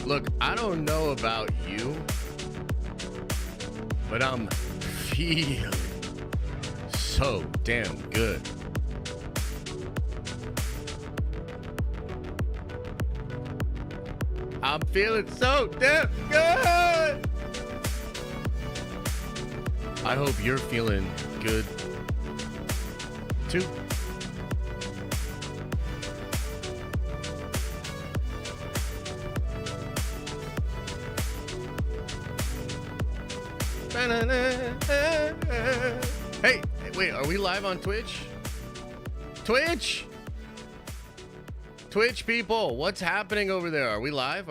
Look, I don't know about you, but I'm feeling so damn good. I'm feeling so damn good. I hope you're feeling good too. Hey, wait, are we live on Twitch? Twitch people, what's happening over there? Are we live?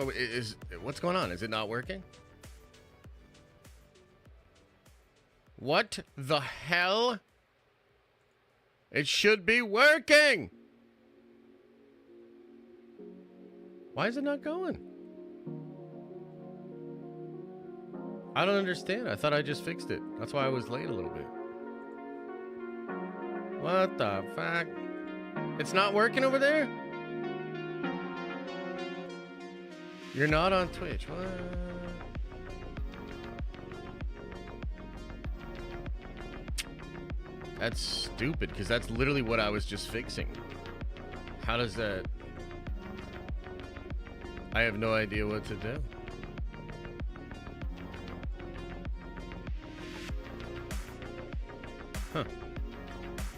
What's going on? Is it not working? What the hell? It should be working. Why is it not going? I don't understand. I thought I just fixed it. That's why I was late a little bit. What the fuck? It's not working over there? You're not on Twitch. What? That's stupid, because that's literally what I was just fixing. How does that... I have no idea what to do. Huh.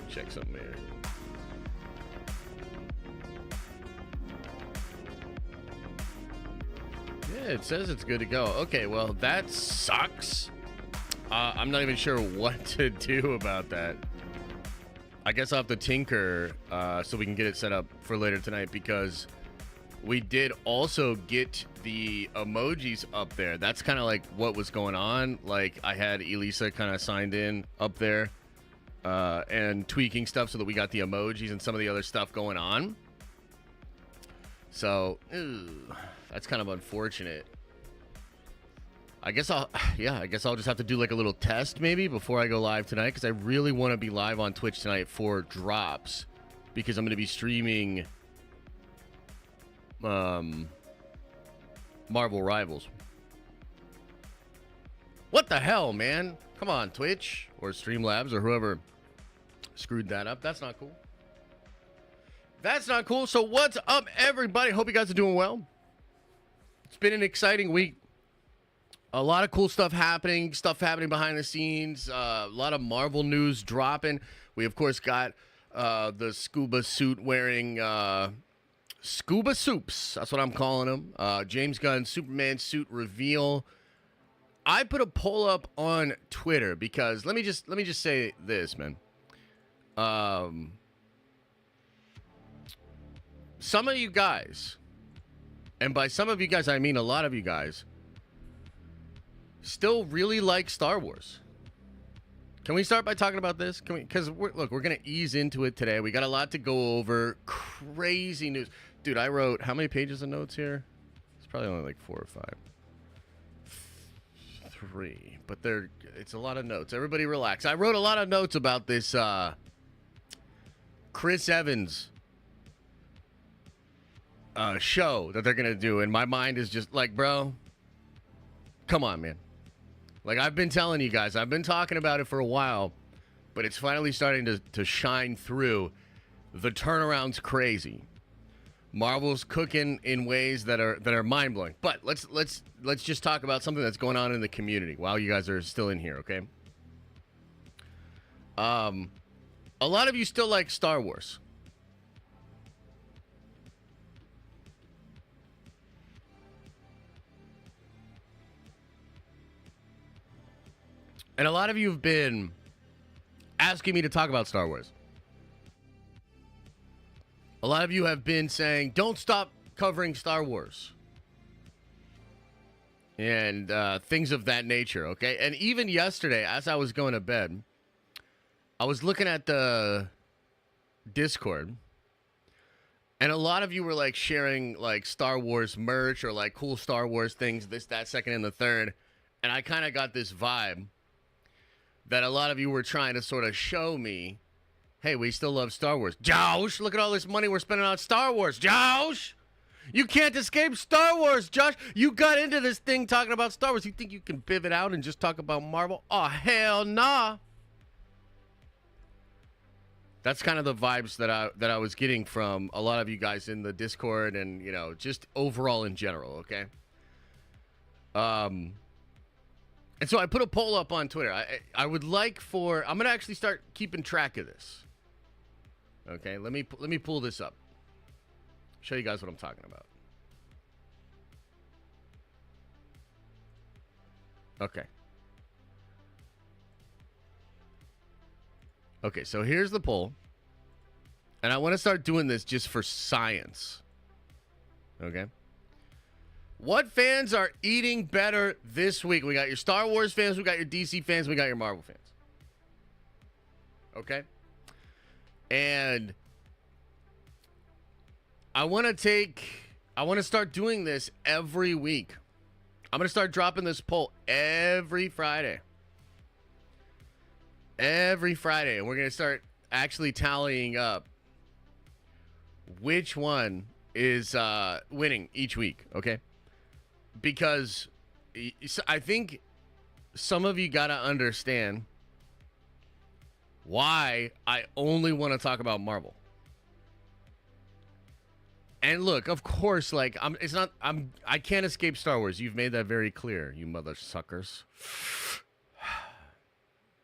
Check something here. Yeah, it says it's good to go. Okay, well, that sucks. I'm not even sure what to do about that. I guess I'll have to tinker so we can get it set up for later tonight, because we did also get the emojis up there. That's kind of like what was going on. Like, I had Elisa kind of signed in up there and tweaking stuff so that we got the emojis and some of the other stuff going on. So, that's kind of unfortunate. I guess I'll just have to do like a little test maybe before I go live tonight, because I really want to be live on Twitch tonight for drops, because I'm going to be streaming Marvel Rivals. What the hell, man? Come on, Twitch or Streamlabs or whoever screwed that up. That's not cool. That's not cool. So what's up, everybody? Hope you guys are doing well. It's been an exciting week. A lot of cool stuff happening behind the scenes. A lot of Marvel news dropping. We, of course, got the scuba suit wearing scuba soups. That's what I'm calling them. James Gunn Superman suit reveal. I put a poll up on Twitter because let me just say this, man. Some of you guys, and by some of you guys I mean a lot of you guys, still really like Star Wars. Can we start by talking about this? Can we? Because we're gonna ease into it today. We got a lot to go over. Crazy news, dude. I wrote how many pages of notes here? It's probably only like 4 or 5. 3, but it's a lot of notes. Everybody relax. I wrote a lot of notes about this Chris Evans show that they're gonna do, and my mind is just like, bro, come on, man. Like, I've been telling you guys, I've been talking about it for a while, but it's finally starting to shine through. The turnaround's crazy. Marvel's cooking in ways that are mind-blowing. But let's just talk about something that's going on in the community while you guys are still in here, okay? A lot of you still like Star Wars. And a lot of you have been asking me to talk about Star Wars. A lot of you have been saying, don't stop covering Star Wars. And things of that nature, okay? And even yesterday, as I was going to bed, I was looking at the Discord, and a lot of you were, like, sharing, like, Star Wars merch or, like, cool Star Wars things, this, that, second, and the third. And I kind of got this vibe that a lot of you were trying to sort of show me, hey, we still love Star Wars. Josh, look at all this money we're spending on Star Wars. Josh, You can't escape Star Wars, Josh. You got into this thing talking about Star Wars. You think you can pivot out and just talk about Marvel? Oh, hell nah. That's kind of the vibes that I was getting from a lot of you guys in the Discord and, you know, just overall in general, okay? And so I put a poll up on Twitter. I would like for... I'm going to actually start keeping track of this. Okay, let me pull this up. Show you guys what I'm talking about. Okay. Okay, so here's the poll. And I want to start doing this just for science. Okay. What fans are eating better this week? We got your Star Wars fans, we got your DC fans, we got your Marvel fans. Okay? And I want to start doing this every week. I'm going to start dropping this poll every Friday. Every Friday. And we're going to start actually tallying up which one is winning each week, okay? Because I think some of you got to understand why I only want to talk about Marvel. And look, of course, like I can't escape Star Wars. You've made that very clear, you mother suckers.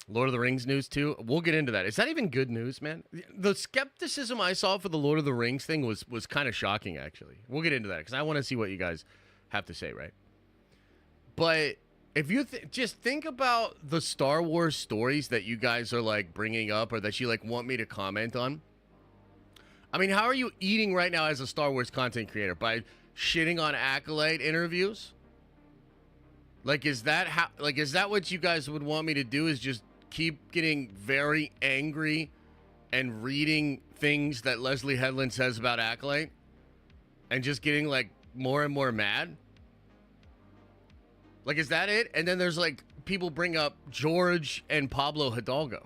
Lord of the Rings news too. We'll get into that. Is that even good news, man? The skepticism I saw for the Lord of the Rings thing was kind of shocking, actually. We'll get into that because I want to see what you guys have to say, right? But if you just think about the Star Wars stories that you guys are like bringing up or that you like want me to comment on. I mean, how are you eating right now as a Star Wars content creator? By shitting on Acolyte interviews? Like, is that what you guys would want me to do? Is just keep getting very angry and reading things that Leslie Headland says about Acolyte? And just getting, like, more and more mad? Like, is that it? And then there's, like, people bring up George and Pablo Hidalgo.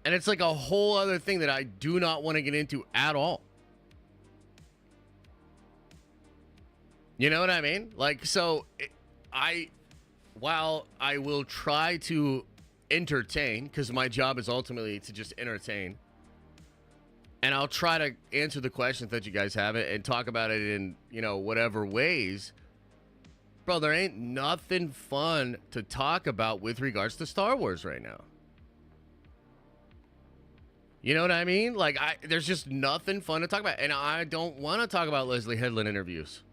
And it's like a whole other thing that I do not want to get into at all. You know what I mean? Like, so while I will try to entertain, because my job is ultimately to just entertain, and I'll try to answer the questions that you guys have and talk about it in, you know, whatever ways. Bro, there ain't nothing fun to talk about with regards to Star Wars right now. You know what I mean? Like, there's just nothing fun to talk about. And I don't want to talk about Leslie Headland interviews.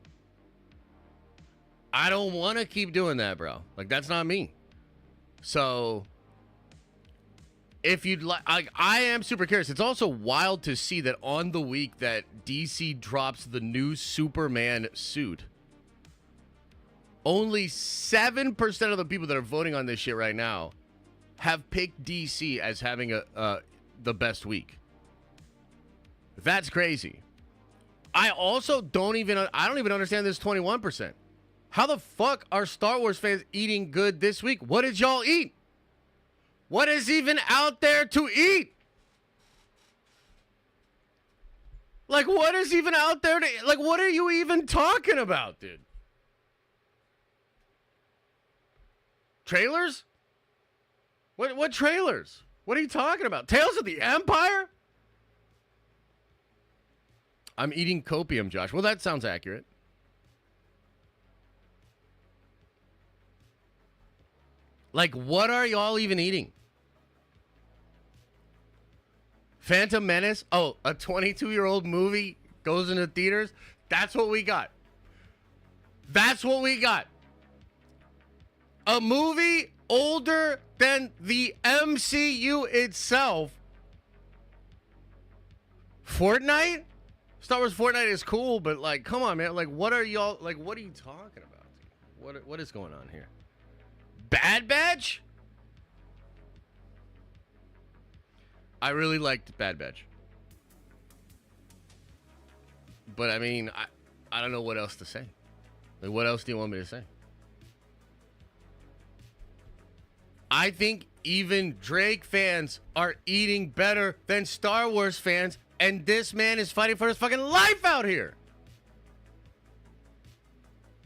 I don't want to keep doing that, bro. Like, that's not me. So, if you'd like, I am super curious. It's also wild to see that on the week that DC drops the new Superman suit, only 7% of the people that are voting on this shit right now have picked DC as having the best week. That's crazy. I also don't even understand this 21%. How the fuck are Star Wars fans eating good this week? What did y'all eat? What is even out there to eat? Like, what is even out there to, like, what are you even talking about, dude? Trailers? What trailers? What are you talking about? Tales of the Empire? I'm eating copium, Josh. Well, that sounds accurate. Like, what are y'all even eating? Phantom Menace? Oh, a 22-year-old movie goes into theaters? That's what we got. That's what we got. A movie older than the MCU itself. Fortnite? Star Wars Fortnite is cool, but like, come on, man. Like, what are y'all, like, what are you talking about? What is going on here? Bad Batch? I really liked Bad Batch. But I mean, I don't know what else to say. Like, what else do you want me to say? I think even Drake fans are eating better than Star Wars fans And this man is fighting for his fucking life out here.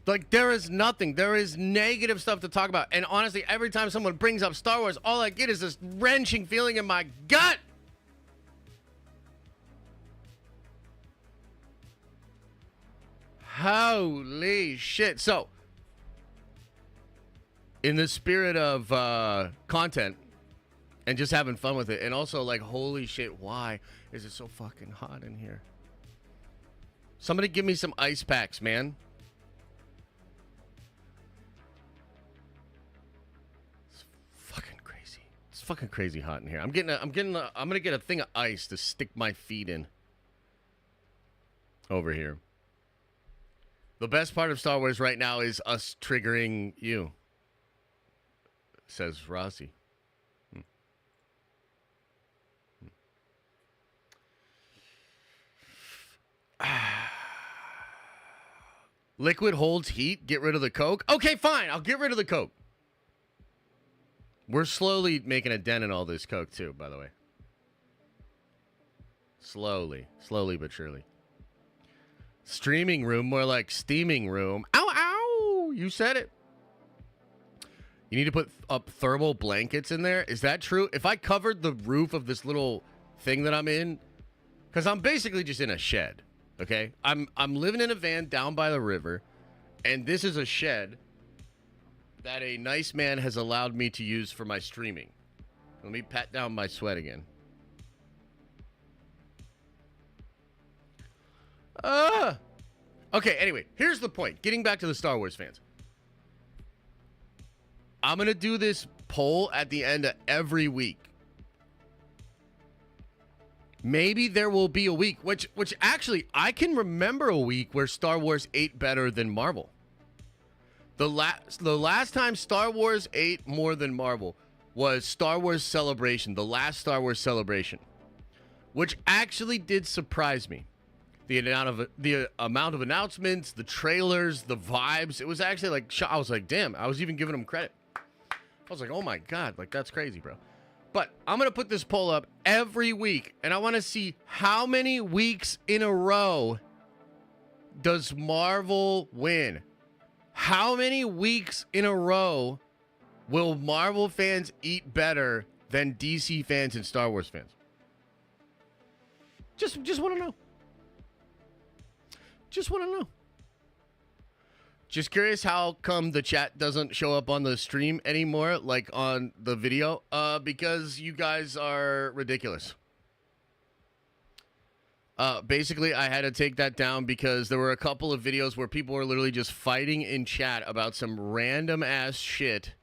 Like, there is nothing. There is negative stuff to talk about. And honestly, every time someone brings up Star Wars, all I get is this wrenching feeling in my gut. Holy shit. So, in the spirit of content and just having fun with it, and also like, holy shit, why is it so fucking hot in here? Somebody give me some ice packs, man. It's fucking crazy. It's fucking crazy hot in here. I'm gonna get a thing of ice to stick my feet in over here. The best part of Star Wars right now is us triggering you, says Rossi. Liquid holds heat. Get rid of the Coke. Okay, fine. I'll get rid of the Coke. We're slowly making a dent in all this Coke, too, by the way. Slowly but surely. Streaming room, more like steaming room. Ow, ow! You said it. You need to put up thermal blankets in there. Is that true? If I covered the roof of this little thing that I'm in, because I'm basically just in a shed, okay? I'm living in a van down by the river, and this is a shed that a nice man has allowed me to use for my streaming. Let me pat down my sweat again. Okay, anyway, here's the point. Getting back to the Star Wars fans. I'm going to do this poll at the end of every week. Maybe there will be a week, which actually, I can remember a week where Star Wars ate better than Marvel. The last time Star Wars ate more than Marvel was Star Wars Celebration, the last Star Wars Celebration, which actually did surprise me. The amount of announcements, the trailers, the vibes, it was actually like, I was like, damn, I was even giving them credit. I was like, oh my God, like that's crazy, bro. But I'm going to put this poll up every week, and I want to see how many weeks in a row does Marvel win? How many weeks in a row will Marvel fans eat better than DC fans and Star Wars fans? Just want to know. Just want to know. Just curious how come the chat doesn't show up on the stream anymore, like on the video, because you guys are ridiculous. Basically, I had to take that down because there were a couple of videos where people were literally just fighting in chat about some random ass shit,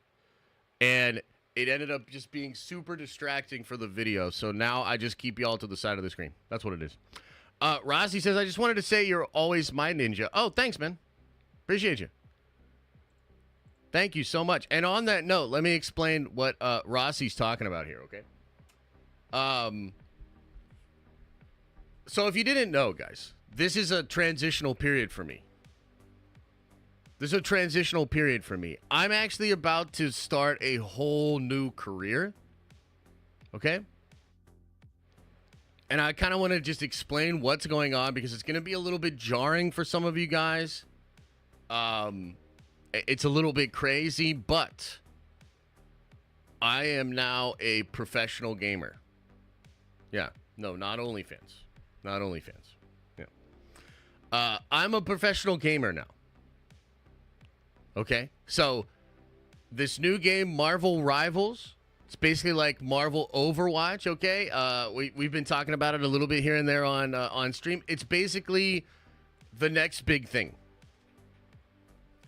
and it ended up just being super distracting for the video. So now I just keep y'all to the side of the screen. That's what it is. Rossi says, I just wanted to say you're always my ninja. Oh, thanks, man. Appreciate you. Thank you so much. And on that note, let me explain what Rossi's talking about here, okay? So if you didn't know, guys, this is a transitional period for me. This is a transitional period for me. I'm actually about to start a whole new career, okay? And I kind of want to just explain what's going on because it's going to be a little bit jarring for some of you guys. It's a little bit crazy, but I am now a professional gamer. Yeah, no, not OnlyFans. Not OnlyFans. Yeah. I'm a professional gamer now. Okay? So, this new game, Marvel Rivals, it's basically like Marvel Overwatch, okay? We've been talking about it a little bit here and there on stream. It's basically the next big thing.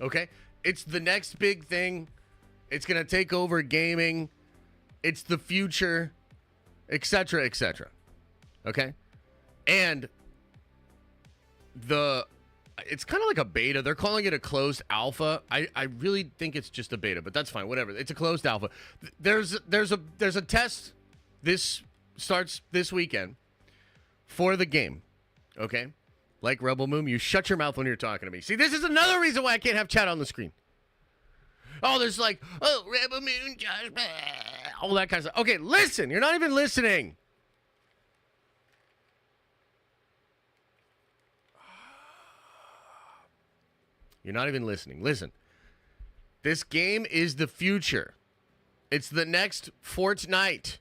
Okay? It's the next big thing. It's going to take over gaming. It's the future, etc., etc. Okay? And it's kind of like a beta. They're calling it a closed alpha. I really think it's just a beta, but that's fine. Whatever. It's a closed alpha. There's a test. This starts this weekend for the game. Okay? Like Rebel Moon, you shut your mouth when you're talking to me. See, this is another reason why I can't have chat on the screen. Oh, there's like, oh, Rebel Moon, Josh, blah, all that kind of stuff. Okay, listen. You're not even listening. You're not even listening. Listen. This game is the future. It's the next Fortnite.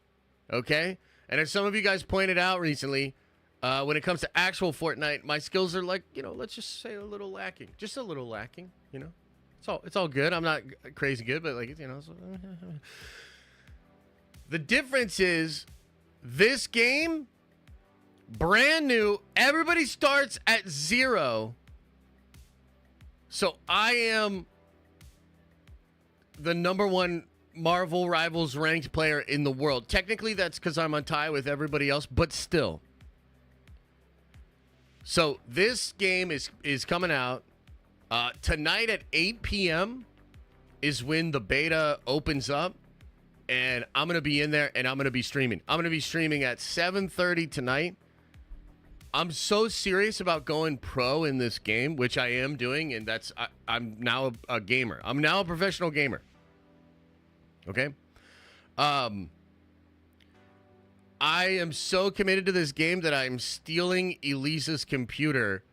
Okay? And as some of you guys pointed out recently, when it comes to actual Fortnite, my skills are like, let's just say a little lacking. Just a little lacking, It's all good. I'm not crazy good, but the difference is this game, brand new, everybody starts at 0. So I am the number 1 Marvel Rivals ranked player in the world. Technically, that's because I'm on tie with everybody else, but still. So this game is coming out tonight at 8 p.m. is when the beta opens up, and I'm going to be in there, and I'm going to be streaming. I'm going to be streaming at 7:30 tonight. I'm so serious about going pro in this game, which I am doing, and I'm now a gamer. I'm now a professional gamer. Okay? I am so committed to this game that I'm stealing Elisa's computer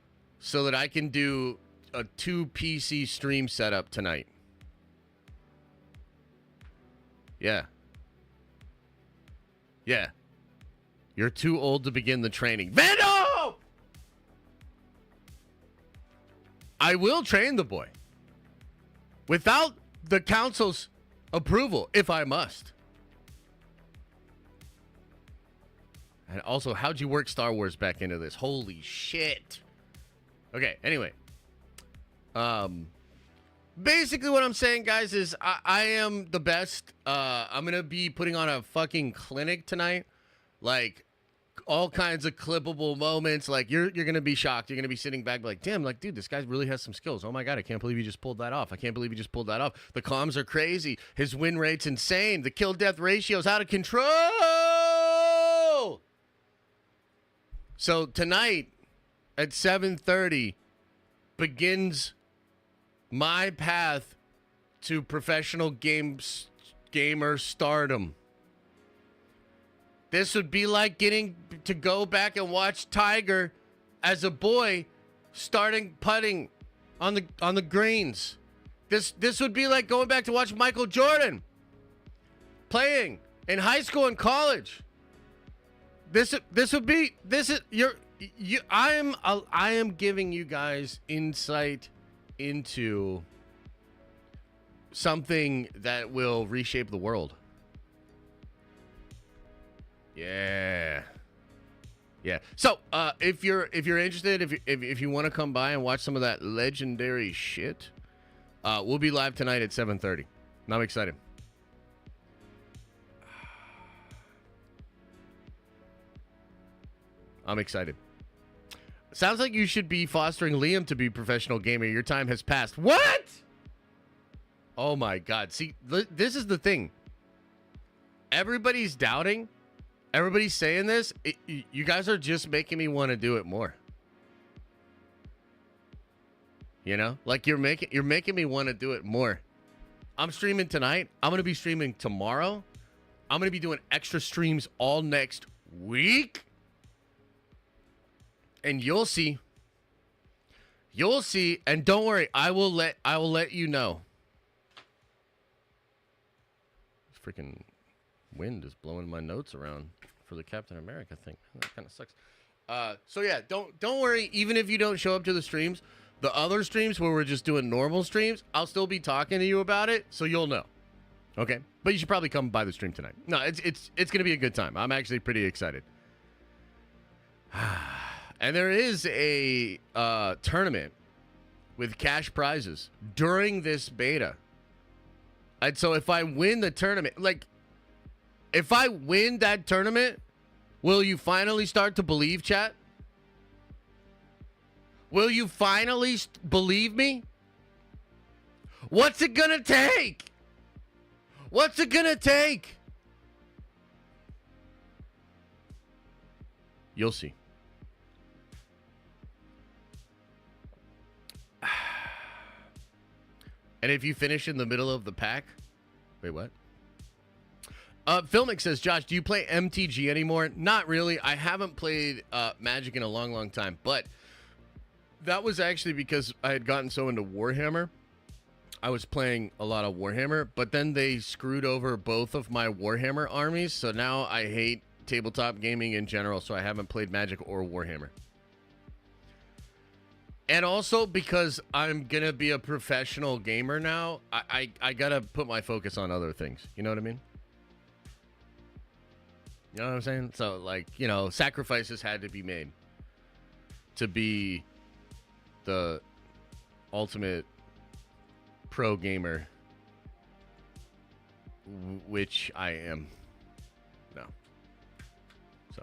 so that I can do a 2 PC stream setup tonight. Yeah. Yeah. You're too old to begin the training. Vando! I will train the boy. Without the council's approval, if I must. And also, how'd you work Star Wars back into this? Holy shit. Okay, anyway. Basically what I'm saying, guys, is I am the best. I'm going to be putting on a fucking clinic tonight. Like, all kinds of clippable moments. Like, you're going to be shocked. You're going to be sitting back like, damn, like, dude, this guy really has some skills. Oh, my God, I can't believe he just pulled that off. I can't believe he just pulled that off. The comms are crazy. His win rate's insane. The kill-death ratio's out of control. So tonight at 7:30 begins my path to professional gamer stardom. This would be like getting to go back and watch Tiger as a boy starting putting on the greens. This would be like going back to watch Michael Jordan playing in high school and college. I am giving you guys insight into something that will reshape the world. Yeah. So, if you're interested, if you want to come by and watch some of that legendary shit, we'll be live tonight at 7:30. And I'm excited. I'm excited. Sounds like you should be fostering Liam to be a professional gamer. Your time has passed. What? Oh my God. See, this is the thing. Everybody's doubting. Everybody's saying this. You guys are just making me want to do it more. Like you're making me want to do it more. I'm streaming tonight. I'm going to be streaming tomorrow. I'm going to be doing extra streams all next week. And you'll see. And don't worry, I will let you know. This freaking wind is blowing my notes around for the Captain America thing. That kind of sucks. So yeah, don't worry. Even if you don't show up to the streams, the other streams where we're just doing normal streams, I'll still be talking to you about it, so you'll know. Okay, but you should probably come by the stream tonight. No, it's gonna be a good time. I'm actually pretty excited. And there is a tournament with cash prizes during this beta. And so if I win the tournament, like, if I win that tournament, will you finally start to believe, chat? Will you finally believe me? What's it gonna take? What's it gonna take? You'll see. And if you finish in the middle of the pack... Wait, what? Filmic says, Josh, do you play MTG anymore? Not really. I haven't played Magic in a long, long time. But That was actually because I had gotten so into Warhammer. I was playing a lot of Warhammer, but then they screwed over both of my Warhammer armies, so now I hate tabletop gaming in general, so I haven't played Magic or Warhammer. And also because I'm going to be a professional gamer now, I got to put my focus on other things. You know what I mean? You know what I'm saying? So, like, you know, sacrifices had to be made to be the ultimate pro gamer, which I am now. So,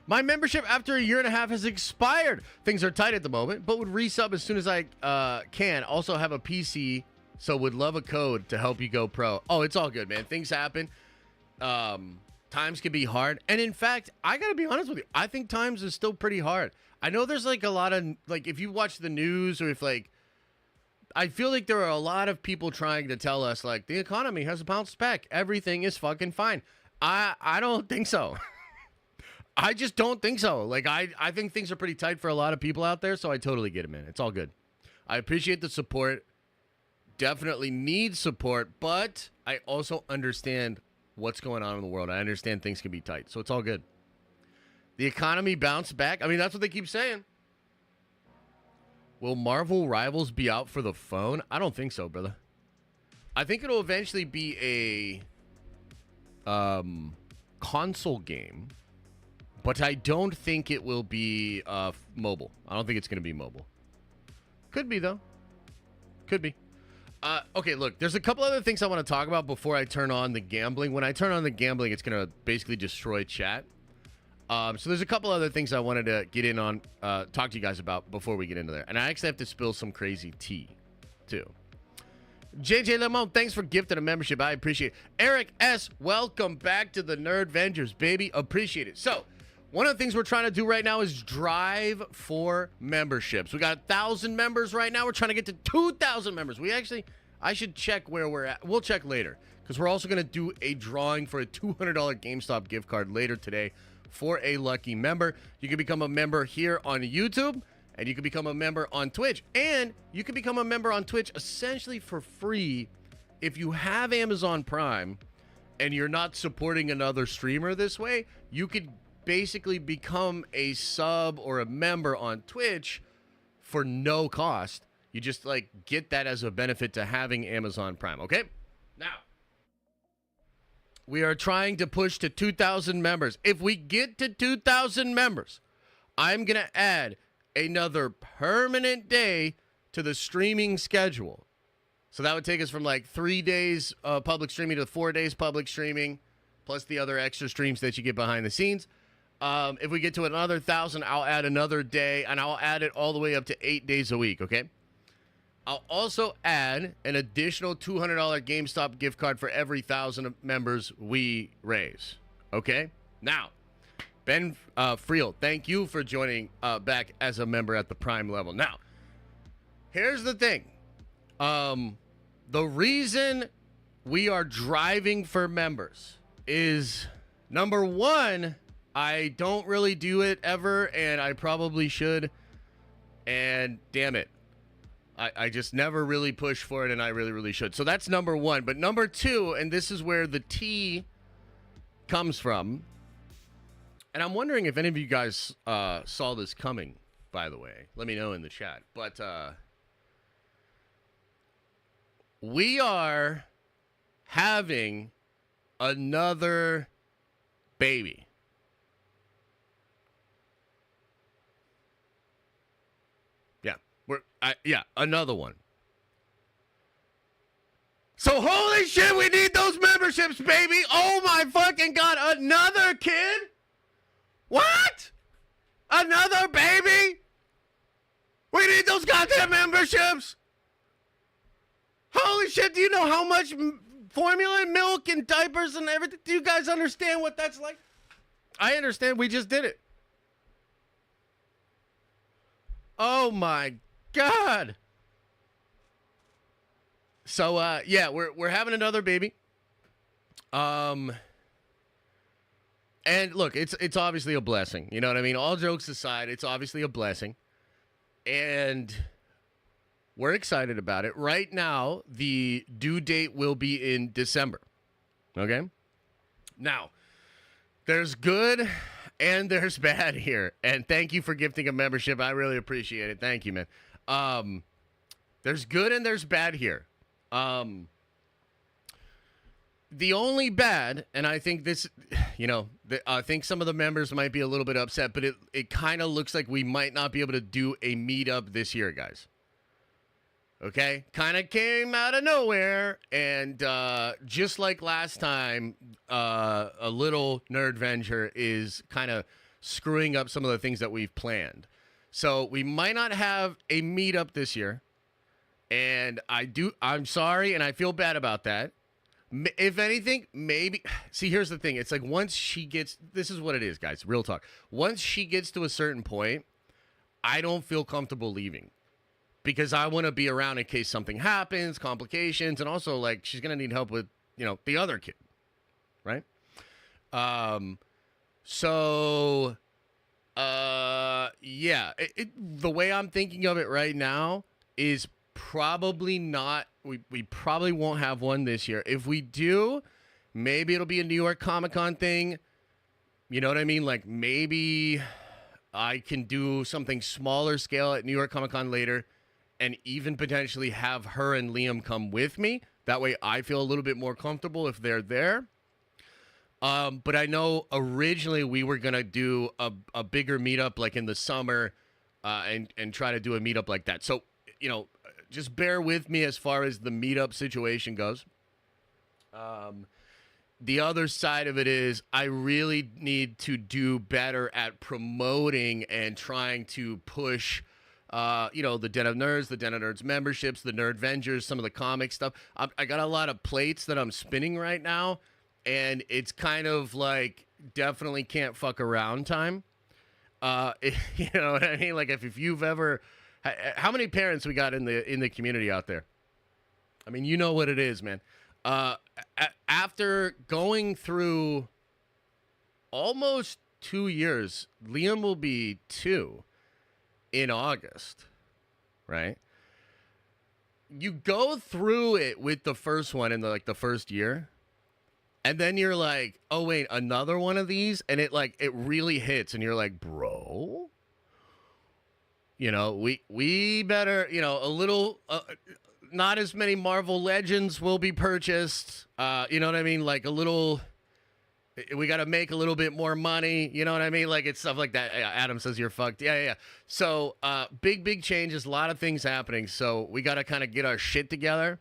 my membership after a year and a half has expired. Things are tight at the moment, but would resub as soon as I can. Also have a PC, so would love a code to help you go pro. Oh, it's all good, man. Things happen. Times can be hard, and in fact, I gotta be honest with you, I think times is still pretty hard. I know there's like a lot of, like, if you watch the news, or if, like, I feel like there are a lot of people trying to tell us, like, the economy has bounced back, everything is fucking fine. I don't think so. I just don't think so. Like, I think things are pretty tight for a lot of people out there, so I totally get it, man. It's all good. I appreciate the support, definitely need support, but I also understand what's going on in the world. I understand things can be tight, so it's all good. The economy bounced back. I mean, that's what they keep saying. Will Marvel Rivals be out for the phone? I don't think so, brother. I think it'll eventually be a console game, but I don't think it will be mobile. I don't think it's going to be mobile. Could be, though. Could be. Okay, look, there's a couple other things I want to talk about before I turn on the gambling. When I turn on the gambling, it's going to basically destroy chat. So there's a couple other things I wanted to get in on, talk to you guys about before we get into there. And I actually have to spill some crazy tea, too. JJ Lemon, thanks for gifting a membership. I appreciate it. Eric S., welcome back to the Nerd Vengers, baby. Appreciate it. So, one of the things we're trying to do right now is drive for memberships. We got 1,000 members right now. We're trying to get to 2,000 members. I should check where we're at. We'll check later, because we're also going to do a drawing for a $200 GameStop gift card later today for a lucky member. You can become a member here on YouTube, and you can become a member on Twitch. And you can become a member on Twitch essentially for free if you have Amazon Prime and you're not supporting another streamer this way. You could basically become a sub or a member on Twitch for no cost. You just, like, get that as a benefit to having Amazon Prime, okay? Now, we are trying to push to 2,000 members. If we get to 2,000 members, I'm going to add another permanent day to the streaming schedule. So that would take us from, like, 3 days public streaming to 4 days public streaming, plus the other extra streams that you get behind the scenes. If we get to another 1,000, I'll add another day, and I'll add it all the way up to 8 days a week, okay? I'll also add an additional $200 GameStop gift card for every 1,000 members we raise, okay? Now, Ben Friel, thank you for joining back as a member at the Prime level. Now, here's the thing. The reason we are driving for members is, number one, I don't really do it ever, and I probably should. And damn it, I just never really push for it, and I really, really should. So that's number one. But number two, and this is where the T comes from, and I'm wondering if any of you guys saw this coming, by the way. Let me know in the chat. But we are having another baby. Another one. So holy shit, we need those memberships, baby. Oh my fucking God, another kid? What? Another baby? We need those goddamn memberships. Holy shit, do you know how much formula and milk and diapers and everything? Do you guys understand what that's like? I understand, we just did it. Oh my God. So yeah, we're having another baby. And look, it's obviously a blessing. You know what I mean? All jokes aside, it's obviously a blessing. And we're excited about it. Right now, the due date will be in December. Okay? Now, there's good and there's bad here. And thank you for gifting a membership. I really appreciate it. Thank you, man. There's good and there's bad here. The only bad, and I think this, I think some of the members might be a little bit upset, but it kind of looks like we might not be able to do a meetup this year, guys. Okay? Kind of came out of nowhere, and just like last time, a little nerd venture is kind of screwing up some of the things that we've planned. So we might not have a meetup this year, and I'm sorry, and I feel bad about that. If anything, maybe, see, here's the thing. It's like once she gets, this is what it is, guys, real talk. Once she gets to a certain point, I don't feel comfortable leaving because I want to be around in case something happens, complications, and also, like, she's going to need help with, the other kid, right? Yeah, the way I'm thinking of it right now is probably not. We probably won't have one this year. If we do, maybe it'll be a New York Comic-Con thing. You know what I mean? Like, maybe I can do something smaller scale at New York Comic-Con later and even potentially have her and Liam come with me. That way I feel a little bit more comfortable if they're there. But I know originally we were going to do a bigger meetup like in the summer and try to do a meetup like that. So, just bear with me as far as the meetup situation goes. The other side of it is I really need to do better at promoting and trying to push, the Den of Nerds, the Den of Nerds memberships, the Nerd Vengers, some of the comic stuff. I got a lot of plates that I'm spinning right now, and it's kind of like definitely can't fuck around time. You know what I mean? Like if you've ever... How many parents we got in the community out there? I mean, you know what it is, man. After going through almost 2 years, Liam will be 2 in August, right? You go through it with the first one in the first year, and then you're like, oh wait, another one of these, and it really hits, and you're like, bro. We better, a little, not as many Marvel Legends will be purchased. You know what I mean? Like a little, we got to make a little bit more money. You know what I mean? Like it's stuff like that. Adam says you're fucked. Yeah. So big changes, a lot of things happening. So we got to kind of get our shit together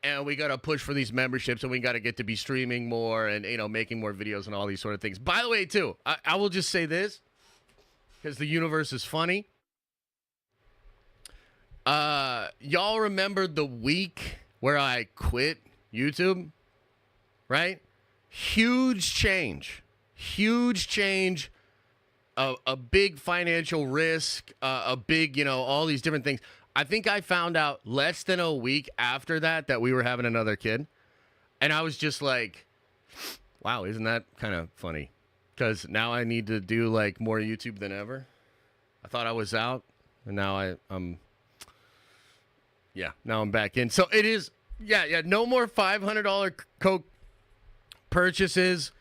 and we got to push for these memberships and we got to get to be streaming more and, making more videos and all these sort of things. By the way, too, I will just say this because the universe is funny. Y'all remember the week where I quit YouTube, right? Huge change, a big financial risk, a big, all these different things. I think I found out less than a week after that we were having another kid. And I was just like, wow, isn't that kind of funny? Because now I need to do like more YouTube than ever. I thought I was out and now now I'm back in. So it is, no more $500 Coke purchases.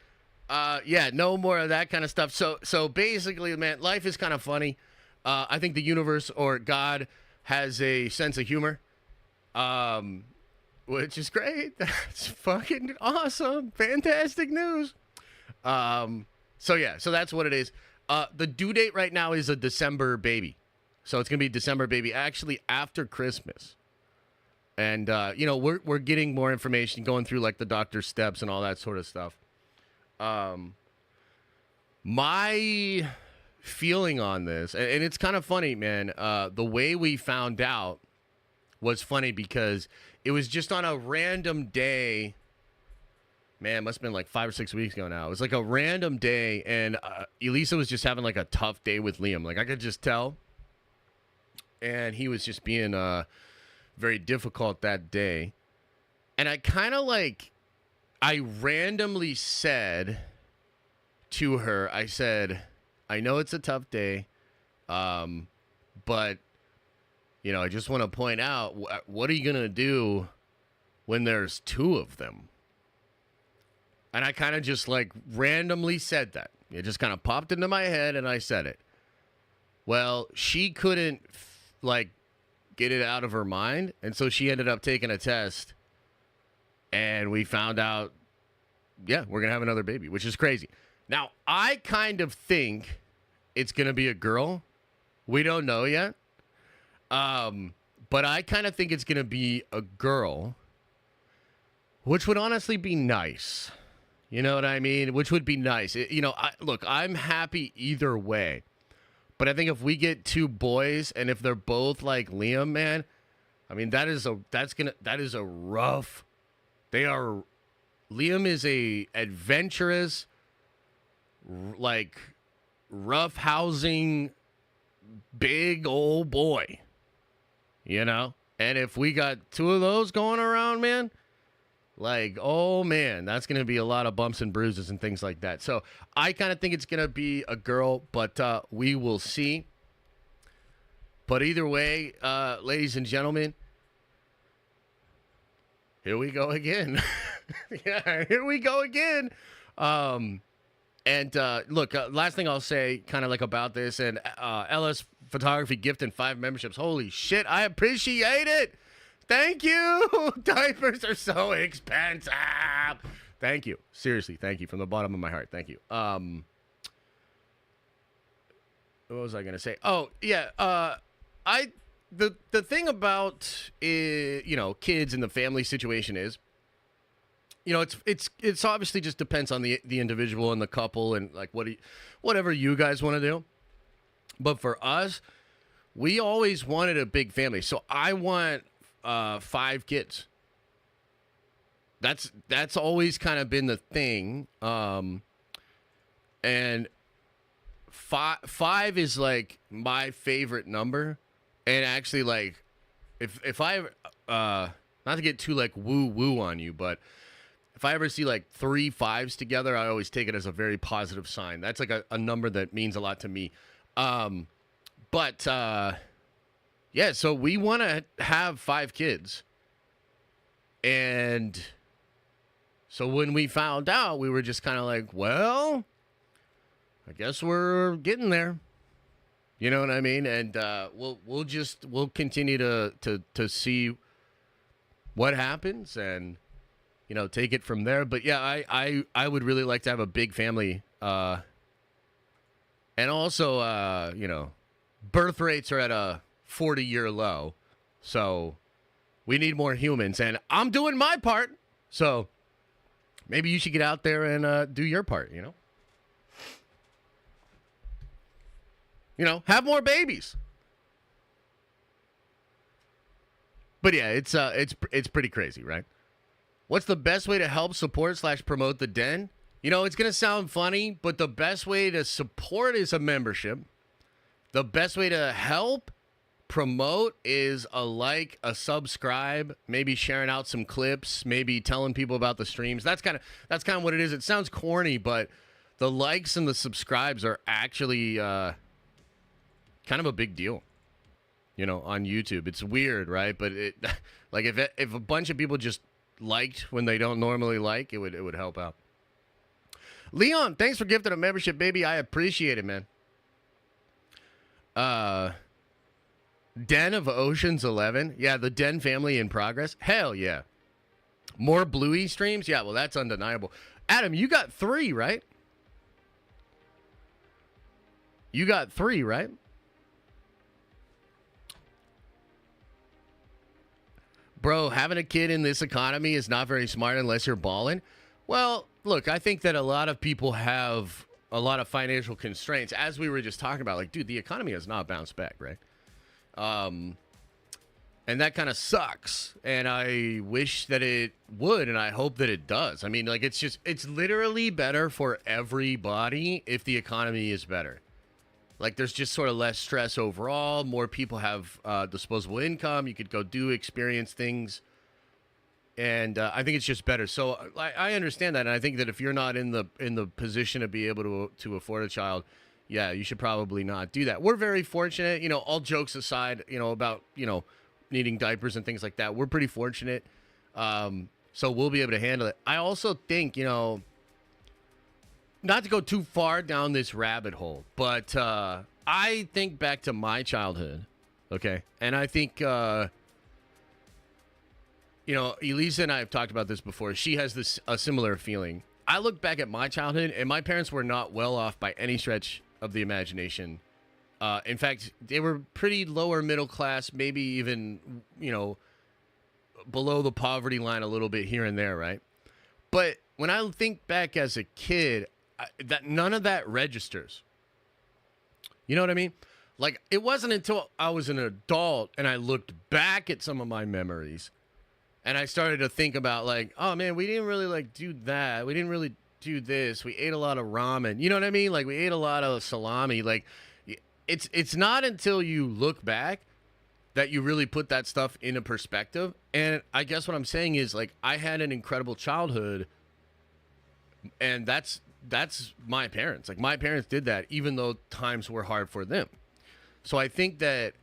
No more of that kind of stuff. So basically, man, life is kind of funny. I think the universe or God has a sense of humor, which is great. That's fucking awesome. Fantastic news. So that's what it is. The due date right now is a December baby. So it's going to be December baby, actually after Christmas. And, we're getting more information, going through, like, the doctor's steps and all that sort of stuff. My feeling on this, and it's kind of funny, man, the way we found out was funny because it was just on a random day. Man, it must have been, like, 5 or 6 weeks ago now. It was, like, a random day, and Elisa was just having, like, a tough day with Liam. Like, I could just tell. And he was just being... very difficult that day. And I kind of I randomly said to her, I said, I know it's a tough day, but, you know, I just want to point out, what are you going to do when there's two of them? And I kind of just like randomly said that. It just kind of popped into my head and I said it. Well, she couldn't like get it out of her mind. And so she ended up taking a test and we found out, yeah, we're going to have another baby, which is crazy. Now, I kind of think it's going to be a girl. We don't know yet. But I kind of think it's going to be a girl, which would honestly be nice. You know what I mean? Which would be nice. Look, I'm happy either way. But I think if we get two boys and if they're both like Liam, man, I mean, that is a rough. Liam is a adventurous, like rough housing, big old boy, you know? And if we got two of those going around, man, like, oh, man, that's going to be a lot of bumps and bruises and things like that. So I kind of think it's going to be a girl, but we will see. But either way, ladies and gentlemen, here we go again. Yeah, here we go again. Look, last thing I'll say kind of like about this, and LS Photography gifting 5 memberships. Holy shit, I appreciate it. Thank you. Diapers are so expensive. Thank you. Seriously, thank you from the bottom of my heart. Thank you. What was I going to say? Oh, yeah. The thing about kids in the family situation is, you know, it's obviously just depends on the individual and the couple and like whatever you guys want to do. But for us, we always wanted a big family. So I want 5 kids. That's always kind of been the thing. And five is like my favorite number. And actually, like, if I not to get too like woo woo on you, but if I ever see like 3 5s together, I always take it as a very positive sign. That's like a number that means a lot to me. Yeah, so we want to have 5 kids. And so when we found out, we were just kind of like, well, I guess we're getting there. You know what I mean? And we'll continue to see what happens and, you know, take it from there. But yeah, I would really like to have a big family. And also, you know, birth rates are at a 40-year low. So we need more humans. And I'm doing my part. So maybe you should get out there and do your part, you know? You know, have more babies. But yeah, it's pretty crazy, right? What's the best way to help support / promote the den? You know, it's going to sound funny, but the best way to support is a membership. The best way to help promote is a like, a subscribe, maybe sharing out some clips, maybe telling people about the streams. That's kind of what it is. It sounds corny, but the likes and the subscribes are actually kind of a big deal, you know, on YouTube. It's weird, right? But it, like, if a bunch of people just liked when they don't normally like, it would help out. Leon, thanks for gifting a membership, baby. I appreciate it, man. Den of Ocean's 11. Yeah, the Den family in progress. Hell yeah. More Bluey streams? Yeah, well, that's undeniable. Adam, you got 3, right? You got 3, right? Bro, having a kid in this economy is not very smart unless you're balling. Well, look, I think that a lot of people have a lot of financial constraints. As we were just talking about, like, dude, the economy has not bounced back, right? And that kind of sucks. And I wish that it would, and I hope that it does. I mean, like, it's literally better for everybody if the economy is better. Like, there's just sort of less stress overall. More people have disposable income. You could go experience things And I think it's just better. So I understand that, and I think that if you're not in the position to be able to afford a child, yeah, you should probably not do that. We're very fortunate, all jokes aside, about needing diapers and things like that. We're pretty fortunate, so we'll be able to handle it. I also think, not to go too far down this rabbit hole, but I think back to my childhood, okay, and I think. Elisa and I have talked about this before. She has a similar feeling. I look back at my childhood, and my parents were not well off by any stretch of the imagination. In fact, they were pretty lower middle class, maybe even, below the poverty line a little bit here and there, right? But when I think back as a kid, that none of that registers. You know what I mean? Like, it wasn't until I was an adult and I looked back at some of my memories and I started to think about, like, oh, man, we didn't really, do that. We didn't really do this. We ate a lot of ramen. You know what I mean? Like, we ate a lot of salami. Like, it's not until you look back that you really put that stuff into perspective. And I guess what I'm saying is, like, I had an incredible childhood, and that's my parents. Like, my parents did that, even though times were hard for them. So I think that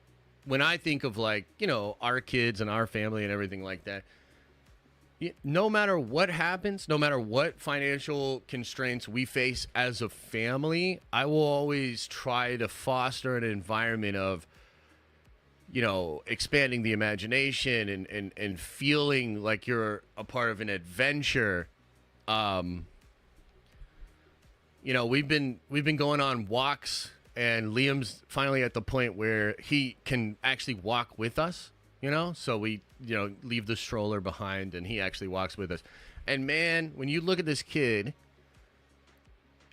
when I think of, our kids and our family and everything like that, no matter what happens, no matter what financial constraints we face as a family, I will always try to foster an environment of, expanding the imagination and feeling like you're a part of an adventure. We've been going on walks, and Liam's finally at the point where he can actually walk with us, so we, leave the stroller behind and he actually walks with us. And man, when you look at this kid,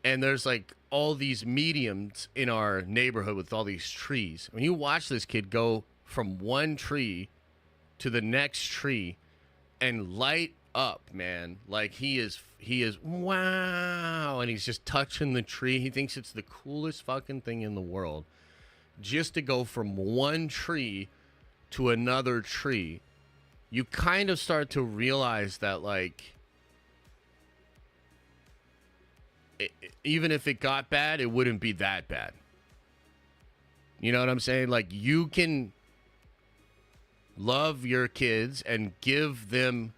and there's all these mediums in our neighborhood with all these trees, when you watch this kid go from one tree to the next tree and light up, man, he is wow, and he's just touching the tree. He thinks it's the coolest fucking thing in the world, just to go from one tree to another tree. You kind of start to realize that, even if it got bad, it wouldn't be that bad. You know what I'm saying? You can love your kids and give them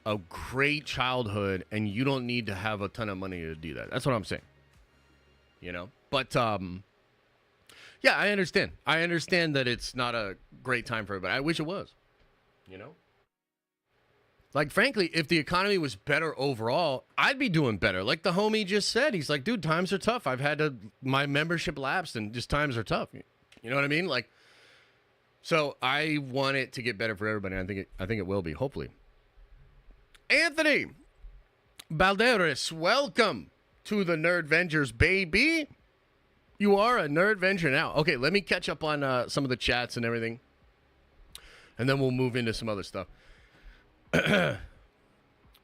a great childhood, and you don't need to have a ton of money to do that. That's what I'm saying. But yeah, I understand. I understand that it's not a great time for everybody. I wish it was. Frankly, if the economy was better overall, I'd be doing better. Like the homie just said, he's like, dude, times are tough. I've had my membership lapsed, and just times are tough. You know what I mean? So I want it to get better for everybody. I think it will be, hopefully. Anthony Balderas, welcome to the Nerd Vengers, baby. You are a Nerd Venger now. Okay, let me catch up on some of the chats and everything, and then we'll move into some other stuff. But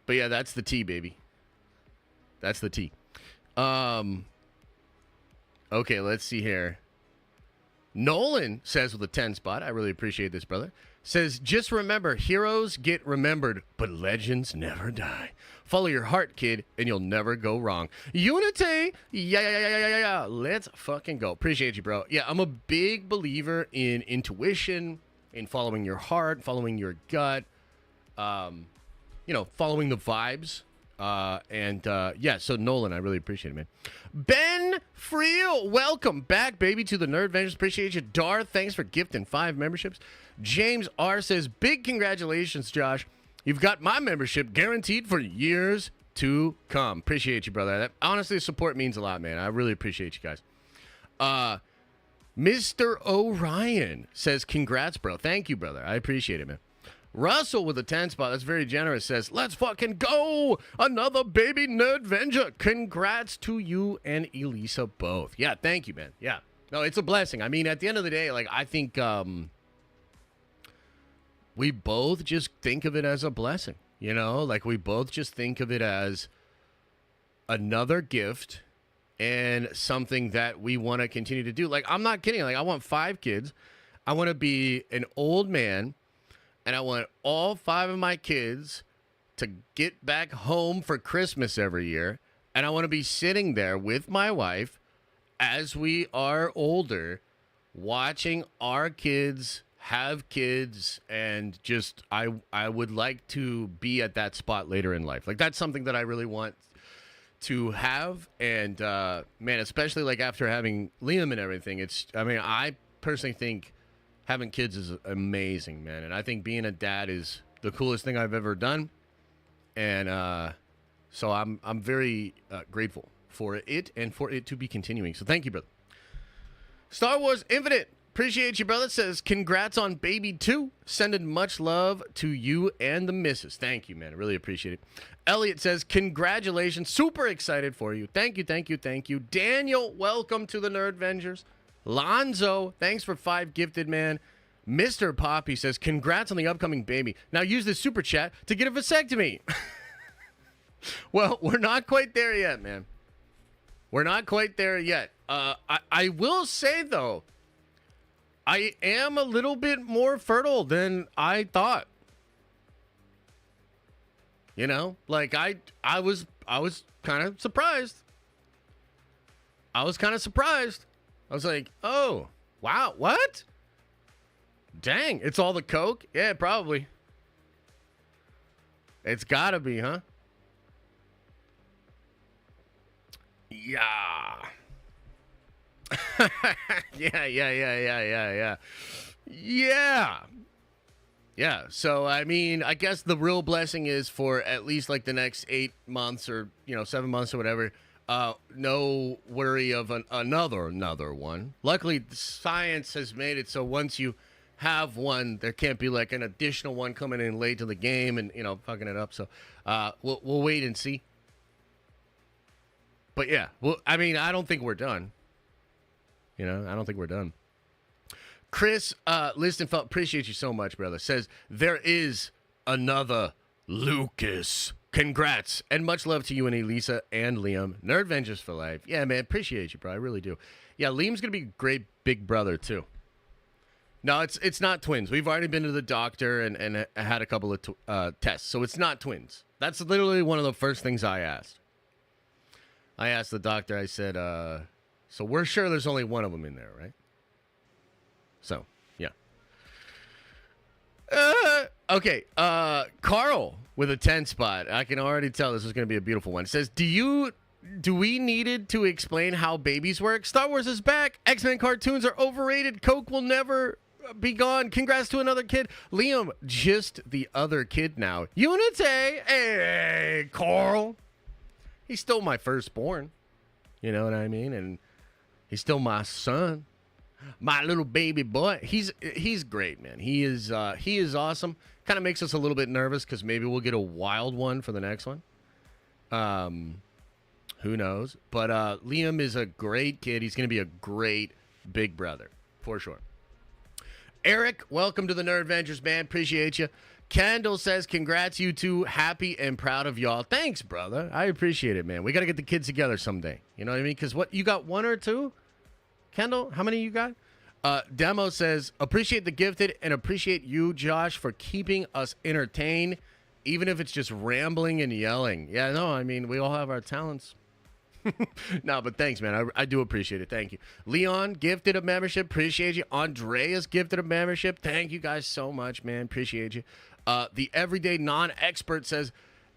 yeah, that's the tea, baby. That's the tea. Okay, let's see here. Nolan says with a 10 spot, I really appreciate this, brother. Says, just remember, heroes get remembered, but legends never die. Follow your heart, kid, and you'll never go wrong. Unity! Yeah. Let's fucking go. Appreciate you, bro. Yeah, I'm a big believer in intuition, in following your heart, following your gut, following the vibes. Yeah, so Nolan, I really appreciate it, man. Ben Friel, welcome back, baby, to the Nerd Vengers. Appreciate you. Dar, thanks for gifting 5 memberships. James R says, big congratulations, Josh. You've got my membership guaranteed for years to come. Appreciate you, brother. That, honestly, support means a lot, man. I really appreciate you guys. Mr. Orion says, congrats, bro. Thank you, brother. I appreciate it, man. Russell with a 10 spot, that's very generous, says, let's fucking go! Another baby Nerd Venger. Congrats to you and Elisa both. Yeah, thank you, man. Yeah. No, it's a blessing. I mean, at the end of the day, I think we both just think of it as a blessing. We both just think of it as another gift and something that we want to continue to do. I'm not kidding. I want 5 kids. I want to be an old man and I want all 5 of my kids to get back home for Christmas every year, and I want to be sitting there with my wife as we are older, watching our kids have kids, and just I would like to be at that spot later in life. Like, that's something that I really want to have, and man, especially like after having Liam and everything, I personally think having kids is amazing, man, and I think being a dad is the coolest thing I've ever done. And so I'm very grateful for it and for it to be continuing. So thank you, brother. Star Wars Infinite, appreciate you, brother. Says, congrats on Baby 2. Sending much love to you and the missus. Thank you, man. I really appreciate it. Elliot says, congratulations. Super excited for you. Thank you, thank you, thank you. Daniel, welcome to the Nerd Vengers. Lonzo, thanks for 5 gifted, man. Mr. Poppy says, congrats on the upcoming baby. Now use this super chat to get a vasectomy. Well, we're not quite there yet, man. We're not quite there yet. I will say, though, I am a little bit more fertile than I thought. You know, like I was kind of surprised. I was like, oh, wow, what? Dang, it's all the coke? Yeah, probably. It's gotta be, huh? Yeah. Yeah. So, I mean, I guess the real blessing is for at least like the next 8 months or, 7 months or whatever, no worry of another one. Luckily, science has made it so once you have one, there can't be like an additional one coming in late to the game and, fucking it up. So, we'll wait and see. But yeah, well, I mean, I don't think we're done. I don't think we're done. Chris Listenfeld, appreciate you so much, brother. Says, there is another Lucas. Congrats. And much love to you and Elisa and Liam. Nerd Vengers for life. Yeah, man, appreciate you, bro. I really do. Yeah, Liam's going to be a great big brother, too. No, it's not twins. We've already been to the doctor and had a couple of tests. So it's not twins. That's literally one of the first things I asked. I asked the doctor, I said, so we're sure there's only one of them in there, right? So, yeah. Okay, Carl with a 10 spot. I can already tell this is going to be a beautiful one. It says, do we needed to explain how babies work? Star Wars is back. X-Men cartoons are overrated. Coke will never be gone. Congrats to another kid. Liam, just the other kid now. Unity. Hey, Carl. He's still my firstborn. You know what I mean? And he's still my son. My little baby boy. He's great, man. He is awesome. Kind of makes us a little bit nervous because maybe we'll get a wild one for the next one. Who knows? But Liam is a great kid. He's going to be a great big brother for sure. Eric, welcome to the Nerd Vengers, man. Appreciate you. Kendall says, congrats, you two. Happy and proud of y'all. Thanks, brother. I appreciate it, man. We got to get the kids together someday. You know what I mean? Because you got 1 or 2? Kendall, how many you got? Demo says, appreciate the gifted and appreciate you, Josh, for keeping us entertained, even if it's just rambling and yelling. Yeah, no, I mean, we all have our talents. No, but thanks, man. I do appreciate it. Thank you. Leon gifted a membership. Appreciate you. Andreas gifted a membership. Thank you guys so much, man. Appreciate you. The everyday non-expert says,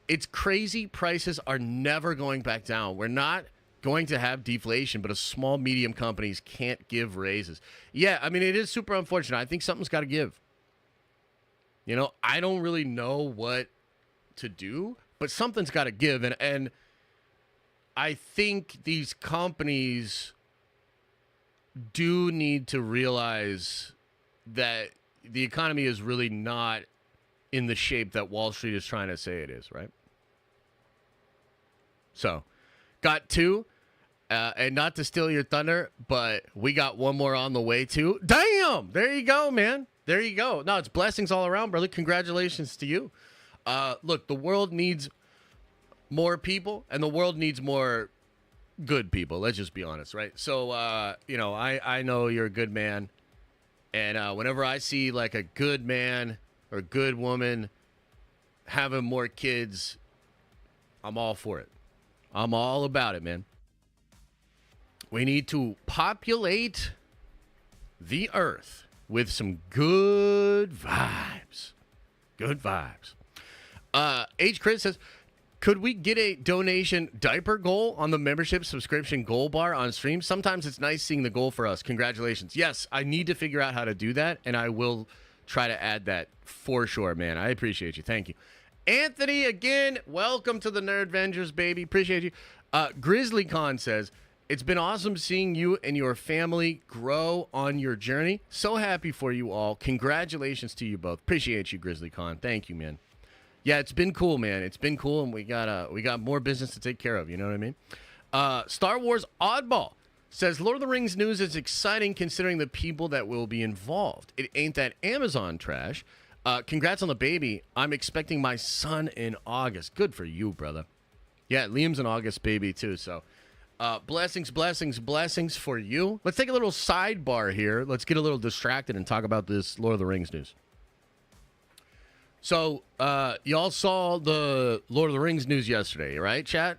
it's crazy. Prices are never going back down. We're not going to have deflation, but small, medium companies can't give raises. Yeah, I mean, it is super unfortunate. I think something's got to give. I don't really know what to do, but something's got to give. And I think these companies do need to realize that the economy is really not in the shape that Wall Street is trying to say it is, right? So, got 2, and not to steal your thunder, but we got 1 more on the way too. Damn! There you go, man. There you go. No, it's blessings all around, brother. Congratulations to you. Look, the world needs more people, and the world needs more good people. Let's just be honest, right? So, I know you're a good man, and whenever I see like a good man or good woman having more kids, I'm all for it. I'm all about it, man. We need to populate the earth with some good vibes. Good vibes. H. Chris says, could we get a donation diaper goal on the membership subscription goal bar on stream? Sometimes it's nice seeing the goal for us. Congratulations. Yes, I need to figure out how to do that, and I will try to add that for sure, man. I appreciate you. Thank you. Anthony, again, welcome to the Nerd Avengers, baby. Appreciate you. GrizzlyCon says, it's been awesome seeing you and your family grow on your journey. So happy for you all. Congratulations to you both. Appreciate you, GrizzlyCon. Thank you, man. Yeah, it's been cool, man. It's been cool, and we got more business to take care of. You know what I mean? Star Wars Oddball says, Lord of the Rings news is exciting considering the people that will be involved. It ain't that Amazon trash. Congrats on the baby. I'm expecting my son in August. Good for you, brother. Yeah, Liam's an August baby, too. So blessings, blessings, blessings for you. Let's take a little sidebar here. Let's get a little distracted and talk about this Lord of the Rings news. So, y'all saw the Lord of the Rings news yesterday, right, chat?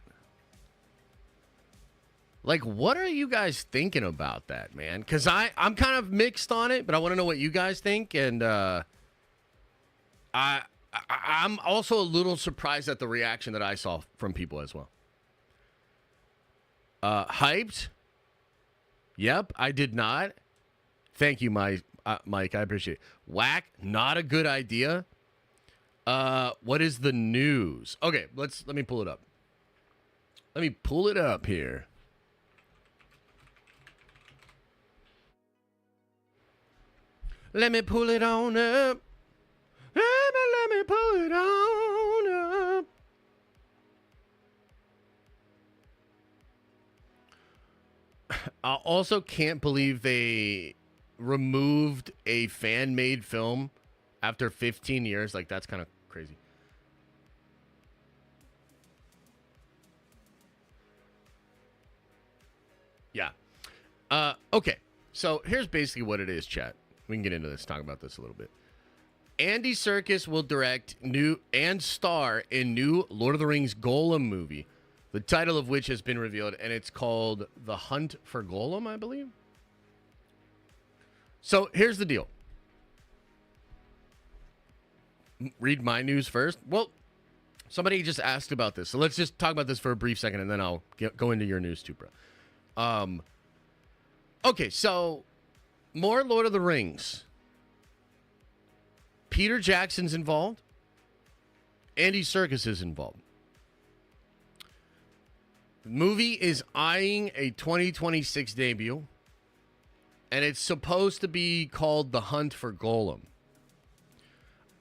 Like, what are you guys thinking about that, man? Because I'm kind of mixed on it, but I want to know what you guys think. And I'm also a little surprised at the reaction that I saw from people as well. Hyped? Yep, I did not. Thank you, Mike. I appreciate it. Whack? Not a good idea. What is the news? Okay, let me pull it up. Let me pull it up here. Let me pull it on up. Let me pull it on up. I also can't believe they removed a fan-made film after 15 years. Like, that's kind of crazy. Yeah. Okay. So here's basically what it is, chat. We can get into this, talk about this a little bit. Andy Serkis will direct new and star in new Lord of the Rings Golem movie, the title of which has been revealed, and it's called The Hunt for Golem, I believe. So here's the deal. Read my news first. Well, somebody just asked about this, so let's just talk about this for a brief second, and then I'll go into your news too, bro. Okay, so more Lord of the Rings. Peter Jackson's involved. Andy Serkis is involved. The movie is eyeing a 2026 debut, and it's supposed to be called The Hunt for Golem.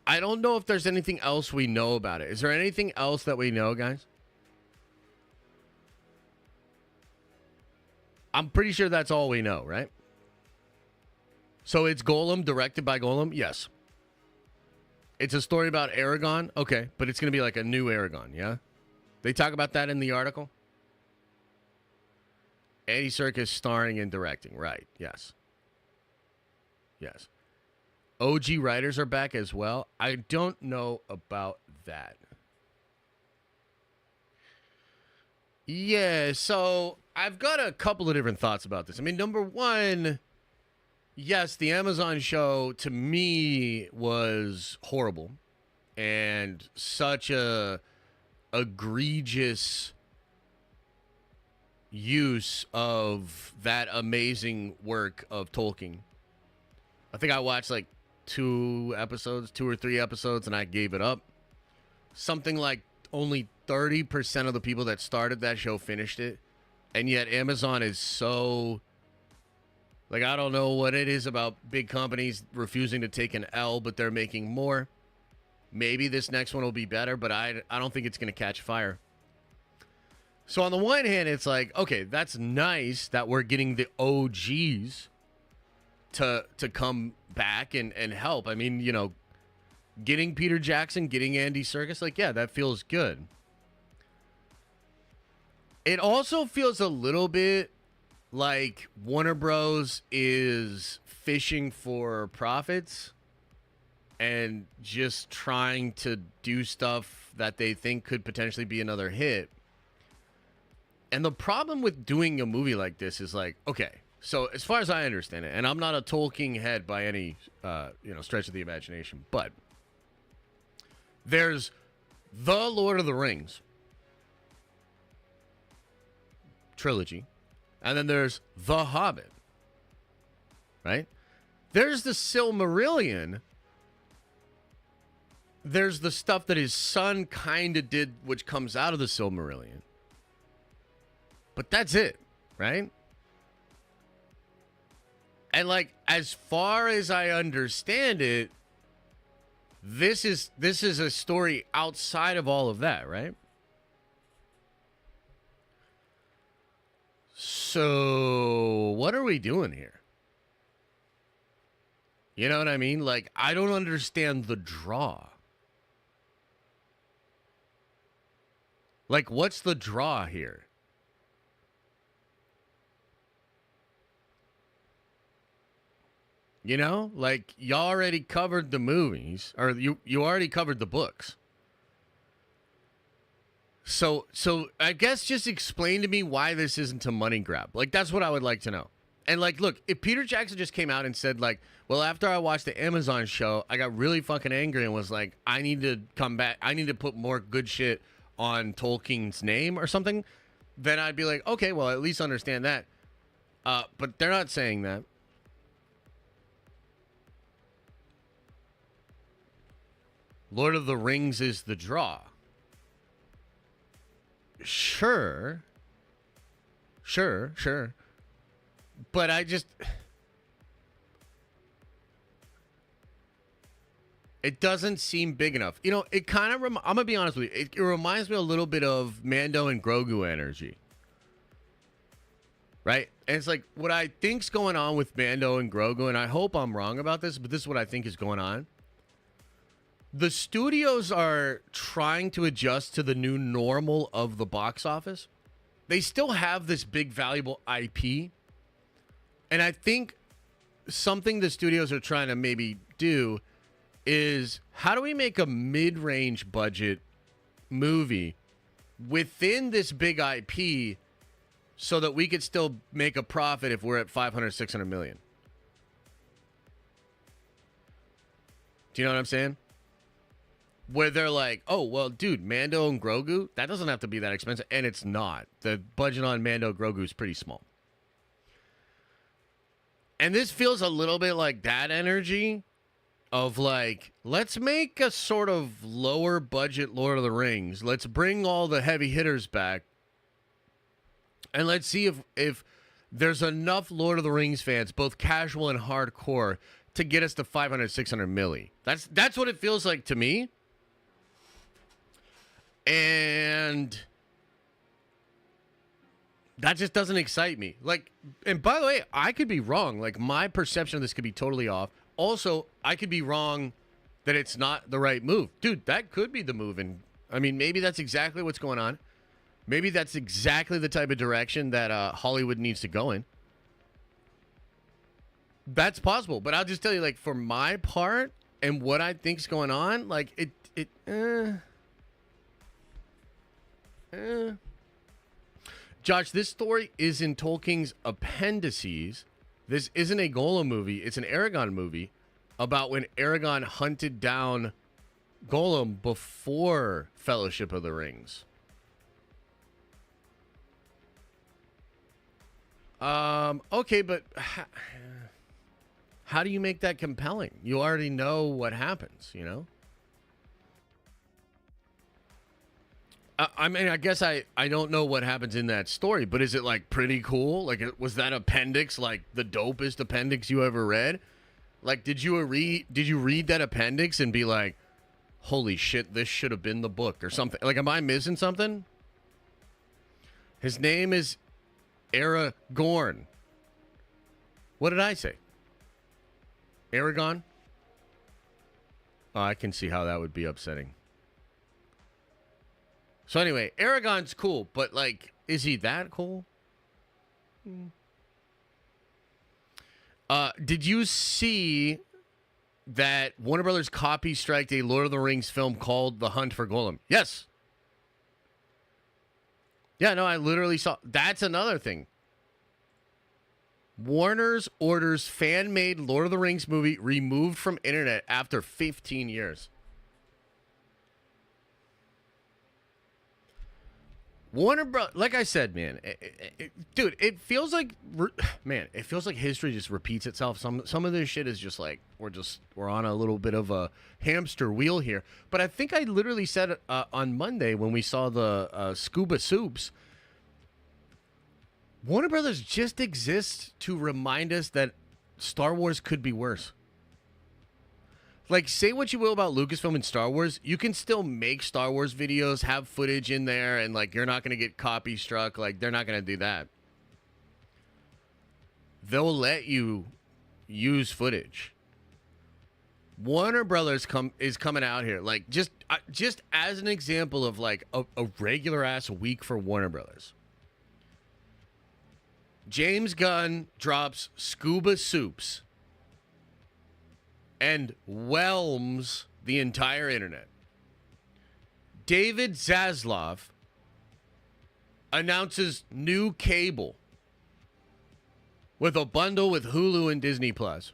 I don't know if there's anything else we know about it. Is there anything else that we know, guys? I'm pretty sure that's all we know, right? So it's Golem, directed by Golem? Yes. It's a story about Aragorn? Okay, but it's going to be like a new Aragorn, yeah? They talk about that in the article? Andy Serkis starring and directing, right, yes. Yes. OG writers are back as well. I don't know about that. Yeah, so I've got a couple of different thoughts about this. I mean, number one, yes, the Amazon show to me was horrible and such a egregious use of that amazing work of Tolkien. I think I watched like 2 or 3 episodes, and I gave it up. Something like only 30% of the people that started that show finished it. And yet Amazon is so... Like, I don't know what it is about big companies refusing to take an L, but they're making more. Maybe this next one will be better, but I don't think it's going to catch fire. So on the one hand, it's like, okay, that's nice that we're getting the OGs to come back and help. I mean, you know, getting Peter Jackson, getting Andy Serkis, like, yeah, that feels good. It also feels a little bit like Warner Bros. Is fishing for profits. and just trying to do stuff that they think could potentially be another hit. And the problem with doing a movie like this is like, okay, so as far as I understand it, and I'm not a Tolkien head by any stretch of the imagination, but there's the Lord of the Rings trilogy, and then there's The Hobbit, right? There's the Silmarillion. There's the stuff that his son kind of did, which comes out of the Silmarillion. But that's it, right? And like, as far as I understand it, this is a story outside of all of that, right? So what are we doing here? You know what I mean? Like, I don't understand the draw. Like, what's the draw here? You know, like, you already covered the movies, or you already covered the books. So I guess just explain to me why this isn't a money grab. Like, that's what I would like to know. And like, look, if Peter Jackson just came out and said like, well, after I watched the Amazon show, I got really fucking angry and was like, I need to come back. I need to put more good shit on Tolkien's name or something. Then I'd be like, okay, well, at least understand that. But they're not saying that. Lord of the Rings is the draw. Sure. But I just... It doesn't seem big enough. You know, it kind of... I'm going to be honest with you. It reminds me a little bit of Mando and Grogu energy. Right? And it's like, what I think's going on with Mando and Grogu, and I hope I'm wrong about this, but this is what I think is going on. The studios are trying to adjust to the new normal of the box office. They still have this big, valuable IP. And I think something the studios are trying to maybe do is, how do we make a mid-range budget movie within this big IP so that we could still make a profit if we're at 500, 600 million? Do you know what I'm saying? Where they're like, oh, well, dude, Mando and Grogu, that doesn't have to be that expensive. And it's not. The budget on Mando Grogu is pretty small. And this feels a little bit like that energy of like, let's make a sort of lower budget Lord of the Rings. Let's bring all the heavy hitters back. And let's see if there's enough Lord of the Rings fans, both casual and hardcore, to get us to 500, 600 milli. That's what it feels like to me. And that just doesn't excite me. Like, and by the way, I could be wrong. Like, my perception of this could be totally off. Also, I could be wrong that it's not the right move. Dude, that could be the move. And I mean, maybe that's exactly what's going on. Maybe that's exactly the type of direction that Hollywood needs to go in. That's possible. But I'll just tell you, like, for my part and what I think's going on, like, Josh, this story is in Tolkien's appendices. This isn't a Golem movie. It's an Aragon movie about when Aragon hunted down Golem before Fellowship of the Rings. Okay, but how do you make that compelling? You already know what happens, you know? I mean, I guess I don't know what happens in that story, but is it, like, pretty cool? Like, was that appendix, like, the dopest appendix you ever read? Like, did you read that appendix and be like, holy shit, this should have been the book or something? Like, am I missing something? His name is Aragorn. What did I say? Aragon? Oh, I can see how that would be upsetting. So anyway, Aragon's cool, but, like, is he that cool? Did you see that Warner Brothers copy striked a Lord of the Rings film called The Hunt for Gollum. Yes. Yeah, no, I literally saw. That's another thing. Warner's orders fan-made Lord of the Rings movie removed from internet after 15 years. Warner Bros. Like I said, man, dude, it feels like, it feels like history just repeats itself. Some of this shit is just like we're on a little bit of a hamster wheel here. But I think I literally said on Monday when we saw the Scuba Soups, Warner Brothers just exists to remind us that Star Wars could be worse. Like, say what you will about Lucasfilm and Star Wars, you can still make Star Wars videos, have footage in there, and, like, you're not going to get copy struck. Like, they're not going to do that. They'll let you use footage. Warner Brothers is coming out here. Like, just as an example of, like, a regular-ass week for Warner Brothers. James Gunn drops Scuba Soups and whelms the entire internet. David Zaslav announces new cable with a bundle with Hulu and Disney Plus.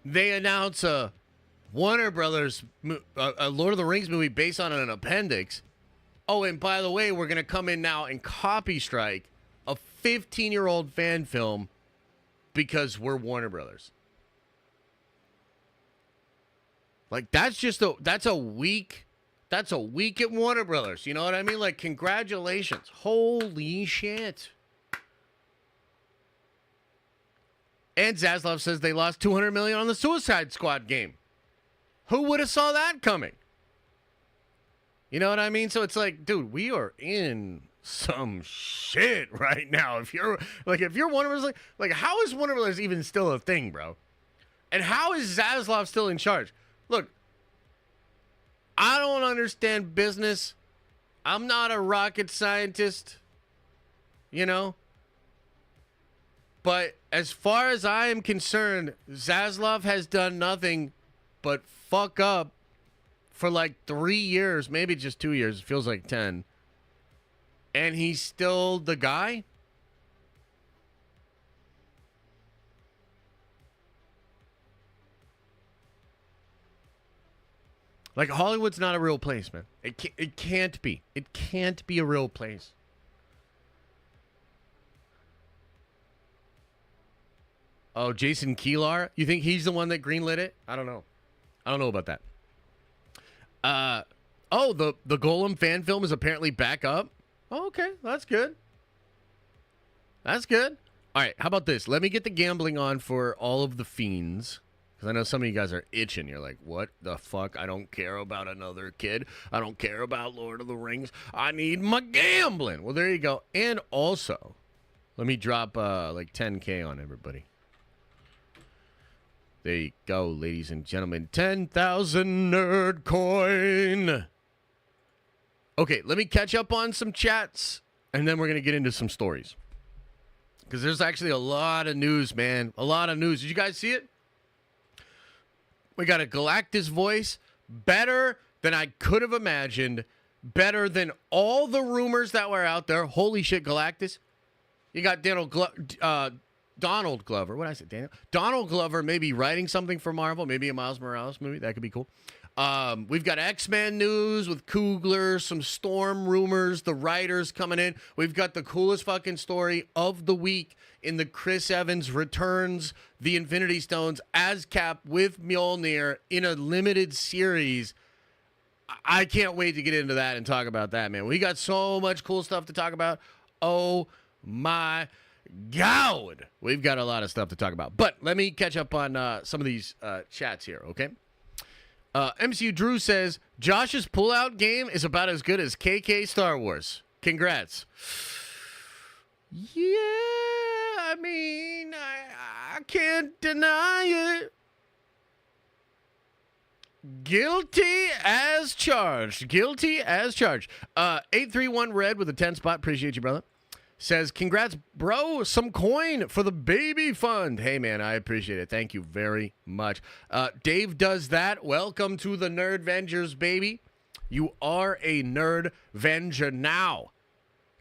They announce a Warner Brothers, a Lord of the Rings movie based on an appendix. Oh, and by the way, we're going to come in now and copy strike a 15-year-old fan film because we're Warner Brothers. Like, that's a week at Warner Brothers. You know what I mean? Like, congratulations. Holy shit. And Zaslav says they lost $200 million on the Suicide Squad game. Who would have saw that coming? You know what I mean? So it's like, dude, we are in some shit right now. If you're Warner Brothers, like how is Warner Brothers even still a thing, bro? And how is Zaslav still in charge? Look, I don't understand business. I'm not a rocket scientist, you know? But as far as I am concerned, Zaslav has done nothing but fuck up for like 3 years, maybe just 2 years. It feels like 10. And he's still the guy? Like, Hollywood's not a real place, man. It can't be. It can't be a real place. Oh, Jason Kilar? You think he's the one that greenlit it? I don't know. I don't know about that. Oh, the Golem fan film is apparently back up. Oh, okay, that's good. That's good. All right, how about this? Let me get the gambling on for all of the fiends. Because I know some of you guys are itching. You're like, what the fuck? I don't care about another kid. I don't care about Lord of the Rings. I need my gambling. Well, there you go. And also, let me drop like 10K on everybody. There you go, ladies and gentlemen. 10,000 nerd coin. Okay, let me catch up on some chats, and then we're going to get into some stories. Because there's actually a lot of news, man. A lot of news. Did you guys see it? We got a Galactus voice. Better than I could have imagined. Better than all the rumors that were out there. Holy shit, Galactus. You got Donald Glover. What did I say, Daniel? Donald Glover maybe writing something for Marvel. Maybe a Miles Morales movie. That could be cool. We've got X-Men news with Coogler, some Storm rumors, the writers coming in. We've got the coolest fucking story of the week in the Chris Evans returns the Infinity Stones as Cap with Mjolnir in a limited series. I can't wait to get into that and talk about that, man. We got so much cool stuff to talk about. Oh my God. We've got a lot of stuff to talk about. But let me catch up on some of these chats here, okay? MCU Drew says, Josh's pullout game is about as good as KK Star Wars. Congrats. Yeah, I mean, I can't deny it. Guilty as charged. Guilty as charged. 831 Red with a 10 spot. Appreciate you, brother. says, congrats, bro. Some coin for the baby fund. Hey, man, I appreciate it. Thank you very much. Dave does that. Welcome to the Nerd Vengers, baby. You are a Nerd Venger now.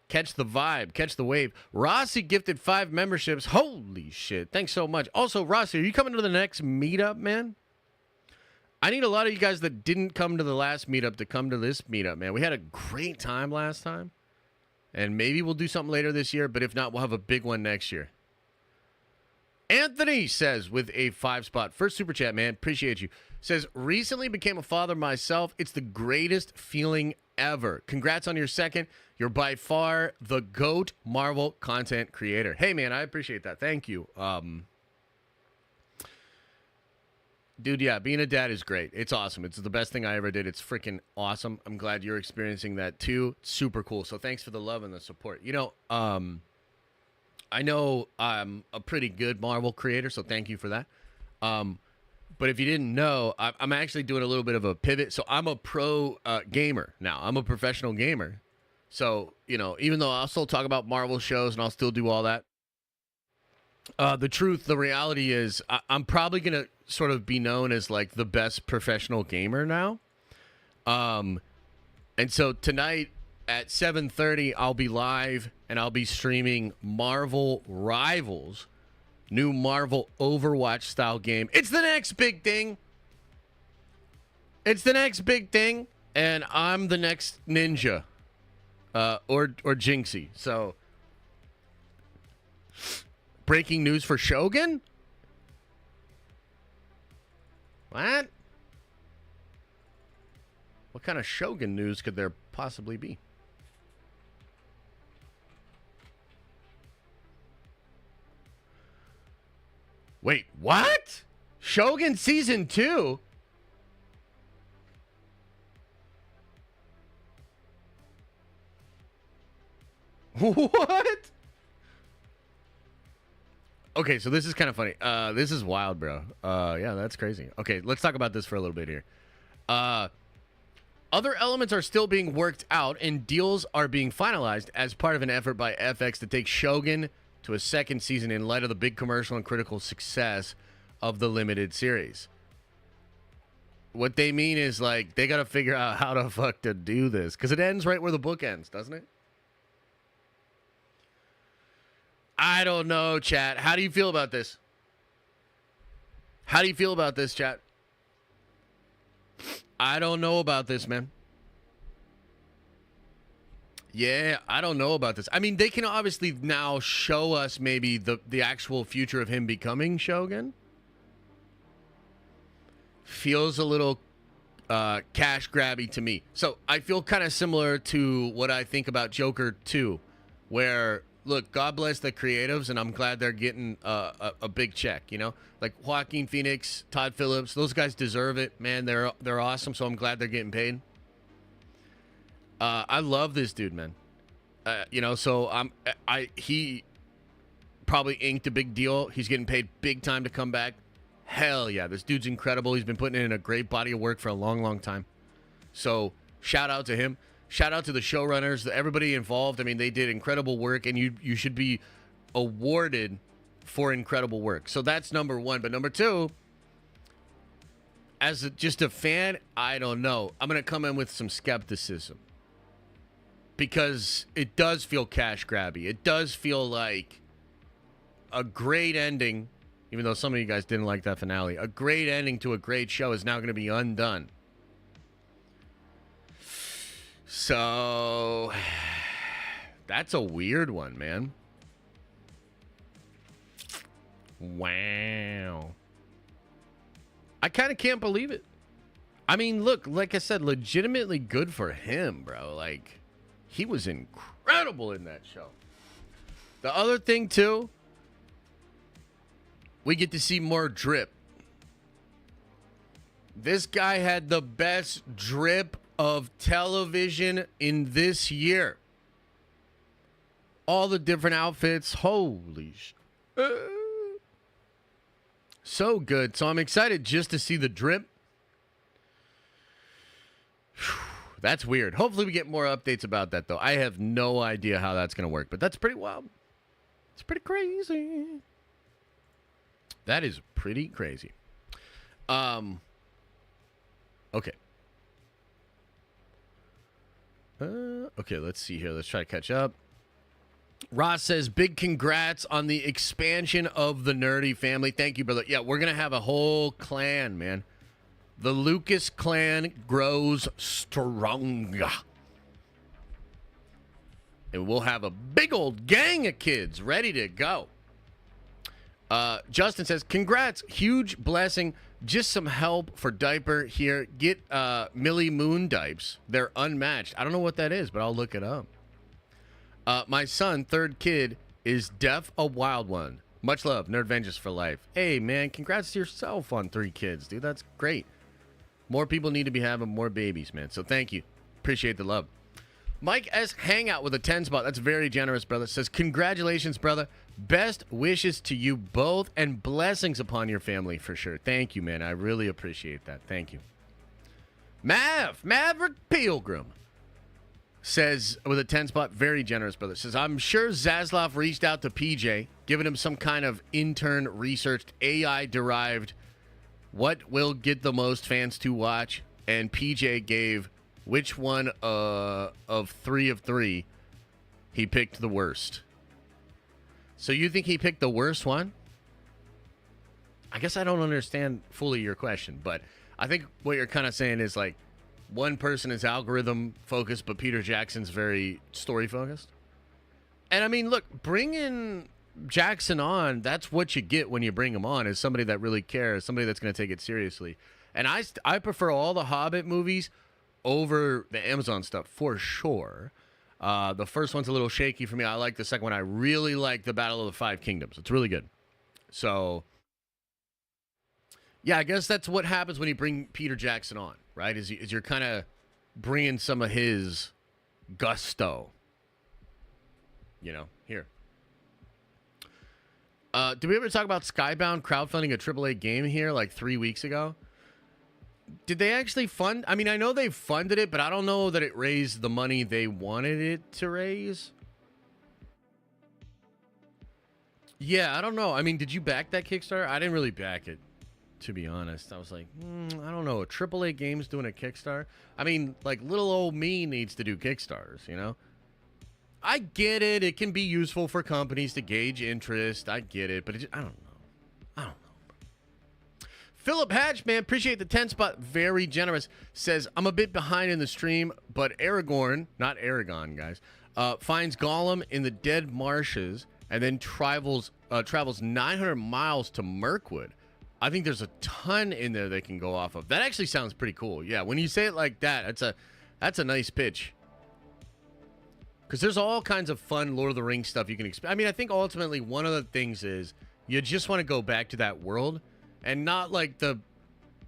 Catch the vibe. Catch the wave. Rossi gifted 5 memberships. Holy shit. Thanks so much. Also, Rossi, are you coming to the next meetup, man? I need a lot of you guys that didn't come to the last meetup to come to this meetup, man. We had a great time last time. And maybe we'll do something later this year, but if not, we'll have a big one next year. Anthony says, with a 5-spot, first super chat, man, appreciate you. Says, recently became a father myself. It's the greatest feeling ever. Congrats on your second. You're by far the GOAT Marvel content creator. Hey, man, I appreciate that. Thank you. Dude, yeah, being a dad is great. It's awesome. It's the best thing I ever did. It's freaking awesome. I'm glad you're experiencing that too. Super cool. So thanks for the love and the support. You know, I know I'm a pretty good Marvel creator, so thank you for that. But if you didn't know, I'm actually doing a little bit of a pivot. So I'm a pro gamer now. I'm a professional gamer. So, you know, even though I'll still talk about Marvel shows and I'll still do all that, the reality is I'm probably going to sort of be known as like the best professional gamer now. And so tonight at 7:30, I'll be live and I'll be streaming Marvel Rivals, new Marvel Overwatch style game. It's the next big thing. It's the next big thing. And I'm the next ninja, or Jinxie. So breaking news for Shogun? What? What kind of Shogun news could there possibly be? Wait, what? Shogun Season 2? What? Okay, so this is kind of funny. This is wild, bro. Yeah, that's crazy. Okay, let's talk about this for a little bit here. Other elements are still being worked out, and deals are being finalized as part of an effort by FX to take Shogun to a second season in light of the big commercial and critical success of the limited series. What they mean is, like, they got to figure out how the fuck to do this, because it ends right where the book ends, doesn't it? I don't know, chat. How do you feel about this? How do you feel about this, chat? I don't know about this, man. Yeah, I don't know about this. I mean, they can obviously now show us maybe the actual future of him becoming Shogun. Feels a little cash grabby to me. So I feel kind of similar to what I think about Joker 2, where, look, God bless the creatives, and I'm glad they're getting a big check, you know? Like Joaquin Phoenix, Todd Phillips, those guys deserve it, man. They're awesome, so I'm glad they're getting paid. I love this dude, man. You know, so he probably inked a big deal. He's getting paid big time to come back. Hell yeah, this dude's incredible. He's been putting in a great body of work for a long, long time. So shout out to him. Shout out to the showrunners, everybody involved. I mean, they did incredible work, and you should be awarded for incredible work. So that's number one. But number two, as just a fan, I don't know. I'm going to come in with some skepticism, because it does feel cash grabby. It does feel like a great ending, even though some of you guys didn't like that finale. A great ending to a great show is now going to be undone. So that's a weird one, man. Wow. I kind of can't believe it. I mean, look, like I said, legitimately good for him, bro. Like, he was incredible in that show. The other thing, too, we get to see more drip. This guy had the best drip of television in this year. All the different outfits. Holy shit. So good. So I'm excited just to see the drip. That's weird. Hopefully we get more updates about that, though. I have no idea how that's going to work, but that's pretty wild. It's pretty crazy. That is pretty crazy. Okay. Okay, let's see here. Let's try to catch up. Ross says, big congrats on the expansion of the nerdy family. Thank you, brother. Yeah, we're going to have a whole clan, man. The Lucas clan grows stronger. And we'll have a big old gang of kids ready to go. Justin says, congrats. Huge blessing. Just some help for diaper here. Get Millie Moon dipes. They're unmatched. I don't know what that is, but I'll look it up. My son, third kid, is deaf a wild one. Much love. Nerd Vengeance for life. Hey, man, congrats to yourself on 3 kids, dude. That's great. More people need to be having more babies, man. So thank you. Appreciate the love. Mike S. Hangout with a 10 spot. That's very generous, brother. Says, congratulations, brother. Best wishes to you both and blessings upon your family for sure. Thank you, man. I really appreciate that. Thank you. Maverick Pilgrim says, with a 10 spot, very generous, brother. Says, I'm sure Zaslav reached out to PJ, giving him some kind of intern researched AI-derived what will get the most fans to watch, and PJ gave which one of 3 of 3 he picked the worst. So you think he picked the worst one? I guess I don't understand fully your question, but I think what you're kind of saying is like one person is algorithm focused, but Peter Jackson's very story focused. And I mean, look, bringing Jackson on, that's what you get when you bring him on, is somebody that really cares, somebody that's going to take it seriously. And I prefer all the Hobbit movies over the Amazon stuff for sure. The first one's a little shaky for me. I like the second one. I really like the Battle of the Five Kingdoms. It's really good. So, yeah, I guess that's what happens when you bring Peter Jackson on, right? Is you're kind of bringing some of his gusto, you know, here. Did we ever talk about Skybound crowdfunding a AAA game here like 3 weeks ago? Did they actually fund? I mean, I know they funded it, but I don't know that it raised the money they wanted it to raise. Yeah, I don't know. I mean, did you back that Kickstarter? I didn't really back it, to be honest. I was like, I don't know. A AAA game's doing a Kickstarter? I mean, like, little old me needs to do Kickstarters, you know? I get it. It can be useful for companies to gauge interest. I get it, but I don't know. Philip Hatch, man, appreciate the 10 spot. Very generous. Says, I'm a bit behind in the stream, but Aragorn, not Aragon, guys, finds Gollum in the dead marshes and then travels 900 miles to Mirkwood. I think there's a ton in there they can go off of. That actually sounds pretty cool. Yeah, when you say it like that, that's a nice pitch. Because there's all kinds of fun Lord of the Rings stuff you can expect. I mean, I think ultimately one of the things is you just want to go back to that world. And not like the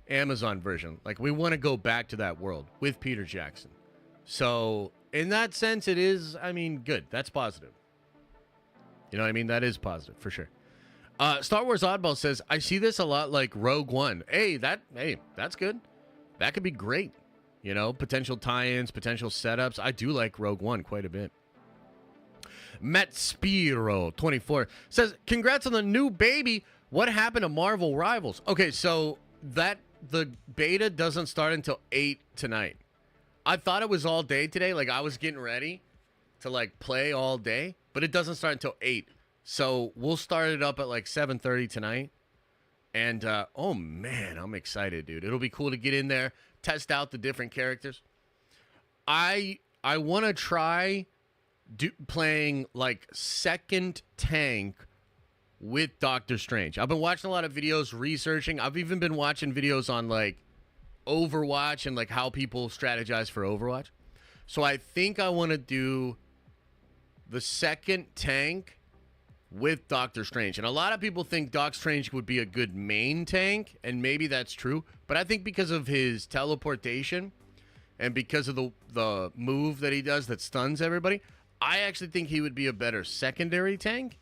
Amazon version. Like, we want to go back to that world with Peter Jackson. So, in that sense, it is, I mean, good. That's positive. You know what I mean? That is positive, for sure. Star Wars Oddball says, I see this a lot like Rogue One. Hey, that's good. That could be great. You know, potential tie-ins, potential setups. I do like Rogue One quite a bit. Matt Spiro, 24, says, congrats on the new baby. What happened to Marvel Rivals? Okay, so the beta doesn't start until 8 tonight. I thought it was all day today. Like, I was getting ready to, like, play all day. But it doesn't start until 8. So we'll start it up at, like, 7:30 tonight. And, oh, man, I'm excited, dude. It'll be cool to get in there, test out the different characters. I want to try playing, like, second tank with Doctor Strange. I've been watching a lot of videos, researching. I've even been watching videos on, like, Overwatch and, like, how people strategize for Overwatch. So I think I want to do the second tank with Doctor Strange. And a lot of people think Doc Strange would be a good main tank, and maybe that's true. But I think because of his teleportation and because of the move that he does that stuns everybody, I actually think he would be a better secondary tank.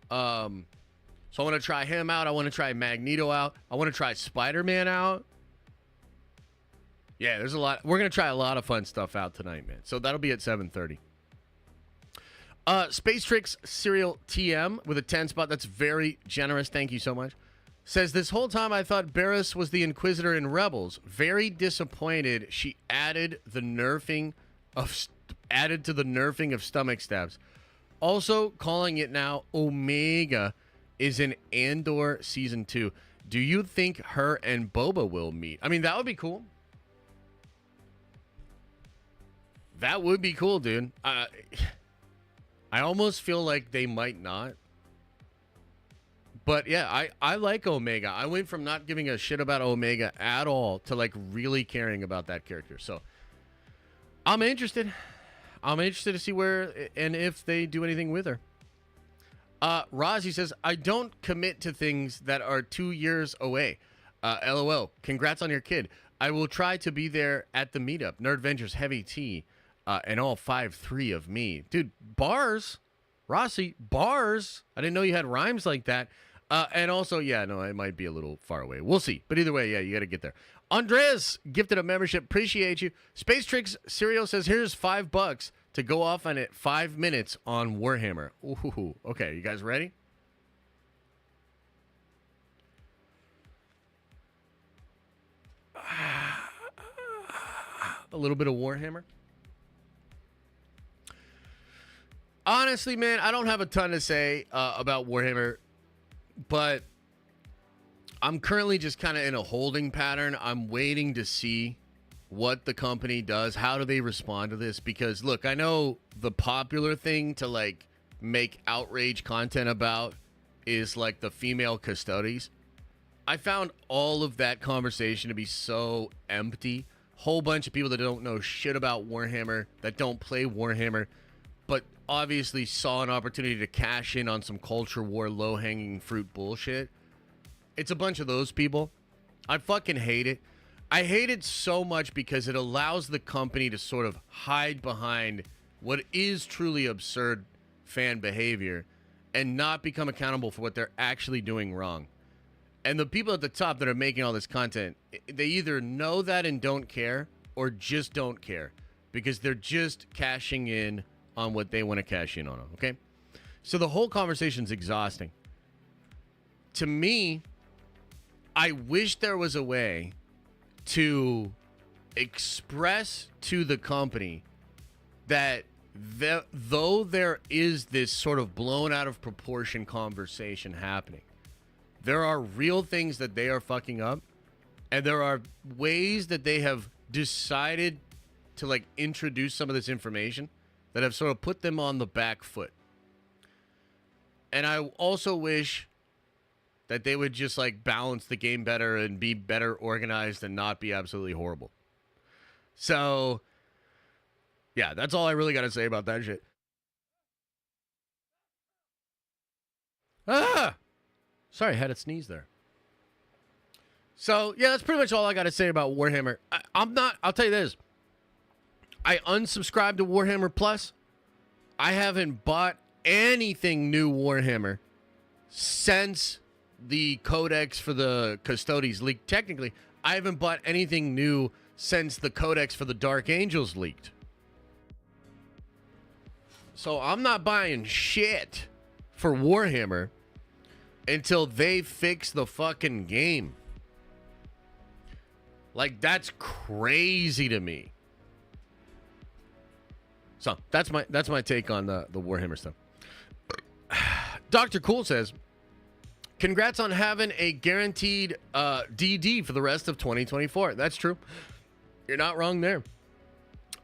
So I want to try him out. I want to try Magneto out. I want to try Spider-Man out. Yeah, there's a lot. We're going to try a lot of fun stuff out tonight, man. So that'll be at 7:30. Space Tricks Serial TM with a 10 spot. That's very generous. Thank you so much. Says, this whole time I thought Barriss was the Inquisitor in Rebels. Very disappointed she added to the nerfing of stomach stabs. Also, calling it now Omega is in Andor Season 2. Do you think her and Boba will meet? I mean, that would be cool. That would be cool, dude. I almost feel like they might not. But yeah, I like Omega. I went from not giving a shit about Omega at all to like really caring about that character. So I'm interested. I'm interested to see where and if they do anything with her. Rozzy says, I don't commit to things that are 2 years away. LOL. Congrats on your kid. I will try to be there at the meetup. Nerdventures, Heavy T, and all 5'3" of me. Dude, bars. Rossi, bars. I didn't know you had rhymes like that. And also, yeah, no, it might be a little far away. We'll see. But either way, yeah, you got to get there. Andres gifted a membership. Appreciate you. Space Tricks Serial says, here's $5 to go off on it 5 minutes on Warhammer. Ooh, okay, you guys ready? A little bit of Warhammer. Honestly, man, I don't have a ton to say about Warhammer, but I'm currently just kind of in a holding pattern. I'm waiting to see what the company does. How do they respond to this? Because, look, I know the popular thing to, like, make outrage content about is, like, the female custodies. I found all of that conversation to be so empty. Whole bunch of people that don't know shit about Warhammer, that don't play Warhammer, but obviously saw an opportunity to cash in on some culture war, low-hanging fruit bullshit. It's a bunch of those people. I fucking hate it. I hate it so much because it allows the company to sort of hide behind what is truly absurd fan behavior and not become accountable for what they're actually doing wrong. And the people at the top that are making all this content, they either know that and don't care or just don't care because they're just cashing in on what they want to cash in on, okay? So the whole conversation's exhausting. To me, I wish there was a way to express to the company that though there is this sort of blown out of proportion conversation happening, there are real things that they are fucking up, and there are ways that they have decided to like introduce some of this information that have sort of put them on the back foot. And I also wish that they would just like balance the game better and be better organized and not be absolutely horrible. So, yeah, that's all I really got to say about that shit. Sorry, I had a sneeze there. So, yeah, that's pretty much all I got to say about Warhammer. I'll tell you this. I unsubscribed to Warhammer Plus. I haven't bought anything new Warhammer since the Codex for the Custodes leaked. Technically, I haven't bought anything new since the Codex for the Dark Angels leaked. So I'm not buying shit for Warhammer until they fix the fucking game. Like, that's crazy to me. So that's my take on the Warhammer stuff. Dr. Cool says, congrats on having a guaranteed DD for the rest of 2024. That's true. You're not wrong there.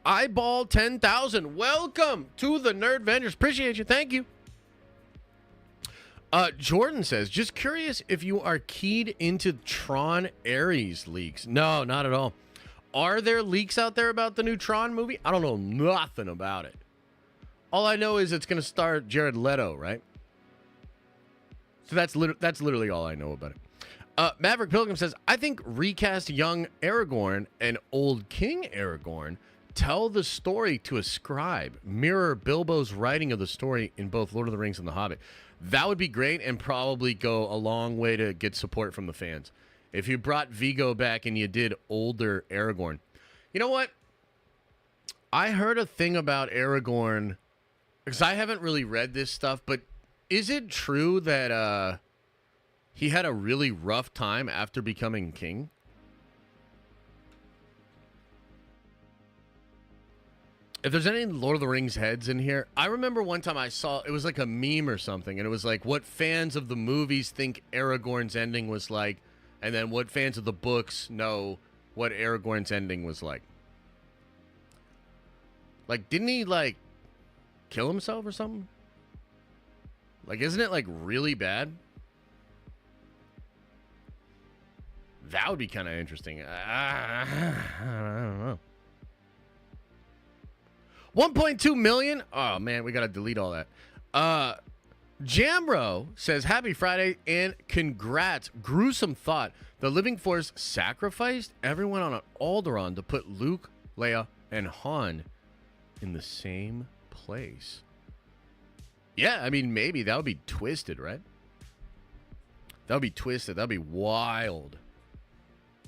Eyeball 10,000. Welcome to the Nerdventures. Appreciate you. Thank you. Jordan says, just curious if you are keyed into Tron Ares leaks. No, not at all. Are there leaks out there about the new Tron movie? I don't know nothing about it. All I know is it's going to star Jared Leto, right? So that's literally all I know about it. Maverick Pilgrim says, I think recast young Aragorn and old King Aragorn, tell the story to a scribe, mirror Bilbo's writing of the story in both Lord of the Rings and The Hobbit. That would be great and probably go a long way to get support from the fans. If you brought Vigo back and you did older Aragorn. You know what? I heard a thing about Aragorn, because I haven't really read this stuff, but is it true that he had a really rough time after becoming king? If there's any Lord of the Rings heads in here, I remember one time I saw, it was like a meme or something, and it was like what fans of the movies think Aragorn's ending was like, and then what fans of the books know what Aragorn's ending was like. Like, didn't he, like, kill himself or something? Like, isn't it, like, really bad? That would be kind of interesting. I don't know. 1.2 million? Oh, man, we got to delete all that. Jamro says, happy Friday and congrats. Gruesome thought. The Living Force sacrificed everyone on an Alderaan to put Luke, Leia, and Han in the same place. Yeah, I mean, maybe. That would be twisted, right? That would be twisted. That would be wild.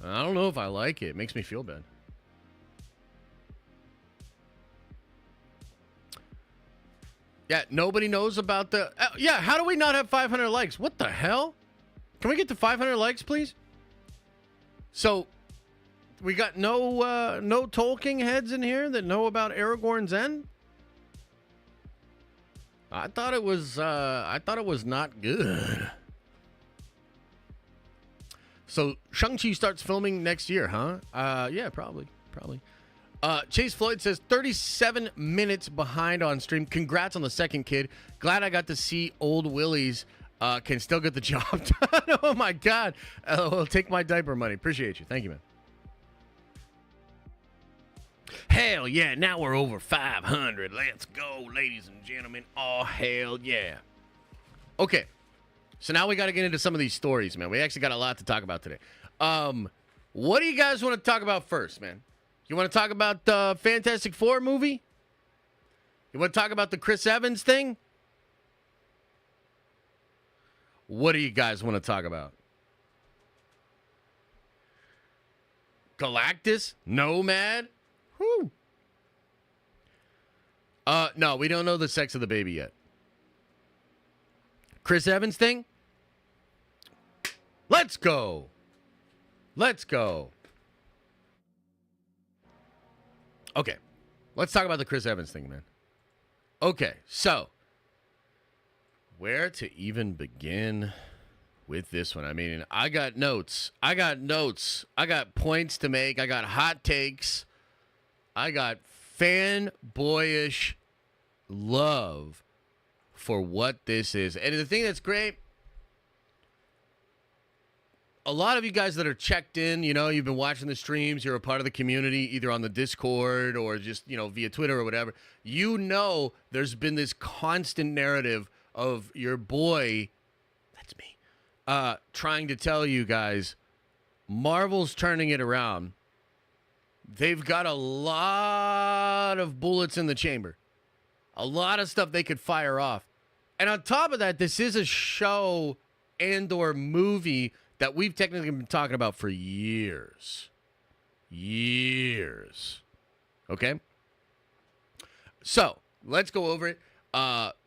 I don't know if I like it. It makes me feel bad. Yeah, nobody knows about the... yeah, how do we not have 500 likes? What the hell? Can we get to 500 likes, please? So, we got no Tolkien heads in here that know about Aragorn's end? I thought it was not good. So, Shang-Chi starts filming next year, huh? Yeah, probably. Chase Floyd says 37 minutes behind on stream. Congrats on the second kid. Glad I got to see old Willies can still get the job done. Oh my God. Well, take my diaper money. Appreciate you. Thank you, man. Hell yeah. Now we're over 500. Let's go, ladies and gentlemen. Oh, hell yeah. Okay. So now we got to get into some of these stories, man. We actually got a lot to talk about today. What do you guys want to talk about first, man? You want to talk about the Fantastic Four movie? You want to talk about the Chris Evans thing? What do you guys want to talk about? Galactus? Nomad? Whew. No, we don't know the sex of the baby yet. Chris Evans thing? Let's go. Let's go. Okay, let's talk about the Chris Evans thing, man. Okay, so where to even begin with this one? I mean, I got notes. I got points to make. I got hot takes. I got fanboyish love for what this is. And the thing that's great, a lot of you guys that are checked in, you know, you've been watching the streams, you're a part of the community, either on the Discord or just, you know, via Twitter or whatever. You know there's been this constant narrative of your boy, that's me, trying to tell you guys, Marvel's turning it around. They've got a lot of bullets in the chamber. A lot of stuff they could fire off. And on top of that, this is a show and or movie that we've technically been talking about for years. Okay? So, let's go over it.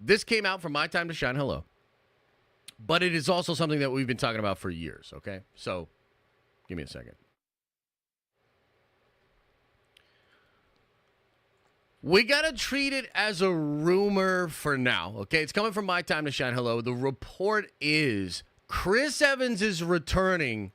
This came out from My Time to Shine. Hello. But it is also something that we've been talking about for years, okay? So, give me a second. We got to treat it as a rumor for now, okay? It's coming from My Time to Shine. Hello. The report is Chris Evans is returning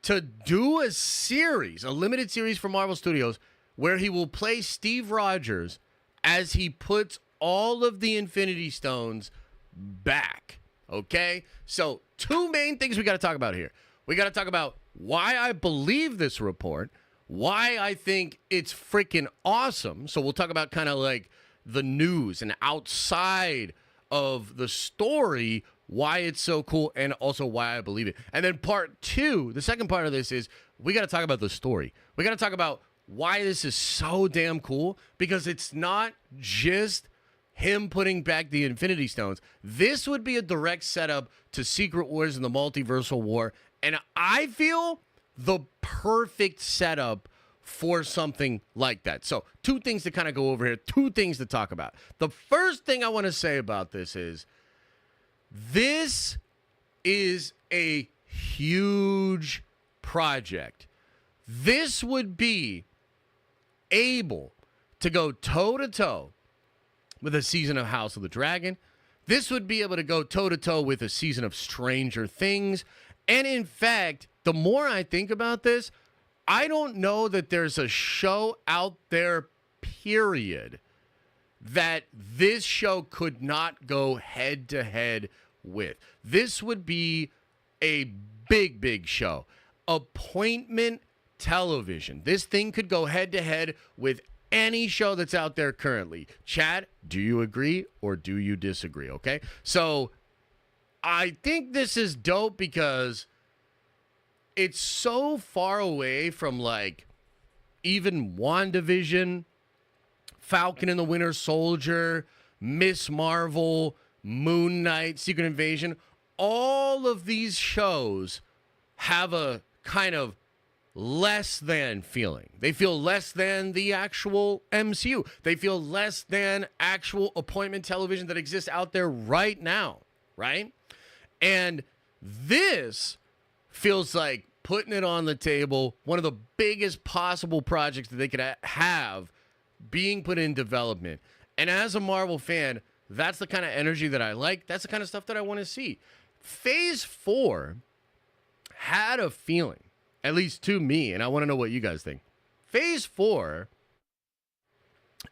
to do a series, a limited series for Marvel Studios, where he will play Steve Rogers as he puts all of the Infinity Stones back, okay? So, two main things we got to talk about here. We got to talk about why I believe this report, why I think it's freaking awesome. So, we'll talk about kind of like the news and outside of the story, why it's so cool, and also why I believe it. And then part two, the second part of this is we got to talk about the story. We got to talk about why this is so damn cool, because it's not just him putting back the Infinity Stones. This would be a direct setup to Secret Wars and the Multiversal War, and I feel the perfect setup for something like that. So, two things to kind of go over here, two things to talk about. The first thing I want to say about this is a huge project. This would be able to go toe-to-toe with a season of House of the Dragon. This would be able to go toe-to-toe with a season of Stranger Things. And in fact, the more I think about this, I don't know that there's a show out there, period, that this show could not go head-to-head with. This would be a big, big show. Appointment television. This thing could go head-to-head with any show that's out there currently. Chad, do you agree or do you disagree? Okay, so I think this is dope because it's so far away from like even WandaVision, Falcon and the Winter Soldier, Miss Marvel, Moon Knight, Secret Invasion. All of these shows have a kind of less than feeling. They feel less than the actual MCU. They feel less than actual appointment television that exists out there right now, right? And this feels like putting it on the table, one of the biggest possible projects that they could have being put in development. And as a Marvel fan, that's the kind of energy that I like. That's the kind of stuff that I want to see. Phase 4 had a feeling, at least to me, and I want to know what you guys think. Phase 4,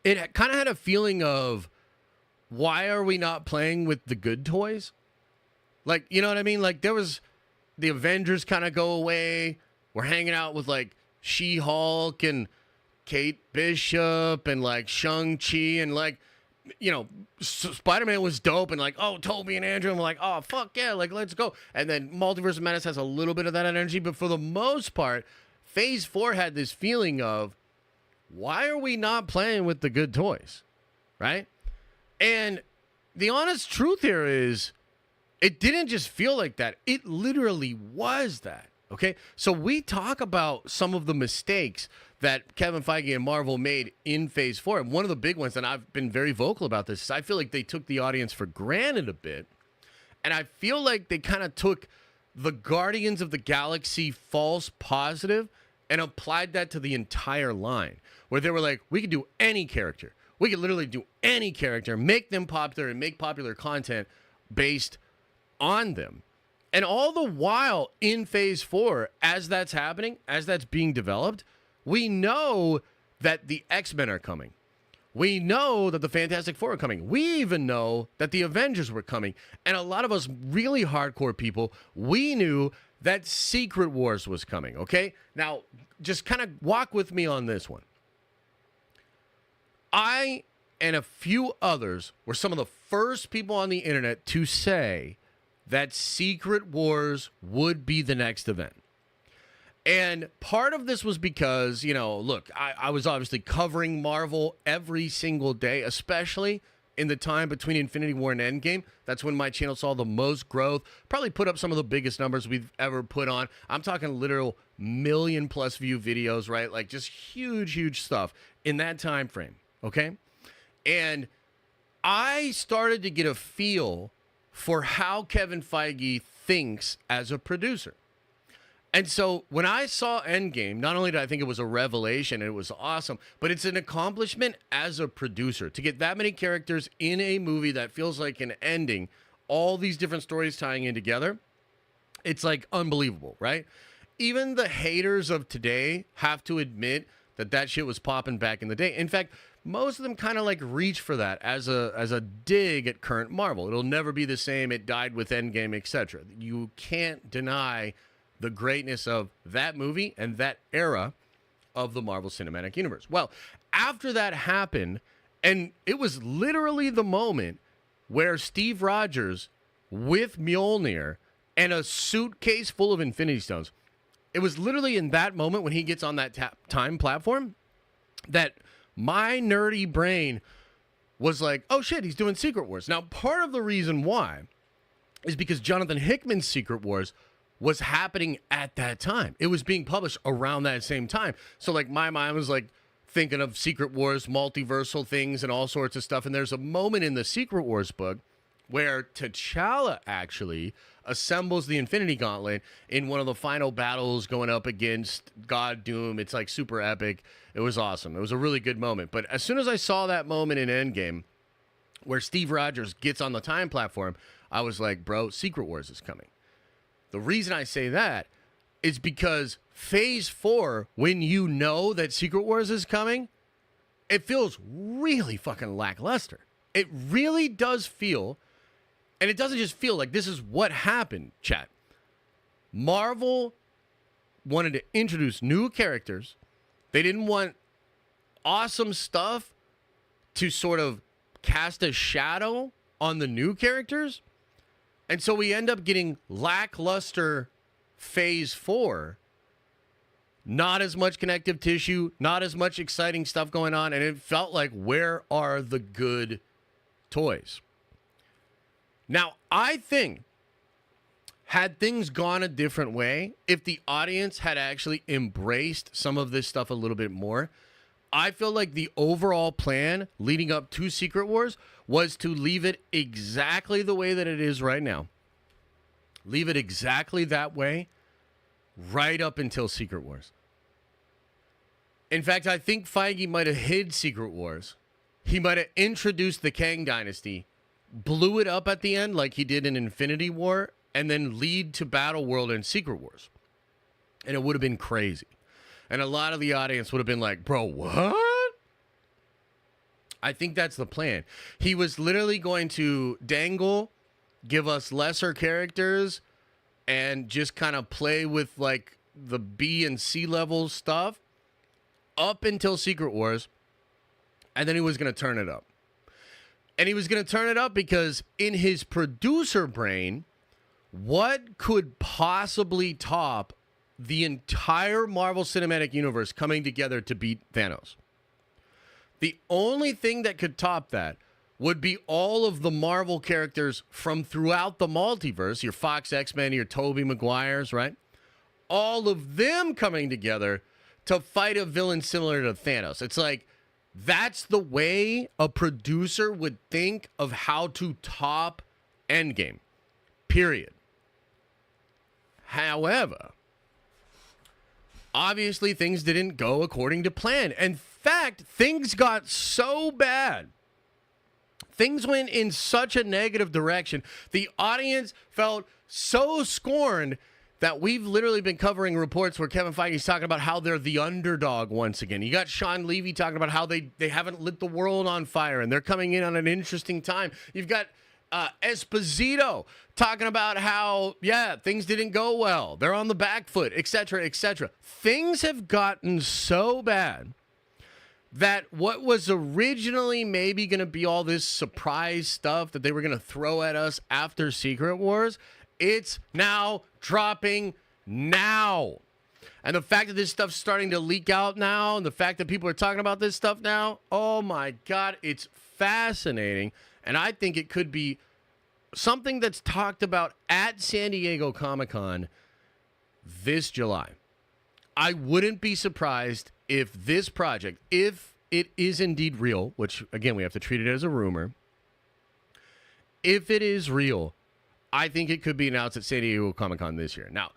it kind of had a feeling of, why are we not playing with the good toys? Like, you know what I mean? Like, there was the Avengers kind of go away. We're hanging out with, like, She-Hulk and Kate Bishop and, like, Shang-Chi and, like, you know, Spider-Man was dope and like, oh, Toby and Andrew, and we're like, oh, fuck yeah, like, let's go. And then Multiverse of Madness has a little bit of that energy, but for the most part, Phase 4 had this feeling of, why are we not playing with the good toys, right? And the honest truth here is, it didn't just feel like that. It literally was that, okay? So we talk about some of the mistakes that Kevin Feige and Marvel made in Phase 4. And one of the big ones, and I've been very vocal about this, is I feel like they took the audience for granted a bit. And I feel like they kind of took the Guardians of the Galaxy false positive and applied that to the entire line, where they were like, we could do any character. We could literally do any character, make them popular, and make popular content based on them. And all the while in Phase 4, as that's happening, as that's being developed, we know that the X-Men are coming. We know that the Fantastic Four are coming. We even know that the Avengers were coming. And a lot of us really hardcore people, we knew that Secret Wars was coming, okay? Now, just kind of walk with me on this one. I and a few others were some of the first people on the internet to say that Secret Wars would be the next event. And part of this was because, you know, look, I was obviously covering Marvel every single day, especially in the time between Infinity War and Endgame. That's when my channel saw the most growth. Probably put up some of the biggest numbers we've ever put on. I'm talking literal million-plus view videos, right? Like just huge, huge stuff in that time frame, okay? And I started to get a feel for how Kevin Feige thinks as a producer. And so when I saw Endgame, not only did I think it was a revelation and it was awesome, but it's an accomplishment as a producer to get that many characters in a movie that feels like an ending, all these different stories tying in together. It's like unbelievable, right? Even the haters of today have to admit that that shit was popping back in the day. In fact, most of them kind of like reach for that as a dig at current Marvel. It'll never be the same. It died with Endgame, etc. You can't deny the greatness of that movie and that era of the Marvel Cinematic Universe. Well, after that happened, and it was literally the moment where Steve Rogers with Mjolnir and a suitcase full of Infinity Stones, it was literally in that moment when he gets on that time platform that my nerdy brain was like, oh shit, he's doing Secret Wars. Now, part of the reason why is because Jonathan Hickman's Secret Wars was happening at that time. It was being published around that same time. So like my mind was like thinking of Secret Wars, multiversal things and all sorts of stuff. And there's a moment in the Secret Wars book where T'Challa actually assembles the Infinity Gauntlet in one of the final battles going up against God Doom. It's like super epic. It was awesome. It was a really good moment. But as soon as I saw that moment in Endgame where Steve Rogers gets on the time platform, I was like, bro, Secret Wars is coming. The reason I say that is because Phase 4, when you know that Secret Wars is coming, it feels really fucking lackluster. It really does feel, and it doesn't just feel like this is what happened, chat. Marvel wanted to introduce new characters. They didn't want awesome stuff to sort of cast a shadow on the new characters. And so we end up getting lackluster Phase 4. Not as much connective tissue, not as much exciting stuff going on. And it felt like, where are the good toys? Now, I think, had things gone a different way, if the audience had actually embraced some of this stuff a little bit more, I feel like the overall plan leading up to Secret Wars was to leave it exactly the way that it is right now. Leave it exactly that way right up until Secret Wars. In fact, I think Feige might have hid Secret Wars. He might have introduced the Kang Dynasty, blew it up at the end like he did in Infinity War, and then lead to Battle World and Secret Wars. And it would have been crazy. And a lot of the audience would have been like, bro, what? I think that's the plan. He was literally going to dangle, give us lesser characters, and just kind of play with like the B and C level stuff up until Secret Wars. And then he was going to turn it up. And he was going to turn it up because in his producer brain, what could possibly top the entire Marvel Cinematic Universe coming together to beat Thanos? The only thing that could top that would be all of the Marvel characters from throughout the multiverse, your Fox X-Men, your Tobey Maguires, right? All of them coming together to fight a villain similar to Thanos. It's like, that's the way a producer would think of how to top Endgame, period. However, obviously things didn't go according to plan. In fact, things got so bad. Things went in such a negative direction. The audience felt so scorned that we've literally been covering reports where Kevin Feige's talking about how they're the underdog once again. You got Sean Levy talking about how they haven't lit the world on fire and they're coming in on an interesting time. You've got Esposito talking about how, things didn't go well. They're on the back foot, etc., etc. Things have gotten so bad that what was originally maybe going to be all this surprise stuff that they were going to throw at us after Secret Wars, it's now dropping now. And the fact that this stuff's starting to leak out now, and the fact that people are talking about this stuff now, oh my God, it's fascinating. And I think it could be something that's talked about at San Diego Comic-Con this July. I wouldn't be surprised if this project, if it is indeed real, which, again, we have to treat it as a rumor, if it is real, I think it could be announced at San Diego Comic-Con this year. Now,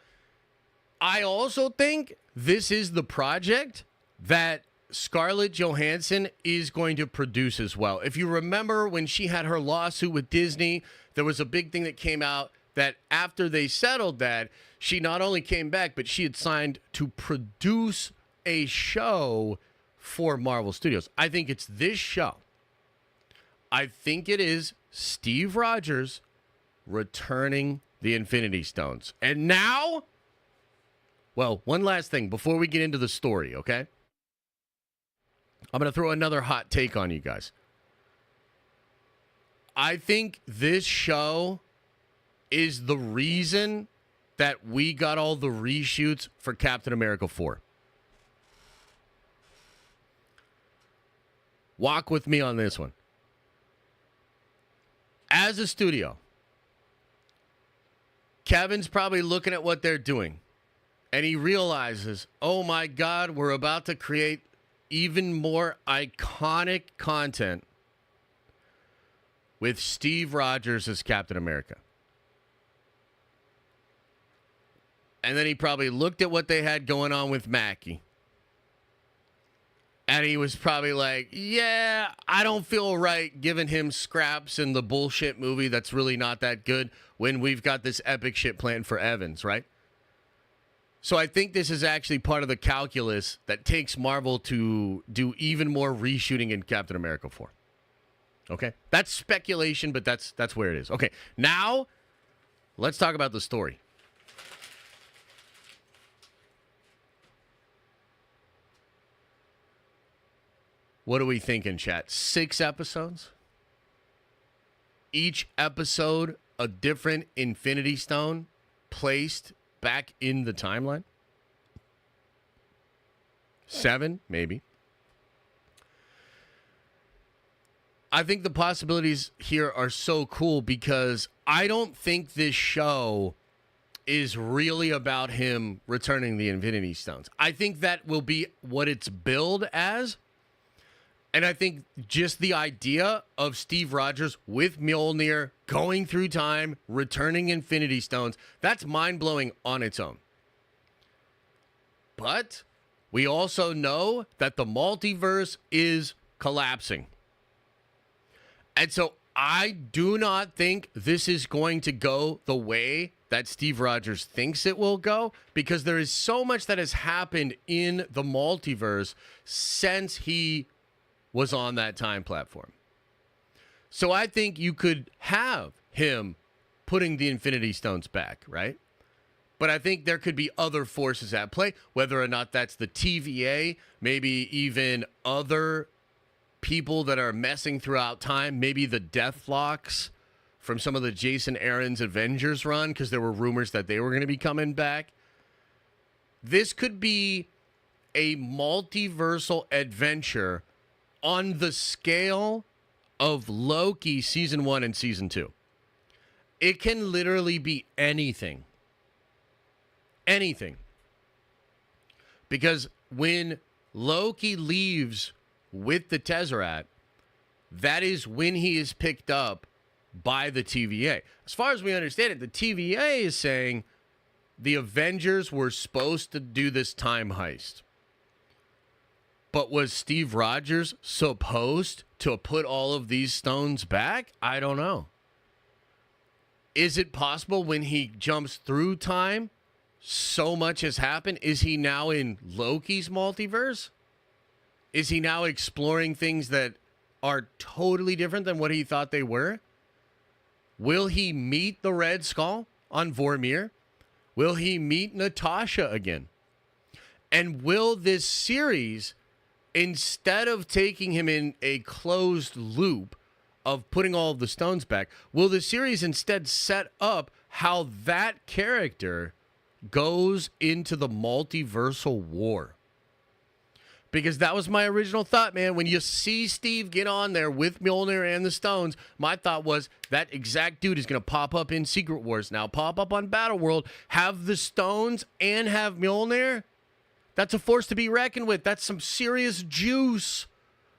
I also think this is the project that Scarlett Johansson is going to produce as well. If you remember when she had her lawsuit with Disney, there was a big thing that came out that after they settled that, she not only came back, but she had signed to produce a show for Marvel Studios. I think it's this show. I think it is Steve Rogers returning the Infinity Stones. And now, well, one last thing before we get into the story, okay? I'm going to throw another hot take on you guys. I think this show is the reason that we got all the reshoots for Captain America 4. Walk with me on this one. As a studio, Kevin's probably looking at what they're doing, and he realizes, oh my God, we're about to create even more iconic content with Steve Rogers as Captain America. And then he probably looked at what they had going on with Mackie. And he was probably like, yeah, I don't feel right giving him scraps in the bullshit movie that's really not that good when we've got this epic shit planned for Evans, right? So I think this is actually part of the calculus that takes Marvel to do even more reshooting in Captain America 4. Okay? That's speculation, but that's where it is. Okay, now let's talk about the story. What are we thinking, chat? 6 episodes? Each episode, a different Infinity Stone placed back in the timeline? 7, maybe. I think the possibilities here are so cool because I don't think this show is really about him returning the Infinity Stones. I think that will be what it's billed as. And I think just the idea of Steve Rogers with Mjolnir going through time, returning Infinity Stones, that's mind-blowing on its own. But we also know that the multiverse is collapsing. And so I do not think this is going to go the way that Steve Rogers thinks it will go, because there is so much that has happened in the multiverse since he was on that time platform. So I think you could have him putting the Infinity Stones back, right? But I think there could be other forces at play, whether or not that's the TVA, maybe even other people that are messing throughout time, maybe the Deathlocks from some of the Jason Aaron's Avengers run, because there were rumors that they were going to be coming back. This could be a multiversal adventure on the scale of Loki season 1 and season 2. It can literally be anything. Anything. Because when Loki leaves with the Tesseract, that is when he is picked up by the TVA. As far as we understand it, the TVA is saying the Avengers were supposed to do this time heist. But was Steve Rogers supposed to put all of these stones back? I don't know. Is it possible when he jumps through time, so much has happened? Is he now in Loki's multiverse? Is he now exploring things that are totally different than what he thought they were? Will he meet the Red Skull on Vormir? Will he meet Natasha again? And will this series, instead of taking him in a closed loop of putting all of the stones back, will the series instead set up how that character goes into the multiversal war? Because that was my original thought, man. When you see Steve get on there with Mjolnir and the stones, my thought was that exact dude is going to pop up in Secret Wars. Now pop up on Battleworld, have the stones and have Mjolnir. That's a force to be reckoned with. That's some serious juice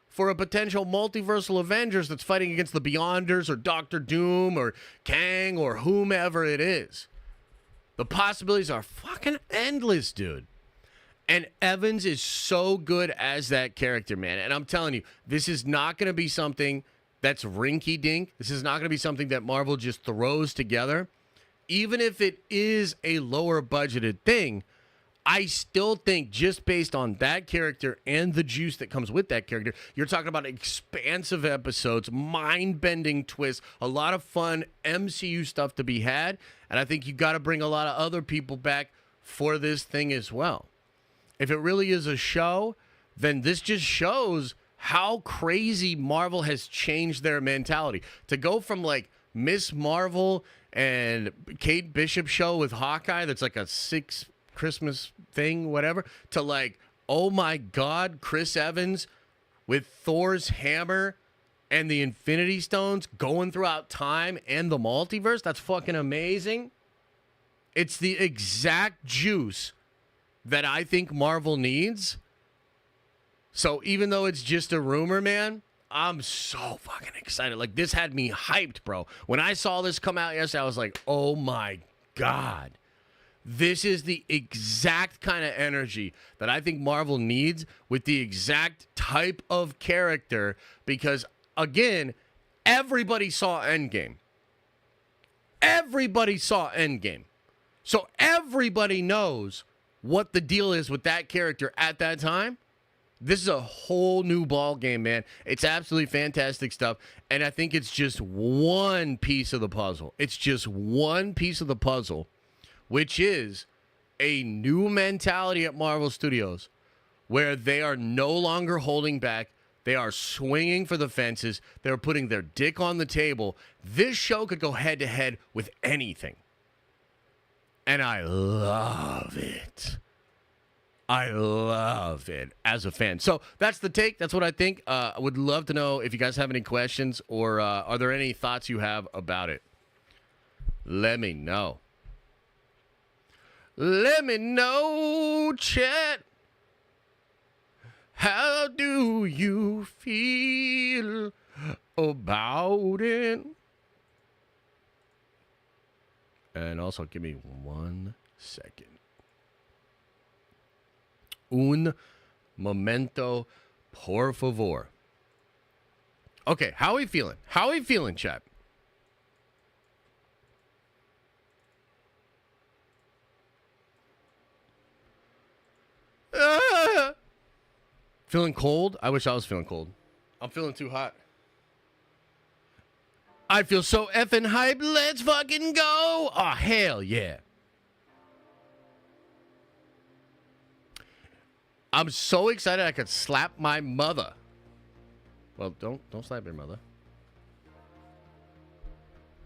for a potential multiversal Avengers that's fighting against the Beyonders or Doctor Doom or Kang or whomever it is. The possibilities are fucking endless, dude. And Evans is so good as that character, man. And I'm telling you, this is not going to be something that's rinky-dink. This is not going to be something that Marvel just throws together. Even if it is a lower budgeted thing, I still think just based on that character and the juice that comes with that character, you're talking about expansive episodes, mind-bending twists, a lot of fun MCU stuff to be had. And I think you got to bring a lot of other people back for this thing as well. If it really is a show, then this just shows how crazy Marvel has changed their mentality. To go from like Miss Marvel and Kate Bishop show with Hawkeye that's like a 6 Christmas thing, whatever, to like, oh my God, Chris Evans with Thor's hammer and the Infinity Stones going throughout time and the multiverse. That's fucking amazing. It's the exact juice that I think Marvel needs. So even though it's just a rumor, man, I'm so fucking excited. Like, this had me hyped, bro. When I saw this come out yesterday, I was like, oh my God. This is the exact kind of energy that I think Marvel needs with the exact type of character. Because, again, everybody saw Endgame. Everybody saw Endgame. So everybody knows what the deal is with that character at that time. This is a whole new ball game, man. It's absolutely fantastic stuff. And I think it's just one piece of the puzzle. It's just one piece of the puzzle, which is a new mentality at Marvel Studios where they are no longer holding back. They are swinging for the fences. They're putting their dick on the table. This show could go head to head with anything. And I love it. I love it as a fan. So that's the take. That's what I think. I would love to know if you guys have any questions or are there any thoughts you have about it. Let me know. Let me know, chat. How do you feel about it? And also, give me 1 second. Un momento, por favor. Okay, how are we feeling? How are we feeling, chat? Feeling cold? I wish I was feeling cold. I'm feeling too hot. I feel so effing hyped. Let's fucking go. Oh, hell yeah. I'm so excited I could slap my mother. Well, don't slap your mother.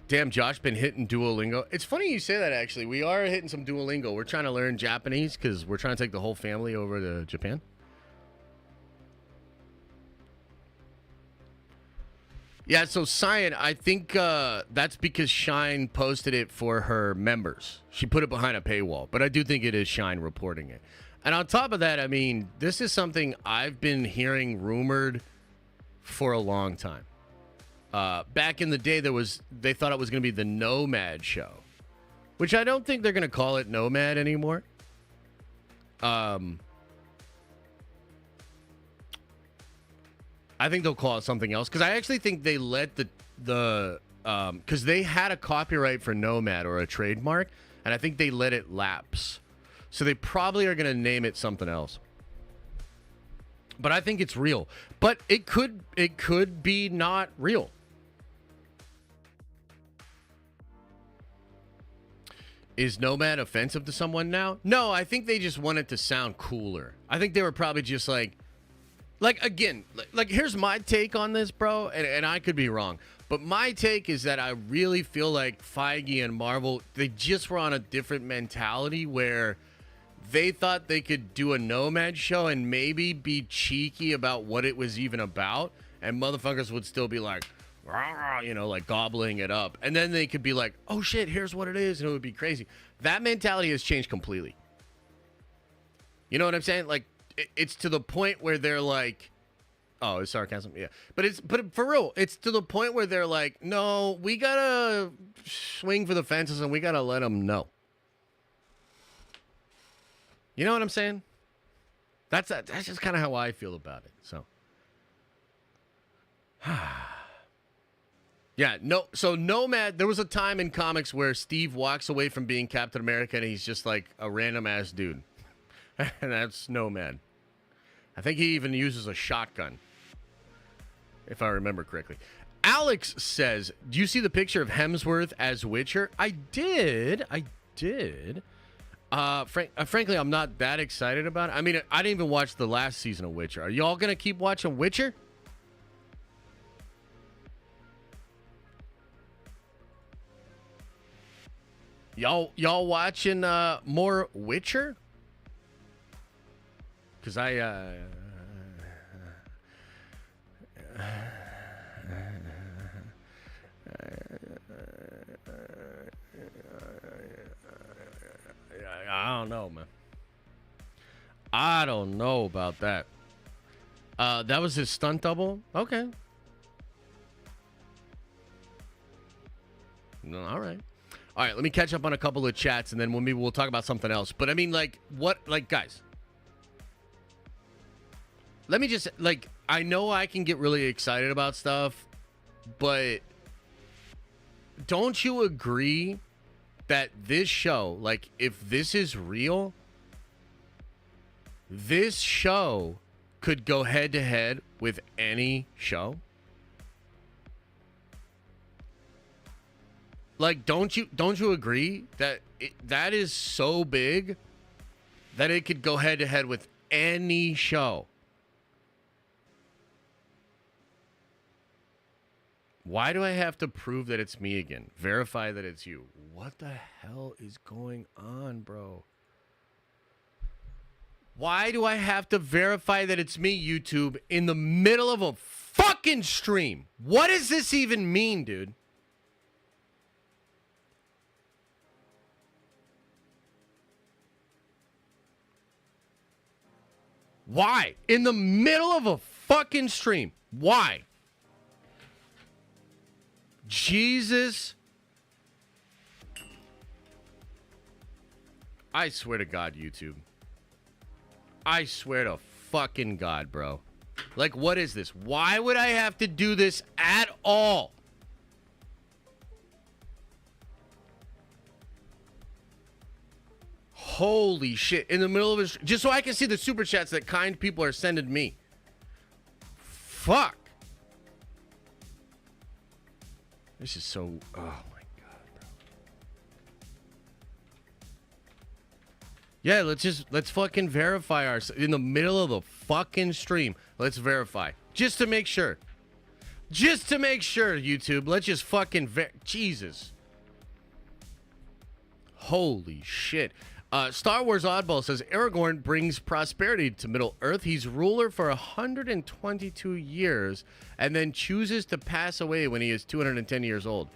Damn, Josh been hitting Duolingo. It's funny you say that, actually. We are hitting some Duolingo. We're trying to learn Japanese because we're trying to take the whole family over to Japan. Yeah, so Cyan, I think that's because Shine posted it for her members. She put it behind a paywall, but I do think it is Shine reporting it. And on top of that, I mean, this is something I've been hearing rumored for a long time. Back in the day, they thought it was going to be the Nomad show, which I don't think they're going to call it Nomad anymore. I think they'll call it something else because I actually think they let the because they had a copyright for Nomad or a trademark, and I think they let it lapse. So they probably are going to name it something else. But I think it's real. But it could be not real. Is Nomad offensive to someone now? No, I think they just want it to sound cooler. I think they were probably just like again, here's my take on this, bro, and I could be wrong. But my take is that I really feel like Feige and Marvel, they just were on a different mentality where they thought they could do a Nomad show and maybe be cheeky about what it was even about, and motherfuckers would still be like, rah, you know, like gobbling it up. And then they could be like, oh shit, here's what it is, and it would be crazy. That mentality has changed completely. You know what I'm saying? Like, it's to the point where they're like, oh, it's sarcasm, yeah. But for real, it's to the point where they're like, no, we gotta swing for the fences and we gotta let them know. You know what I'm saying? That's just kind of how I feel about it. So, yeah, no. So Nomad, there was a time in comics where Steve walks away from being Captain America and he's just like a random ass dude, and that's Nomad. I think he even uses a shotgun, if I remember correctly. Alex says, "Do you see the picture of Hemsworth as Witcher?" I did. Frankly, I'm not that excited about it. I mean, I didn't even watch the last season of Witcher. Are y'all gonna keep watching Witcher? Y'all watching more Witcher? Because don't know, man. I don't know about that. That was his stunt double? Okay. No, all right. All right, let me catch up on a couple of chats, and then maybe we'll talk about something else. But, I mean, like, what? Like, guys. Let me just, like, I know I can get really excited about stuff, but don't you agree that this show, like, if this is real, this show could go head-to-head with any show? Like, don't you agree that that is so big that it could go head-to-head with any show? Why do I have to prove that it's me again? Verify that it's you. What the hell is going on, bro? Why do I have to verify that it's me, YouTube, in the middle of a fucking stream? What does this even mean, dude? Why? In the middle of a fucking stream. Why? Jesus. I swear to God, YouTube. I swear to fucking God, bro. Like, what is this? Why would I have to do this at all? Holy shit. In the middle of it, just so I can see the super chats that kind people are sending me. Fuck. This is so... Oh, my God, bro. Yeah, let's fucking verify ourselves. In the middle of the fucking stream, let's verify. Just to make sure. Just to make sure, YouTube. Let's just fucking... Jesus. Holy shit. Star Wars Oddball says, Aragorn brings prosperity to Middle-earth. He's ruler for 122 years and then chooses to pass away when he is 210 years old.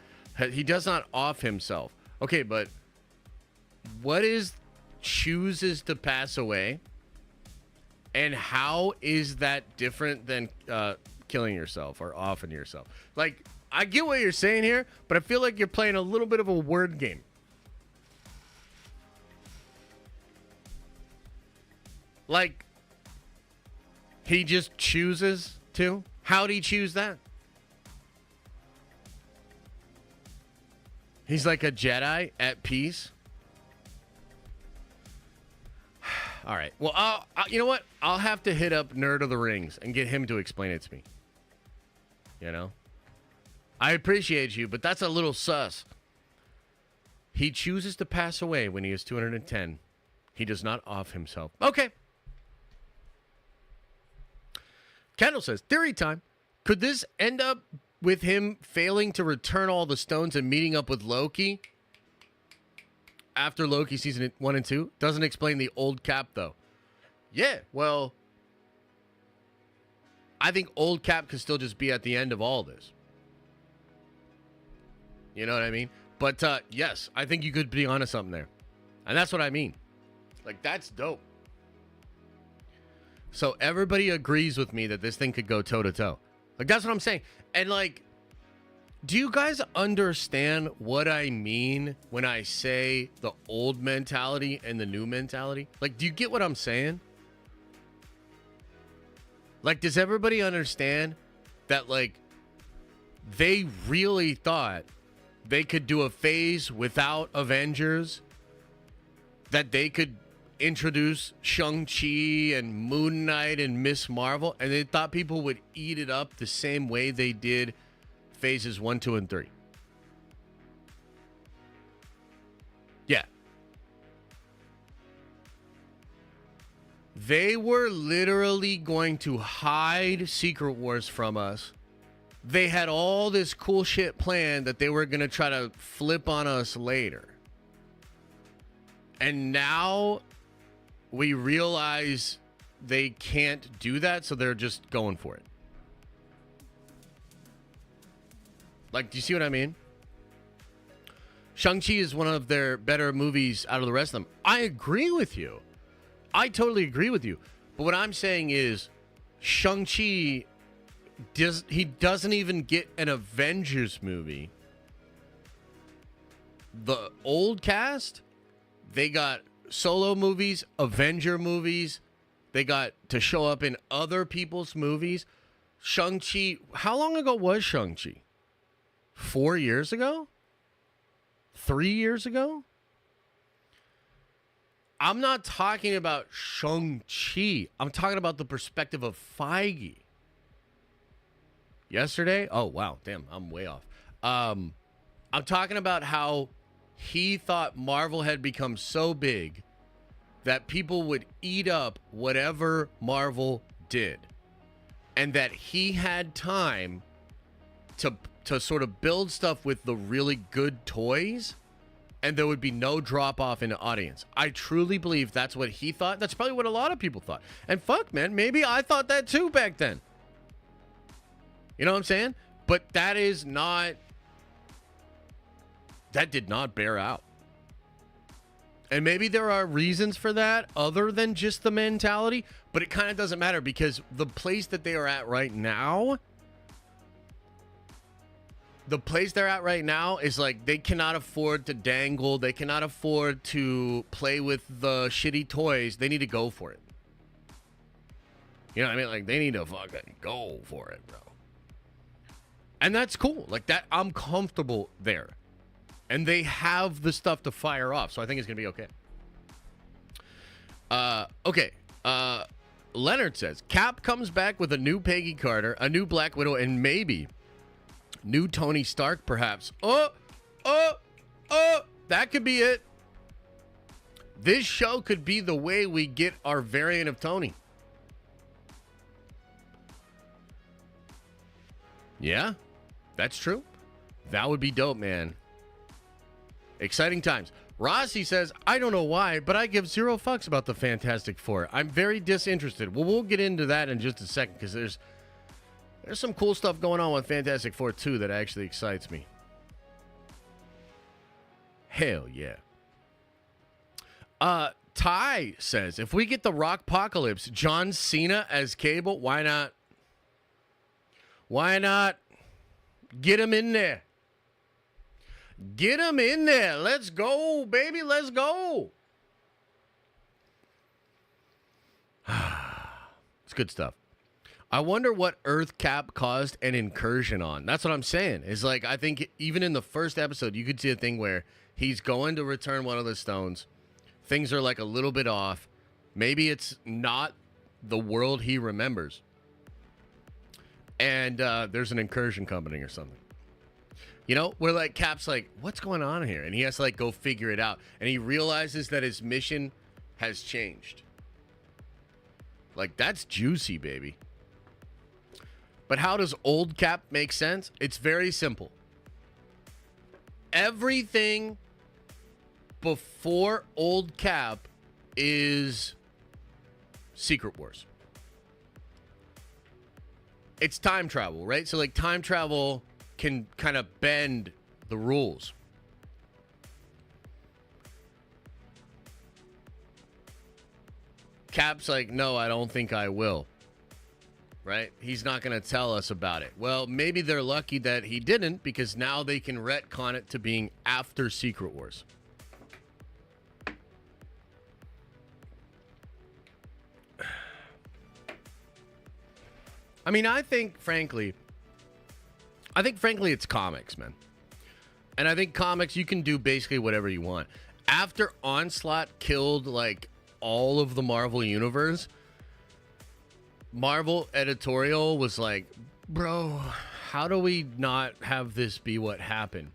He does not off himself. Okay, but what is chooses to pass away? And how is that different than killing yourself or offing yourself? Like, I get what you're saying here, but I feel like you're playing a little bit of a word game. Like, he just chooses to? How'd he choose that? He's like a Jedi at peace? All right. Well, you know what? I'll have to hit up Nerd of the Rings and get him to explain it to me. You know? I appreciate you, but that's a little sus. He chooses to pass away when he is 210. He does not off himself. Okay. Kendall says, theory time. Could this end up with him failing to return all the stones and meeting up with Loki after Loki season 1 and 2? Doesn't explain the old Cap, though. Yeah, well, I think old Cap could still just be at the end of all this. You know what I mean? But, yes, I think you could be onto something there. And that's what I mean. Like, that's dope. So everybody agrees with me that this thing could go toe-to-toe. Like, that's what I'm saying. And, like, do you guys understand what I mean when I say the old mentality and the new mentality? Like, do you get what I'm saying? Like, does everybody understand that, like, they really thought they could do a phase without Avengers? That they could introduce Shang-Chi and Moon Knight and Miss Marvel, and they thought people would eat it up the same way they did phases 1, 2, and 3. Yeah. They were literally going to hide Secret Wars from us. They had all this cool shit planned that they were going to try to flip on us later. And now we realize they can't do that, so they're just going for it. Like, do you see what I mean? Shang-Chi is one of their better movies out of the rest of them. I agree with you. I totally agree with you. But what I'm saying is Shang-Chi, he doesn't even get an Avengers movie. The old cast, they got solo movies, Avenger movies. They got to show up in other people's movies. Shang-Chi, how long ago was Shang-Chi? 4 years ago? 3 years ago? I'm not talking about Shang-Chi. I'm talking about the perspective of Feige. Yesterday? Oh, wow. Damn, I'm way off. I'm talking about how he thought Marvel had become so big that people would eat up whatever Marvel did. And that he had time to sort of build stuff with the really good toys, and there would be no drop off in the audience. I truly believe that's what he thought. That's probably what a lot of people thought. And fuck, man, maybe I thought that too back then. You know what I'm saying? But that did not bear out. And maybe there are reasons for that other than just the mentality, but it kind of doesn't matter because the place that they are at right now, is like they cannot afford to dangle. They cannot afford to play with the shitty toys. They need to go for it. You know what I mean? Like they need to fucking go for it, bro. And that's cool. Like that, I'm comfortable there. And they have the stuff to fire off, so I think it's going to be okay. Okay. Leonard says, Cap comes back with a new Peggy Carter, a new Black Widow, and maybe new Tony Stark, perhaps. That could be it. This show could be the way we get our variant of Tony. Yeah, that's true. That would be dope, man. Exciting times. Rossi says, I don't know why, but I give zero fucks about the Fantastic Four. I'm very disinterested. Well, we'll get into that in just a second because there's some cool stuff going on with Fantastic Four 2 that actually excites me. Hell yeah. Ty says, if we get the Rockpocalypse, John Cena as Cable, why not? Why not? Get him in there. Get him in there. Let's go, baby. Let's go. It's good stuff. I wonder what Earth Cap caused an incursion on. That's what I'm saying. Is like, I think even in the first episode, you could see a thing where he's going to return one of the stones. Things are like a little bit off. Maybe it's not the world he remembers. And there's an incursion coming or something. You know, where like Cap's like, what's going on here? And he has to like go figure it out. And he realizes that his mission has changed. Like, that's juicy, baby. But how does old Cap make sense? It's very simple. Everything before old Cap is Secret Wars. It's time travel, right? So like time travel can kind of bend the rules. Cap's like, no, I don't think I will. Right? He's not going to tell us about it. Well, maybe they're lucky that he didn't, because now they can retcon it to being after Secret Wars. I mean, I think frankly it's comics, man. And I think comics, you can do basically whatever you want. After Onslaught killed like all of the Marvel universe, Marvel editorial was like, bro, how do we not have this be what happened?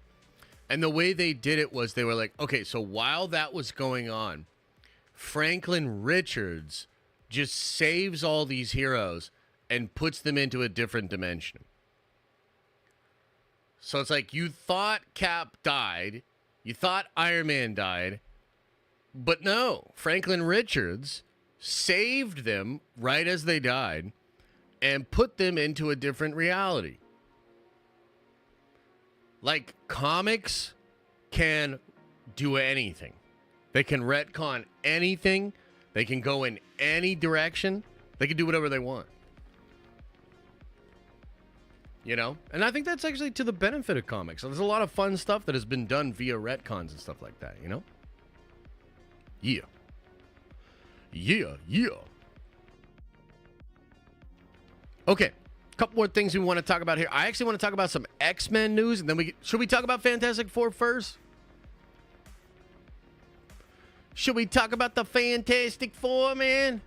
And the way they did it was they were like, okay, so while that was going on, Franklin Richards just saves all these heroes and puts them into a different dimension. So it's like, you thought Cap died, you thought Iron Man died, but no, Franklin Richards saved them right as they died and put them into a different reality. Like, comics can do anything. They can retcon anything. They can go in any direction. They can do whatever they want. You know? And I think that's actually to the benefit of comics. There's a lot of fun stuff that has been done via retcons and stuff like that, you know? Yeah. Yeah, yeah. Okay. Couple more things we want to talk about here. I actually want to talk about some X-Men news, and then should we talk about Fantastic Four first? Should we talk about the Fantastic Four, man?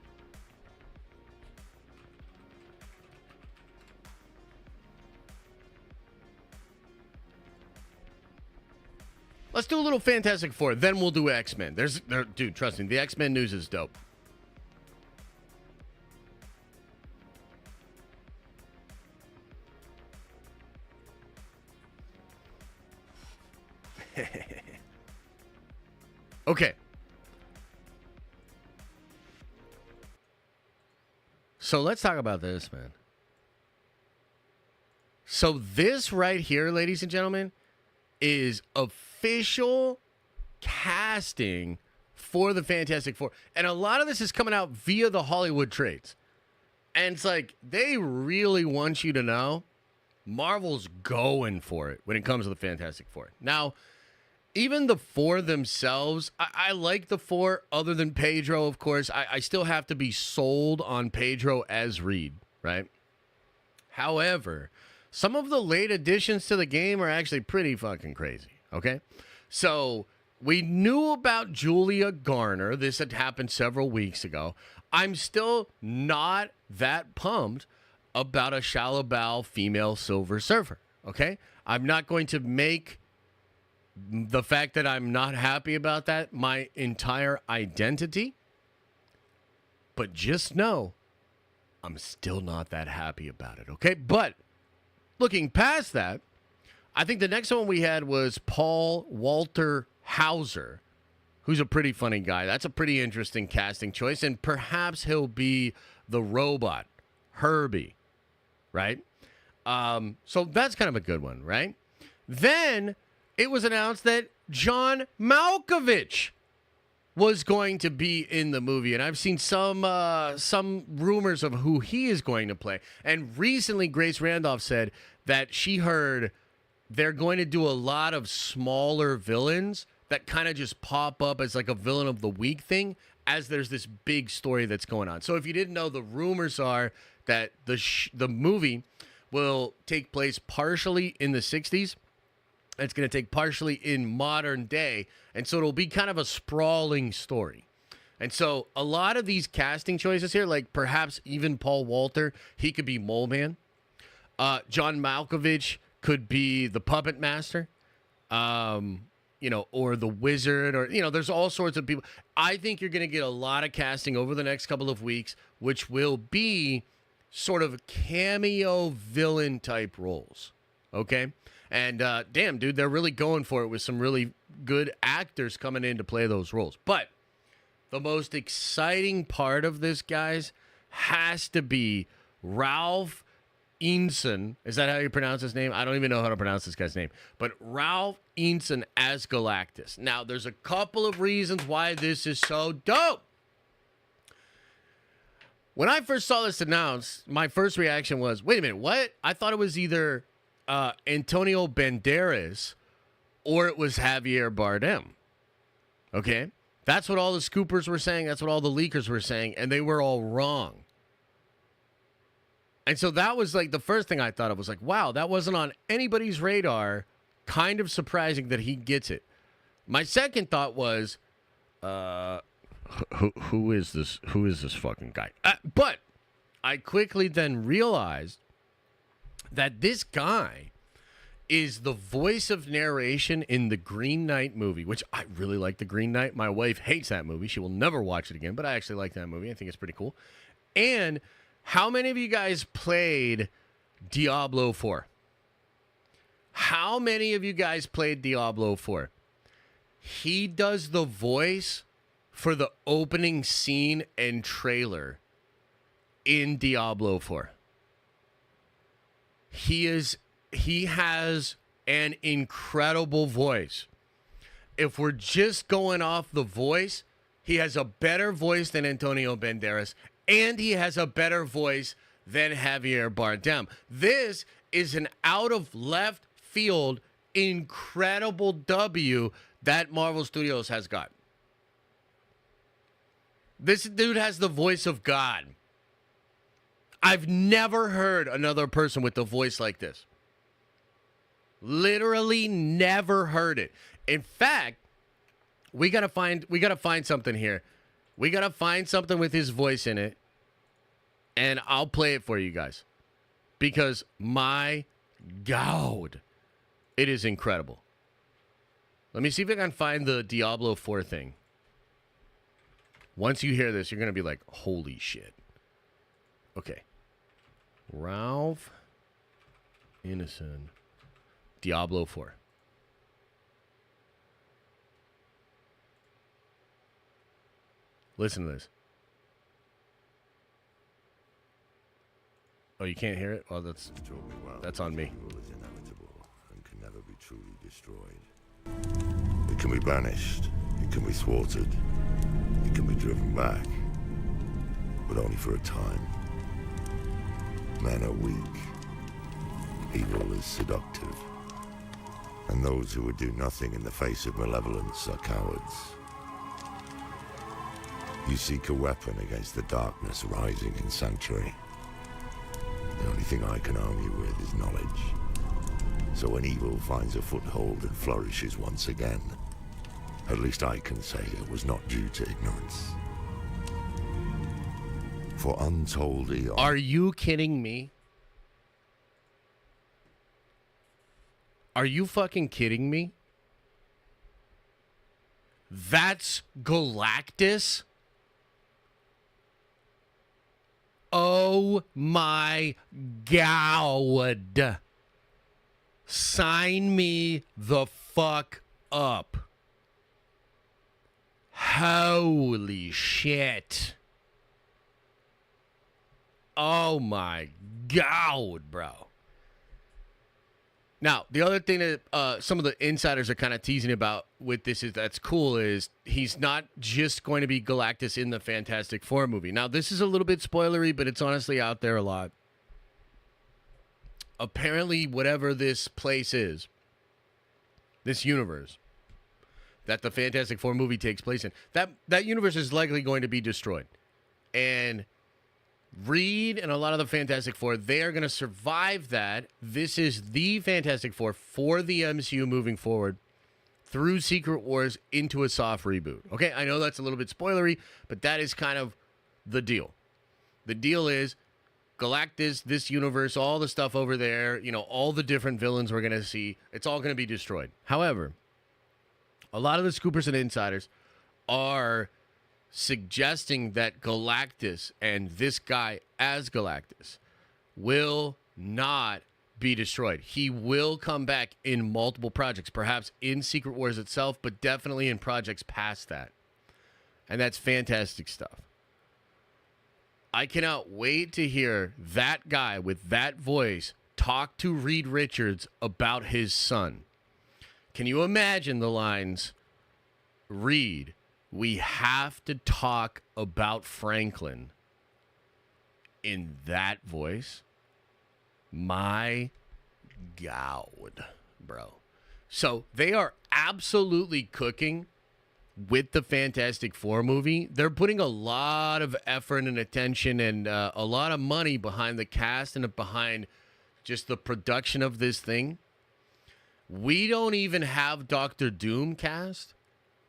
Let's do a little Fantastic Four, then we'll do X-Men. Dude, trust me, the X-Men news is dope. Okay. So let's talk about this, man. So this right here, ladies and gentlemen, is official casting for the Fantastic Four. And a lot of this is coming out via the Hollywood trades. And it's like, they really want you to know Marvel's going for it when it comes to the Fantastic Four. Now, even the four themselves, I like the four other than Pedro, of course. I still have to be sold on Pedro as Reed, right? However, some of the late additions to the game are actually pretty fucking crazy, okay? So we knew about Julia Garner. This had happened several weeks ago. I'm still not that pumped about a Shalabal female Silver Surfer, okay? I'm not going to make the fact that I'm not happy about that my entire identity. But just know, I'm still not that happy about it, okay? But looking past that, I think the next one we had was Paul Walter Hauser, who's a pretty funny guy. That's a pretty interesting casting choice, and perhaps he'll be the robot, Herbie, right? So that's kind of a good one, right? Then it was announced that John Malkovich was going to be in the movie, and I've seen some rumors of who he is going to play. And recently, Grace Randolph said that she heard they're going to do a lot of smaller villains that kind of just pop up as like a villain of the week thing, as there's this big story that's going on. So if you didn't know, the rumors are that the movie will take place partially in the 60s. It's going to take partially in modern day. And so it'll be kind of a sprawling story. And so a lot of these casting choices here, like perhaps even Paul Walter, he could be Mole Man. John Malkovich could be the Puppet Master, or the Wizard, or, there's all sorts of people. I think you're going to get a lot of casting over the next couple of weeks, which will be sort of cameo villain type roles. Okay? And damn, dude, they're really going for it with some really good actors coming in to play those roles. But the most exciting part of this, guys, has to be Ralph Ineson. Is that how you pronounce his name? I don't even know how to pronounce this guy's name. But Ralph Ineson as Galactus. Now, there's a couple of reasons why this is so dope. When I first saw this announced, my first reaction was, wait a minute, what? I thought it was either Antonio Banderas or it was Javier Bardem. Okay? That's what all the scoopers were saying. That's what all the leakers were saying. And they were all wrong. And so that was like the first thing I thought of was like, wow, that wasn't on anybody's radar. Kind of surprising that he gets it. My second thought was, who is this? Who is this fucking guy? But I quickly then realized that this guy is the voice of narration in the Green Knight movie, which I really like the Green Knight. My wife hates that movie. She will never watch it again, but I actually like that movie. I think it's pretty cool. And how many of you guys played Diablo 4? How many of you guys played Diablo 4? He does the voice for the opening scene and trailer in Diablo 4. He has an incredible voice. if we're just going off the voice, he has a better voice than Antonio Banderas, and he has a better voice than Javier Bardem. This is an out of left field incredible W that Marvel Studios has got. This dude has the voice of God. I've never heard another person with a voice like this. Literally never heard it. In fact, we gotta find something here. We gotta find something with his voice in it, and I'll play it for you guys. Because my God, it is incredible. Let me see if I can find the Diablo 4 thing. Once you hear this, you're gonna be like, holy shit. Okay. Ralph Ineson. Diablo 4. Listen to this. Oh, you can't hear it? Oh, that's on me. Evil is inevitable and can never be truly destroyed. It can be banished, it can be thwarted, it can be driven back, but only for a time. Men are weak. Evil is seductive. And those who would do nothing in the face of malevolence are cowards. You seek a weapon against the darkness rising in Sanctuary. The only thing I can arm you with is knowledge. So when evil finds a foothold and flourishes once again, at least I can say it was not due to ignorance. For untold eons... Are you kidding me? Are you fucking kidding me? That's Galactus? Oh my God. Sign me the fuck up. Holy shit. Oh my God, bro. Now, the other thing that some of the insiders are kind of teasing about with this that's cool is he's not just going to be Galactus in the Fantastic Four movie. Now, this is a little bit spoilery, but it's honestly out there a lot. Apparently, whatever this place is, this universe that the Fantastic Four movie takes place in, that universe is likely going to be destroyed. And Reed and a lot of the Fantastic Four, they are going to survive that. This is the Fantastic Four for the MCU moving forward through Secret Wars into a soft reboot. Okay, I know that's a little bit spoilery, but that is kind of the deal. The deal is Galactus, this universe, all the stuff over there, you know, all the different villains we're going to see, it's all going to be destroyed. However, a lot of the scoopers and insiders are suggesting that Galactus and this guy as Galactus will not be destroyed. He will come back in multiple projects, perhaps in Secret Wars itself, but definitely in projects past that. And that's fantastic stuff. I cannot wait to hear that guy with that voice talk to Reed Richards about his son. Can you imagine the lines, Reed, we have to talk about Franklin in that voice? My God, bro. So they are absolutely cooking with the Fantastic Four movie. They're putting a lot of effort and attention and a lot of money behind the cast and behind just the production of this thing. We don't even have Doctor Doom cast.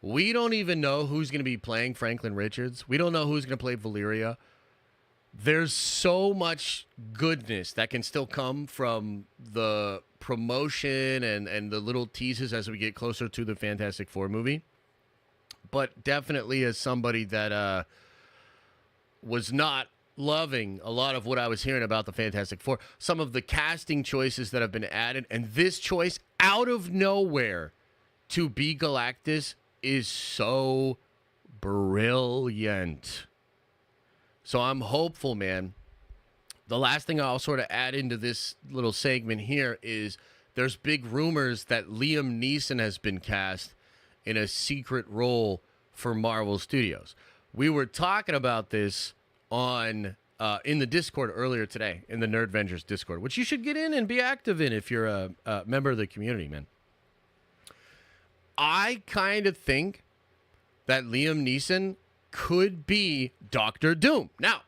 We don't even know who's going to be playing Franklin Richards. We don't know who's going to play Valeria. There's so much goodness that can still come from the promotion and the little teases as we get closer to the Fantastic Four movie. But definitely as somebody that was not loving a lot of what I was hearing about the Fantastic Four, some of the casting choices that have been added, and this choice out of nowhere to be Galactus is so brilliant. So I'm hopeful, man. The last thing I'll sort of add into this little segment here is there's big rumors that Liam Neeson has been cast in a secret role for Marvel Studios. We were talking about this on in the Discord earlier today, in the Nerdvengers Discord, which you should get in and be active in if you're a member of the community, man. I kind of think that Liam Neeson could be Doctor Doom. Now,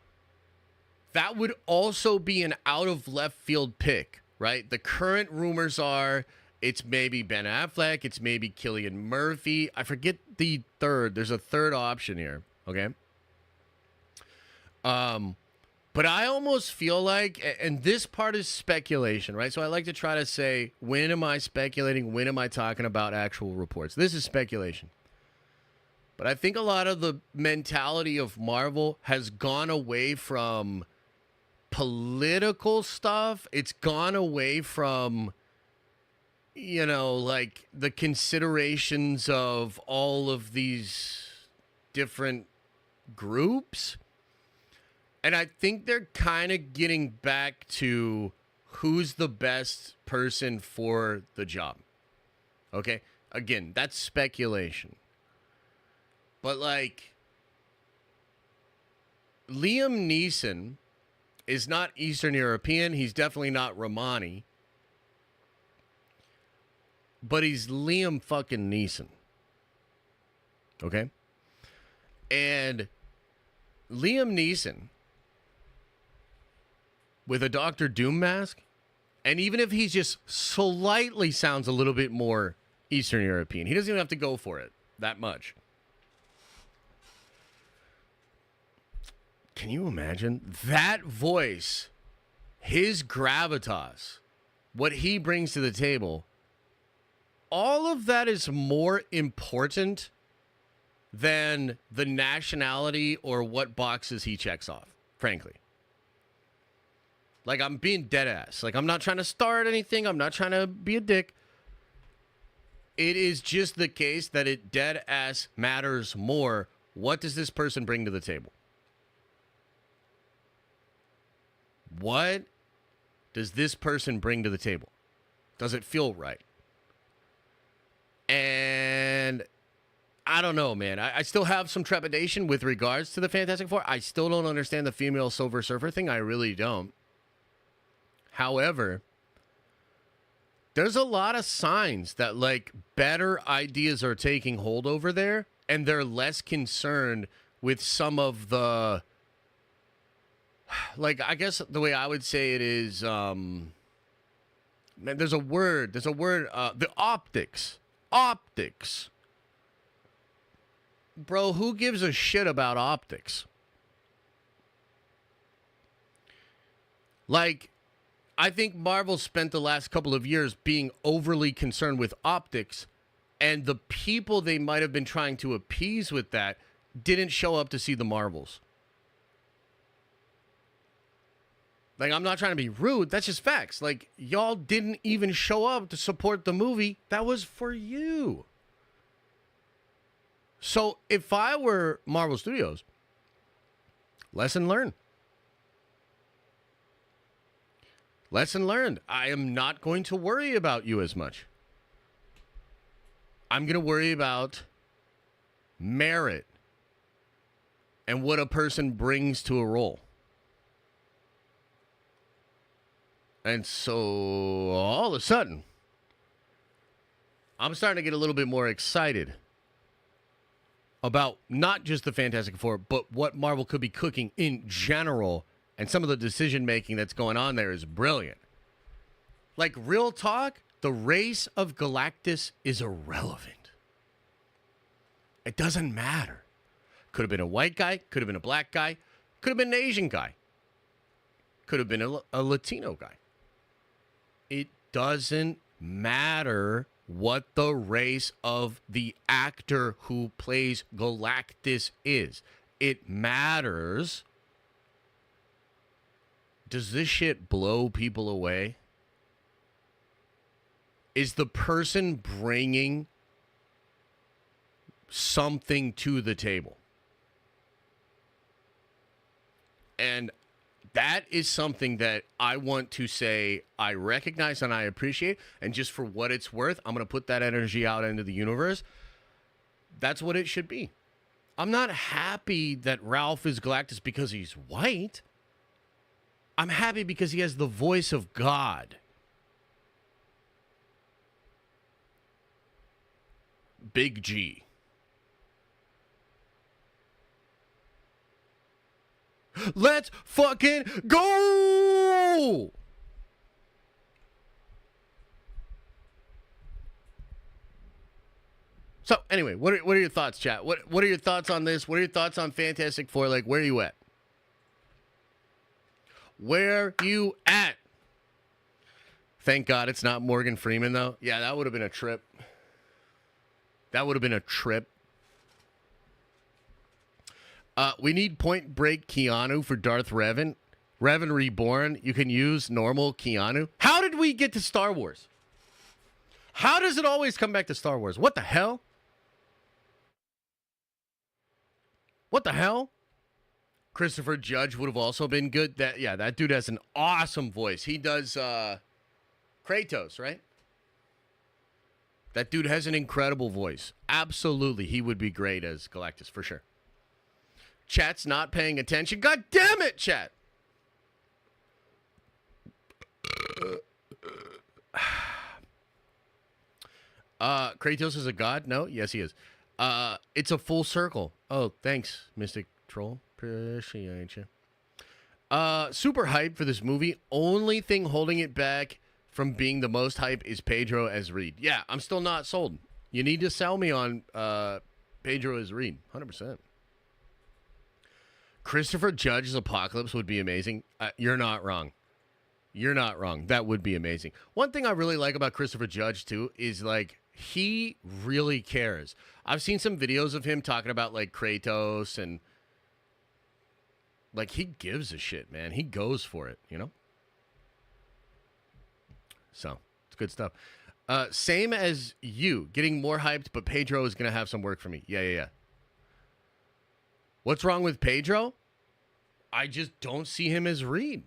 that would also be an out of left field pick, right? The current rumors are it's maybe Ben Affleck, it's maybe Cillian Murphy. I forget the third. There's a third option here, okay? But I almost feel like, and this part is speculation, right? So I like to try to say, when am I speculating? When am I talking about actual reports? This is speculation. But I think a lot of the mentality of Marvel has gone away from political stuff. It's gone away from, you know, like the considerations of all of these different groups. And I think they're kind of getting back to who's the best person for the job. Okay? Again, that's speculation. But, like, Liam Neeson is not Eastern European. He's definitely not Romani. But he's Liam fucking Neeson. Okay? And Liam Neeson, with a Doctor Doom mask, and even if he just slightly sounds a little bit more Eastern European, he doesn't even have to go for it that much. Can you imagine that voice, his gravitas, what he brings to the table? All of that is more important than the nationality or what boxes he checks off, frankly. Like, I'm being dead ass. Like, I'm not trying to start anything. I'm not trying to be a dick. It is just the case that it dead ass matters more. What does this person bring to the table? What does this person bring to the table? Does it feel right? And I don't know, man. I still have some trepidation with regards to the Fantastic Four. I still don't understand the female Silver Surfer thing. I really don't. However, there's a lot of signs that, like, better ideas are taking hold over there, and they're less concerned with some of the, like, I guess the way I would say it is, man, there's a word, the optics. Optics. Bro, who gives a shit about optics? Like, I think Marvel spent the last couple of years being overly concerned with optics, and the people they might have been trying to appease with that didn't show up to see the Marvels. Like, I'm not trying to be rude. That's just facts. Like, y'all didn't even show up to support the movie that was for you. So if I were Marvel Studios, lesson learned. Lesson learned. I am not going to worry about you as much. I'm going to worry about merit and what a person brings to a role. And so all of a sudden, I'm starting to get a little bit more excited about not just the Fantastic Four, but what Marvel could be cooking in general. And some of the decision-making that's going on there is brilliant. Like, real talk, the race of Galactus is irrelevant. It doesn't matter. Could have been a white guy, could have been a black guy, could have been an Asian guy, could have been a Latino guy. It doesn't matter what the race of the actor who plays Galactus is. It matters. Does this shit blow people away? Is the person bringing something to the table? And that is something that I want to say I recognize and I appreciate. And just for what it's worth, I'm going to put that energy out into the universe. That's what it should be. I'm not happy that Ralph is Galactus because he's white. I'm happy because he has the voice of God. Big G. Let's fucking go! So anyway, what are your thoughts, chat? What are your thoughts on this? What are your thoughts on Fantastic Four? Like, where are you at? Where you at? Thank God it's not Morgan Freeman, though. Yeah, that would have been a trip. That would have been a trip. We need Point Break Keanu for Darth Revan. Revan Reborn. You can use normal Keanu. How did we get to Star Wars? How does it always come back to Star Wars? What the hell? What the hell? Christopher Judge would have also been good. That dude has an awesome voice. He does Kratos, right? That dude has an incredible voice. Absolutely, he would be great as Galactus, for sure. Chat's not paying attention. God damn it, chat! Kratos is a god? No? Yes, he is. It's a full circle. Oh, thanks, Mystic Troll. Appreciate you. Super hype for this movie. Only thing holding it back from being the most hype is Pedro as Reed. Yeah, I'm still not sold. You need to sell me on Pedro as Reed. 100%. Christopher Judge's Apocalypse would be amazing. You're not wrong. You're not wrong. That would be amazing. One thing I really like about Christopher Judge, too, is, like, he really cares. I've seen some videos of him talking about, like, Kratos and, like, he gives a shit, man. He goes for it, you know? So, it's good stuff. Same as you, getting more hyped, but Pedro is going to have some work for me. Yeah. What's wrong with Pedro? I just don't see him as Reed.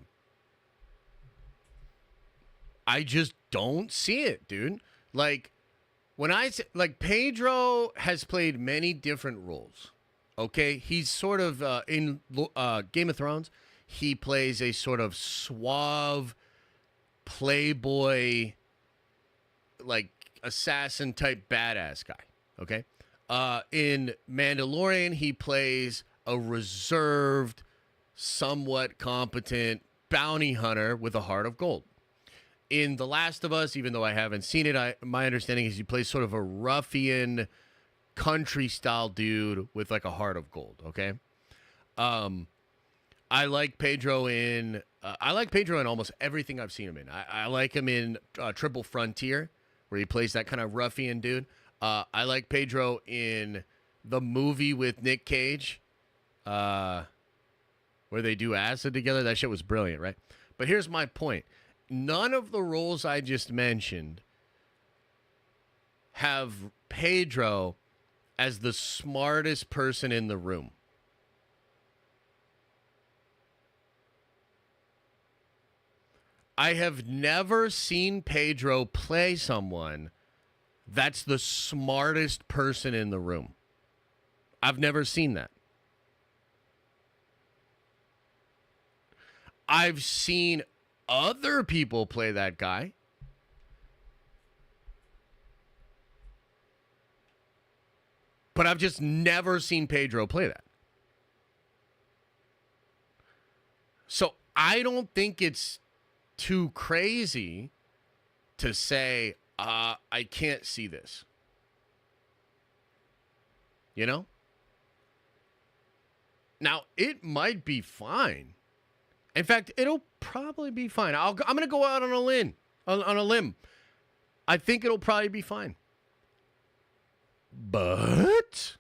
I just don't see it, dude. Like, when I say, like, Pedro has played many different roles. Okay? He's sort of, in Game of Thrones, he plays a sort of suave, playboy, like, assassin-type badass guy. Okay? In Mandalorian, he plays a reserved, somewhat competent bounty hunter with a heart of gold. In The Last of Us, even though I haven't seen it, my understanding is he plays sort of a ruffian, country-style dude with like a heart of gold. Okay, I like Pedro in almost everything I've seen him in. I like him in Triple Frontier, where he plays that kind of ruffian dude. I like Pedro in the movie with Nick Cage, where they do acid together. That shit was brilliant, right? But here's my point. None of the roles I just mentioned have Pedro as the smartest person in the room. I have never seen Pedro play someone that's the smartest person in the room. I've never seen that. I've seen other people play that guy. But I've just never seen Pedro play that. So I don't think it's too crazy to say, I can't see this. You know? Now, it might be fine. In fact, it'll probably be fine. I'm going to go out on a limb. I think it'll probably be fine. But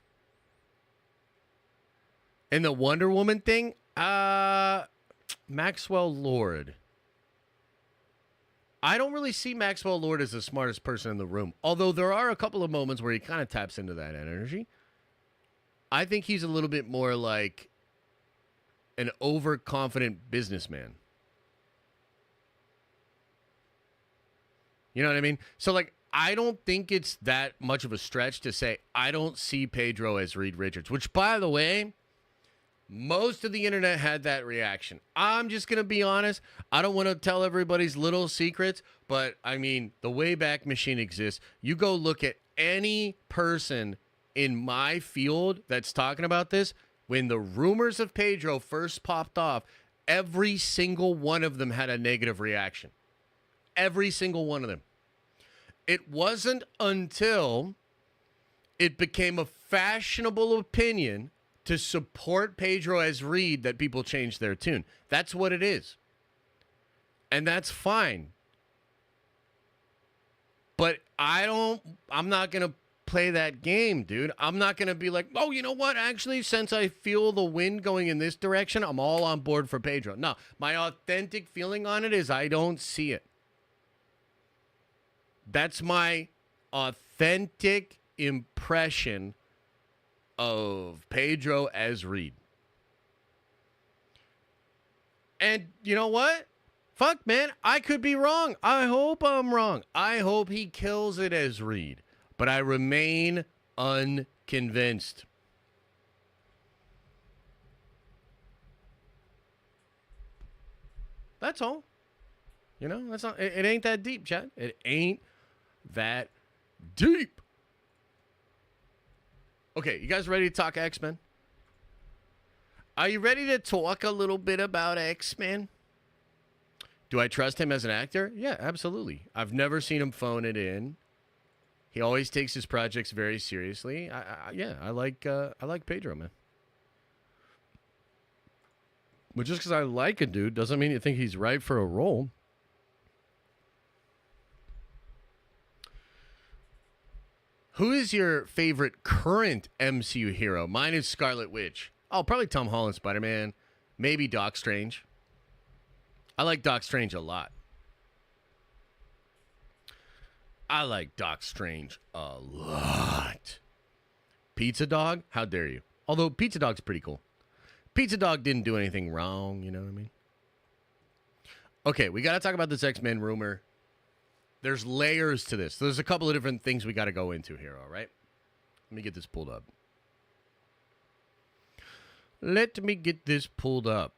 in the Wonder Woman thing, Maxwell Lord. I don't really see Maxwell Lord as the smartest person in the room. Although there are a couple of moments where he kind of taps into that energy. I think he's a little bit more like an overconfident businessman. You know what I mean? So, like, I don't think it's that much of a stretch to say I don't see Pedro as Reed Richards, which, by the way, most of the internet had that reaction. I'm just going to be honest. I don't want to tell everybody's little secrets, but I mean, the Wayback Machine exists. You go look at any person in my field that's talking about this. When the rumors of Pedro first popped off, every single one of them had a negative reaction. Every single one of them. It wasn't until it became a fashionable opinion to support Pedro as Reed that people changed their tune. That's what it is. And that's fine. But I'm not going to play that game, dude. I'm not going to be like, oh, you know what? Actually, since I feel the wind going in this direction, I'm all on board for Pedro. No, my authentic feeling on it is I don't see it. That's my authentic impression of Pedro as Reed. And you know what? Fuck, man, I could be wrong. I hope I'm wrong. I hope he kills it as Reed. But I remain unconvinced. That's all. You know, that's not. It ain't that deep, Chad. It ain't that deep. Okay, you guys ready to talk X-Men? Are you ready to talk a little bit about X-Men? Do I trust him as an actor? Yeah, absolutely. I've never seen him phone it in. He always takes his projects very seriously. I like Pedro, man. But just because I like a dude doesn't mean you think he's right for a role. Who is your favorite current MCU hero? Mine is Scarlet Witch. Oh, probably Tom Holland Spider-Man. Maybe Doc Strange. I like Doc Strange a lot. I like Doc Strange a lot. Pizza Dog? How dare you? Although Pizza Dog's pretty cool. Pizza Dog didn't do anything wrong, you know what I mean? Okay, we got to talk about this X-Men rumor. There's layers to this. There's a couple of different things we got to go into here, all right? Let me get this pulled up. Let me get this pulled up.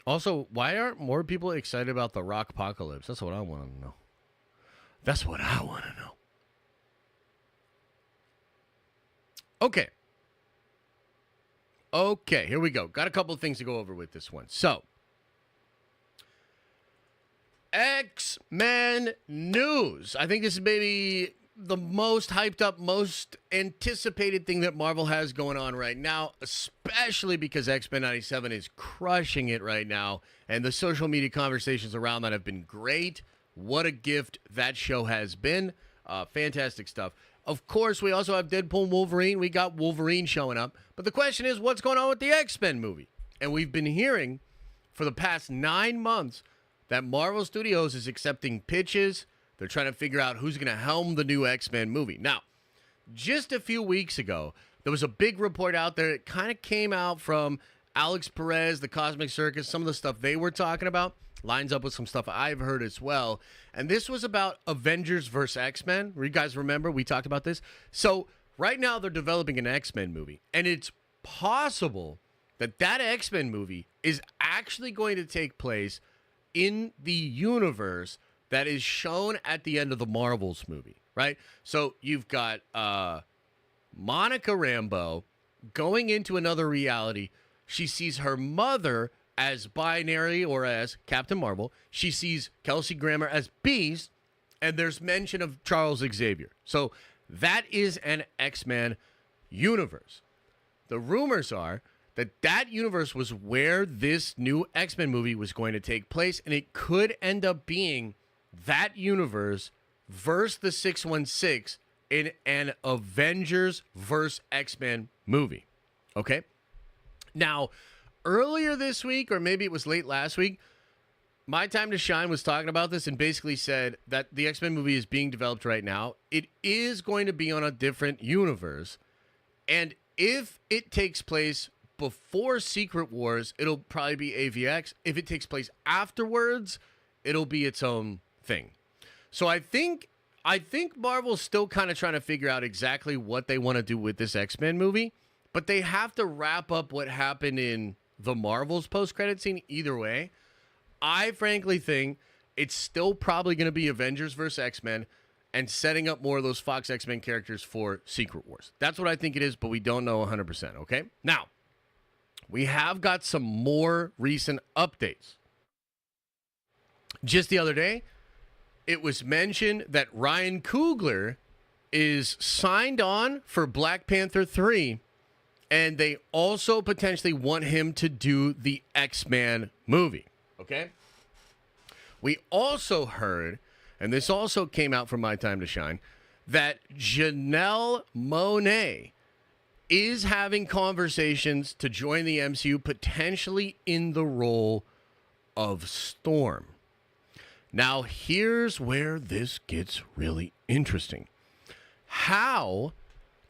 Also, why aren't more people excited about the Rock Apocalypse? That's what I want to know. That's what I want to know. Okay. Okay, here we go. Got a couple of things to go over with this one. So, X-Men news. I think this is maybe the most hyped up, most anticipated thing that Marvel has going on right now, especially because X-Men 97 is crushing it right now, and the social media conversations around that have been great. What a gift that show has been. Fantastic stuff. Of course, we also have Deadpool and Wolverine. We got Wolverine showing up. But the question is, what's going on with the X-Men movie? And we've been hearing for the past 9 months that Marvel Studios is accepting pitches. They're trying to figure out who's going to helm the new X-Men movie. Now, just a few weeks ago, there was a big report out there. It kind of came out from Alex Perez, the Cosmic Circus. Some of the stuff they were talking about lines up with some stuff I've heard as well. And this was about Avengers versus X-Men. You guys remember we talked about this? So right now they're developing an X-Men movie. And it's possible that that X-Men movie is actually going to take place in the universe that is shown at the end of the Marvels movie, right? So you've got Monica Rambeau going into another reality. She sees her mother as binary or as Captain Marvel. She sees Kelsey Grammer as Beast, and there's mention of Charles Xavier. So that is an X-Men universe. The rumors are that that universe was where this new X-Men movie was going to take place, and it could end up being that universe versus the 616 in an Avengers versus X-Men movie. Okay? Now, earlier this week, or maybe it was late last week, My Time to Shine was talking about this and basically said that the X-Men movie is being developed right now. It is going to be on a different universe, and If it takes place before Secret Wars, it'll probably be AVX. If it takes place afterwards, it'll be its own thing. So I think Marvel's still kind of trying to figure out exactly what they want to do with this X-Men movie, but they have to wrap up what happened in the Marvel's post-credit scene either way. I frankly think it's still probably going to be Avengers versus X-Men and setting up more of those Fox X-Men characters for Secret Wars. That's what I think it is, but we don't know 100%, okay? Now, we have got some more recent updates. Just the other day, it was mentioned that Ryan Coogler is signed on for Black Panther 3, and they also potentially want him to do the X-Men movie, okay? We also heard, and this also came out from My Time to Shine, that Janelle Monáe is having conversations to join the MCU, potentially in the role of Storm. Now, here's where this gets really interesting. How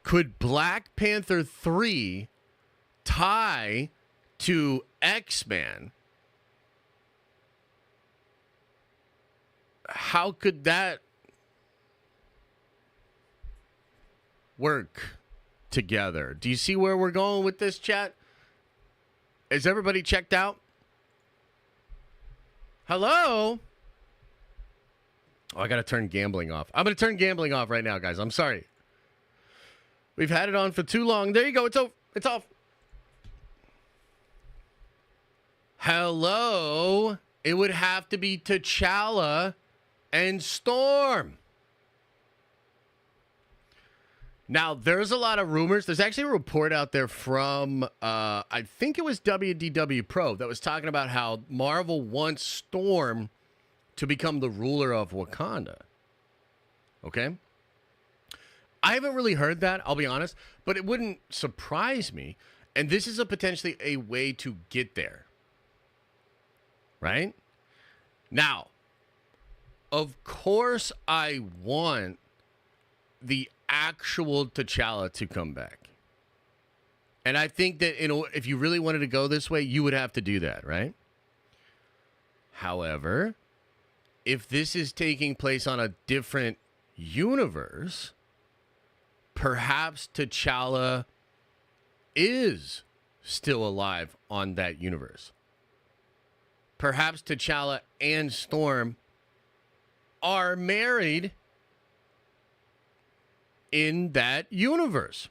could Black Panther 3 tie to X-Men? How could that work together? Do you see where we're going with this, chat? Is everybody checked out? Hello? Oh, I got to turn gambling off. I'm going to turn gambling off right now, guys. I'm sorry. We've had it on for too long. There you go. It's off. It's off. Hello? It would have to be T'Challa and Storm. Now, there's a lot of rumors. There's actually a report out there from, I think it was WDW Pro, that was talking about how Marvel wants Storm to become the ruler of Wakanda. Okay? I haven't really heard that, I'll be honest, but it wouldn't surprise me. And this is potentially a way to get there. Right? Now, of course I want the actual T'Challa to come back. And I think that if you really wanted to go this way, you would have to do that, right? However, if this is taking place on a different universe, perhaps T'Challa is still alive on that universe. Perhaps T'Challa and Storm are married in that universe.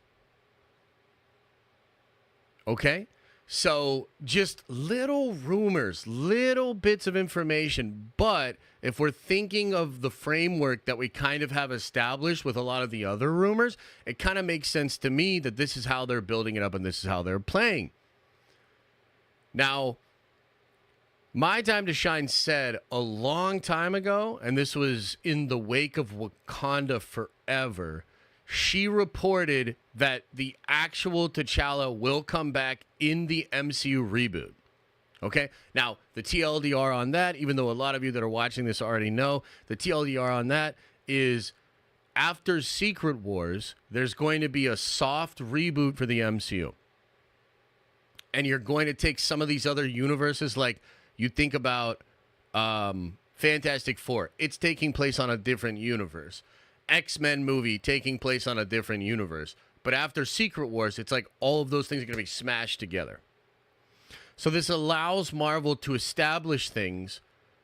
Okay? So just little rumors, little bits of information. But if we're thinking of the framework that we kind of have established with a lot of the other rumors, it kind of makes sense to me that this is how they're building it up and this is how they're playing. Now, My Time to Shine said a long time ago, and this was in the wake of Wakanda Forever, she reported that the actual T'Challa will come back in the MCU reboot. Okay? Now, the TLDR on that, even though a lot of you that are watching this already know, the TLDR on that is after Secret Wars, there's going to be a soft reboot for the MCU. And you're going to take some of these other universes, like you think about Fantastic Four. It's taking place on a different universe. X-Men movie taking place on a different universe. But after Secret Wars, it's like all of those things are going to be smashed together. So this allows Marvel to establish things,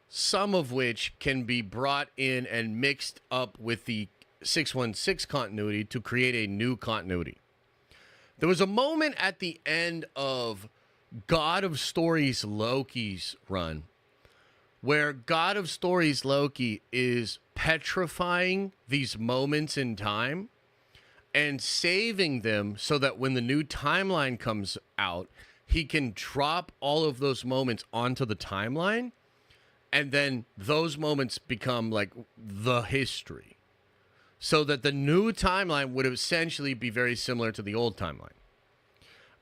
some of which can be brought in and mixed up with the 616 continuity to create a new continuity. There was a moment at the end of God of Stories Loki's run where God of Stories Loki is petrifying these moments in time and saving them so that when the new timeline comes out, he can drop all of those moments onto the timeline, and then those moments become like the history. So that the new timeline would essentially be very similar to the old timeline.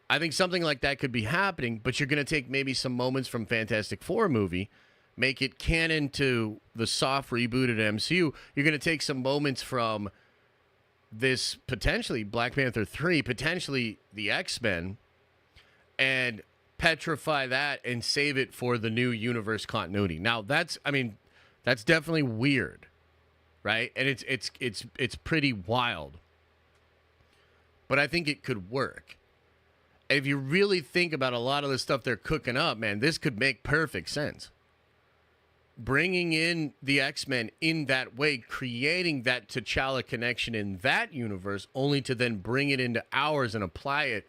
I think something like that could be happening, but you're going to take maybe some moments from Fantastic Four movie, make it canon to the soft rebooted MCU. You're going to take some moments from this potentially Black Panther 3, potentially the X-Men, and petrify that and save it for the new universe continuity. Now that's definitely weird, right? And it's pretty wild. But I think it could work. And if you really think about a lot of the stuff they're cooking up, man, this could make perfect sense. Bringing in the X-Men in that way, creating that T'Challa connection in that universe, only to then bring it into ours and apply it.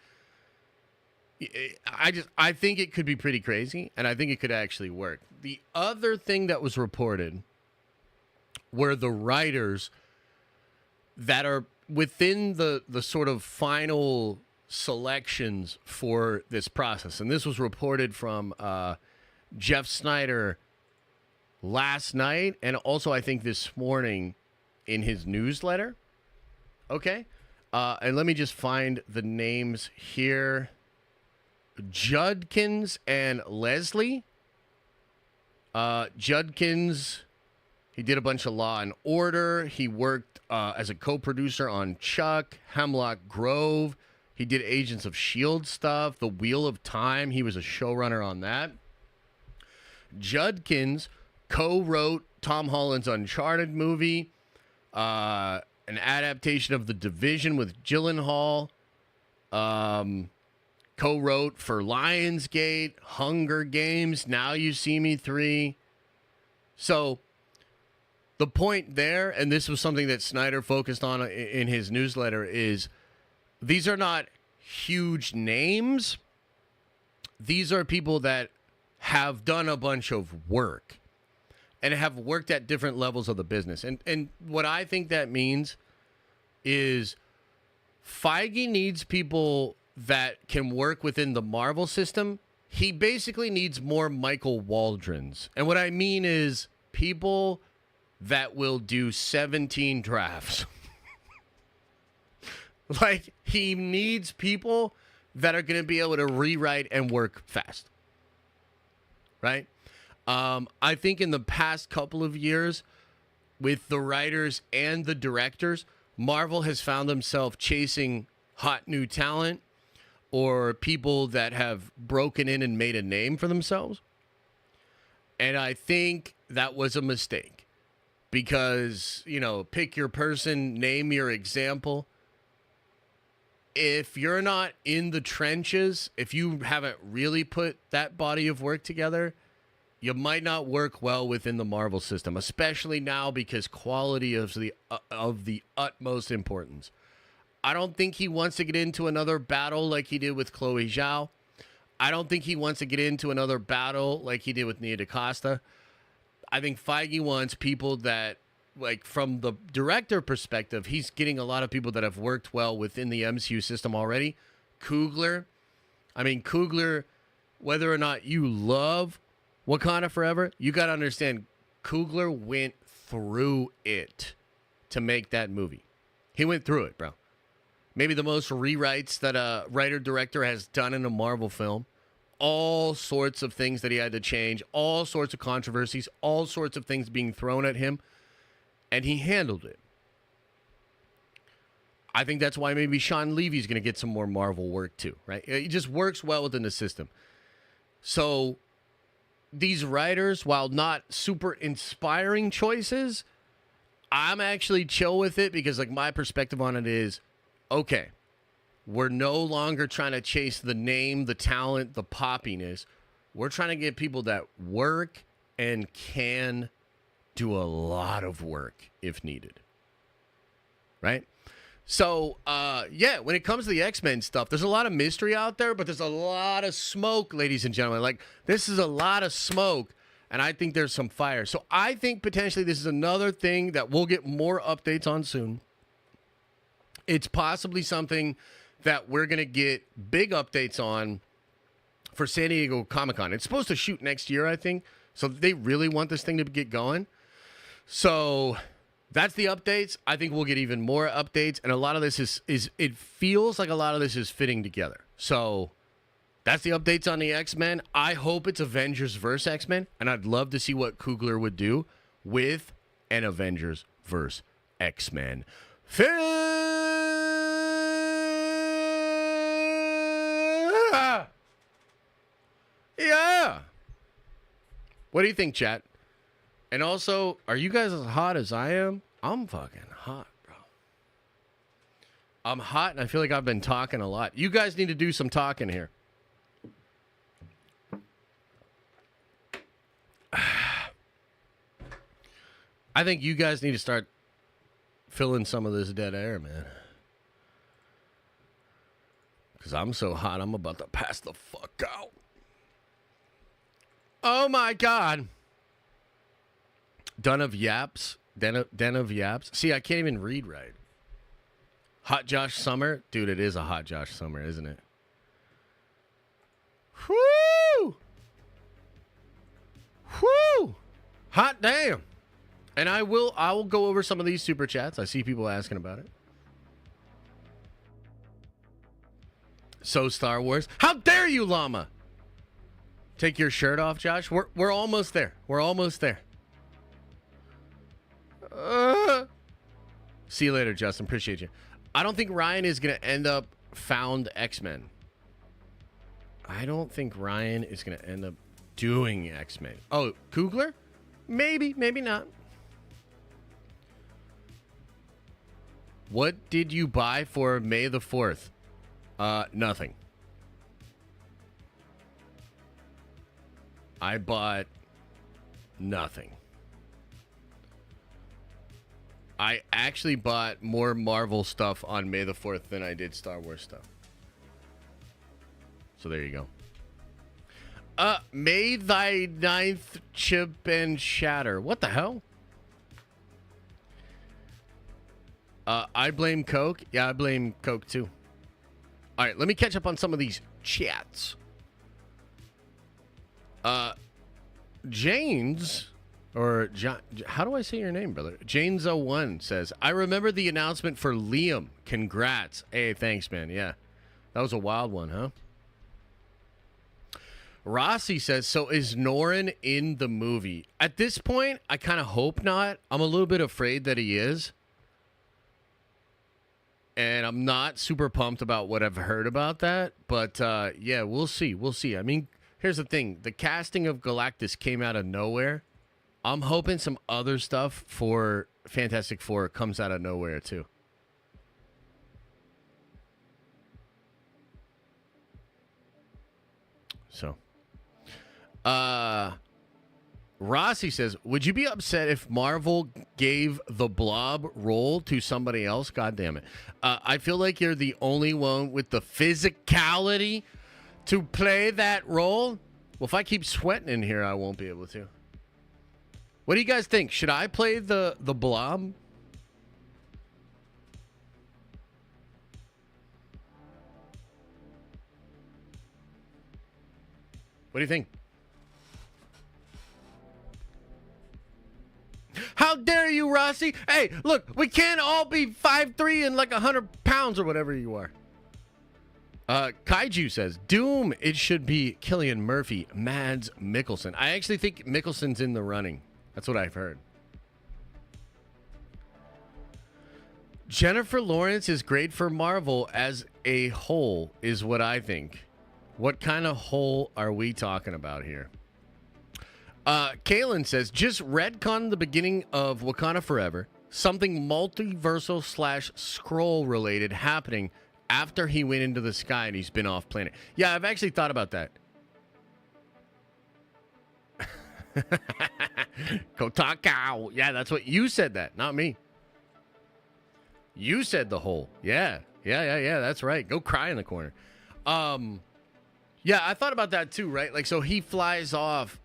I think it could be pretty crazy, and I think it could actually work. The other thing that was reported were the writers that are within the sort of final selections for this process. And this was reported from Jeff Snyder last night, and also I think this morning in his newsletter. Okay. And let me just find the names here. Judkins and Leslie. Judkins, he did a bunch of Law and Order. He worked as a co-producer on Chuck, Hemlock Grove. He did Agents of S.H.I.E.L.D. stuff, The Wheel of Time. He was a showrunner on that. Judkins co-wrote Tom Holland's Uncharted movie, an adaptation of The Division with Gyllenhaal, co-wrote for Lionsgate, Hunger Games, Now You See Me 3. So the point there, and this was something that Snyder focused on in his newsletter, is these are not huge names. These are people that have done a bunch of work and have worked at different levels of the business. And what I think that means is Feige needs people that can work within the Marvel system. He basically needs more Michael Waldrons. And what I mean is people that will do 17 drafts. Like, he needs people that are going to be able to rewrite and work fast. Right? I think in the past couple of years, with the writers and the directors, Marvel has found themselves chasing hot new talent or people that have broken in and made a name for themselves. And I think that was a mistake because, you know, pick your person, name your example. If you're not in the trenches, if you haven't really put that body of work together, you might not work well within the Marvel system, especially now because quality is of the utmost importance. I don't think he wants to get into another battle like he did with Chloe Zhao. I don't think he wants to get into another battle like he did with Nia DaCosta. I think Feige wants people that, like, from the director perspective, he's getting a lot of people that have worked well within the MCU system already. Coogler, whether or not you love Wakanda Forever, you got to understand, Coogler went through it to make that movie. He went through it, bro. Maybe the most rewrites that a writer-director has done in a Marvel film. All sorts of things that he had to change. All sorts of controversies. All sorts of things being thrown at him. And he handled it. I think that's why maybe Sean Levy's going to get some more Marvel work too, right? He just works well within the system. So these writers, while not super inspiring choices, I'm actually chill with it because, like, my perspective on it is, okay, we're no longer trying to chase the name, the talent, the poppiness. We're trying to get people that work and can do a lot of work if needed. Right? So, when it comes to the X-Men stuff, there's a lot of mystery out there, but there's a lot of smoke, ladies and gentlemen. Like, this is a lot of smoke, and I think there's some fire. So I think potentially this is another thing that we'll get more updates on soon. It's possibly something that we're going to get big updates on for San Diego Comic-Con. It's supposed to shoot next year, I think. So they really want this thing to get going. So that's the updates. I think we'll get even more updates. And a lot of this is it feels like a lot of this is fitting together. So that's the updates on the X-Men. I hope it's Avengers versus X-Men. And I'd love to see what Coogler would do with an Avengers versus X-Men film. Yeah. What do you think, chat? And also, are you guys as hot as I am? I'm fucking hot, bro. I'm hot, and I feel like I've been talking a lot. You guys need to do some talking here. I think you guys need to start filling some of this dead air, man. Because I'm so hot, I'm about to pass the fuck out. Oh, my God. Den of Yaps. Den of Yaps. See, I can't even read right. Hot Josh Summer. Dude, it is a hot Josh Summer, isn't it? Whoo! Whoo! Hot damn. And I will go over some of these super chats. I see people asking about it. So Star Wars. How dare you, llama? Take your shirt off, Josh. We're almost there. We're almost there. See you later, Justin. Appreciate you. I don't think Ryan is going to end up found X-Men. I don't think Ryan is going to end up doing X-Men. Oh, Kugler? Maybe, maybe not. What did you buy for May the 4th? Nothing. I bought nothing. I actually bought more Marvel stuff on May the 4th than I did Star Wars stuff. So there you go. May thy ninth chip and shatter. What the hell? I blame Coke. Yeah, I blame Coke too. All right, let me catch up on some of these chats. Janes, or John, how do I say your name, brother? Janes01 says, I remember the announcement for Liam. Congrats. Hey, thanks, man. Yeah, that was a wild one, huh? Rossi says, so is Norin in the movie? At this point, I kind of hope not. I'm a little bit afraid that he is. And I'm not super pumped about what I've heard about that. But, yeah, we'll see. We'll see. I mean, here's the thing. The casting of Galactus came out of nowhere. I'm hoping some other stuff for Fantastic Four comes out of nowhere, too. So. Rossi says, would you be upset if Marvel gave the Blob role to somebody else? God damn it. I feel like you're the only one with the physicality to play that role. Well, if I keep sweating in here, I won't be able to. What do you guys think? Should I play the Blob? What do you think? How dare you, Rossi? Hey, look, we can't all be 5'3" and like 100 pounds or whatever you are. Kaiju says, Doom, it should be Cillian Murphy, Mads Mikkelsen. I actually think Mikkelsen's in the running. That's what I've heard. Jennifer Lawrence is great for Marvel as a whole, is what I think. What kind of whole are we talking about here? Kalen says, just retcon the beginning of Wakanda Forever. Something multiversal / scroll related happening after he went into the sky and he's been off planet. Yeah, I've actually thought about that. Kotakao. Yeah, that's what you said that, not me. You said the whole. Yeah. That's right. Go cry in the corner. Yeah, I thought about that too, right? Like, so he flies off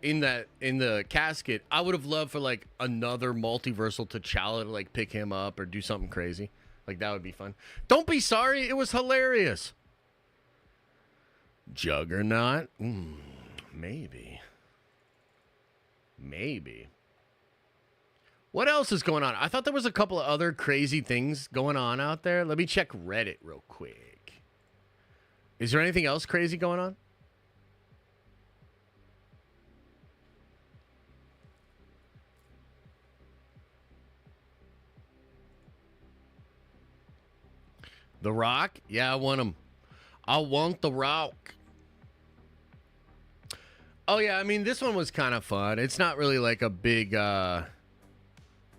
in the casket. I would have loved for like another multiversal T'Challa to like pick him up or do something crazy. Like, that would be fun. Don't be sorry. It was hilarious. Juggernaut? Maybe. What else is going on? I thought there was a couple of other crazy things going on out there. Let me check Reddit real quick. Is there anything else crazy going on? The Rock? Yeah, I want him. I want the rock. Oh, yeah. I mean, this one was kind of fun. It's not really like a big...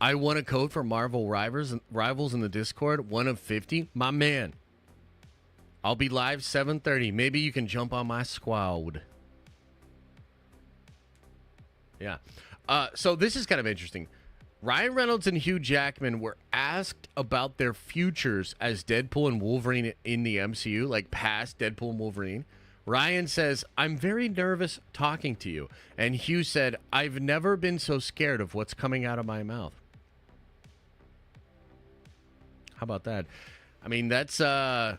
I won a code for Marvel Rivals in the Discord. 1 of 50. My man. I'll be live 7:30. Maybe you can jump on my squad. Yeah. So this is kind of interesting. Ryan Reynolds and Hugh Jackman were asked about their futures as Deadpool and Wolverine in the MCU, like past Deadpool and Wolverine. Ryan says, I'm very nervous talking to you. And Hugh said, I've never been so scared of what's coming out of my mouth. How about that? I mean, that's... I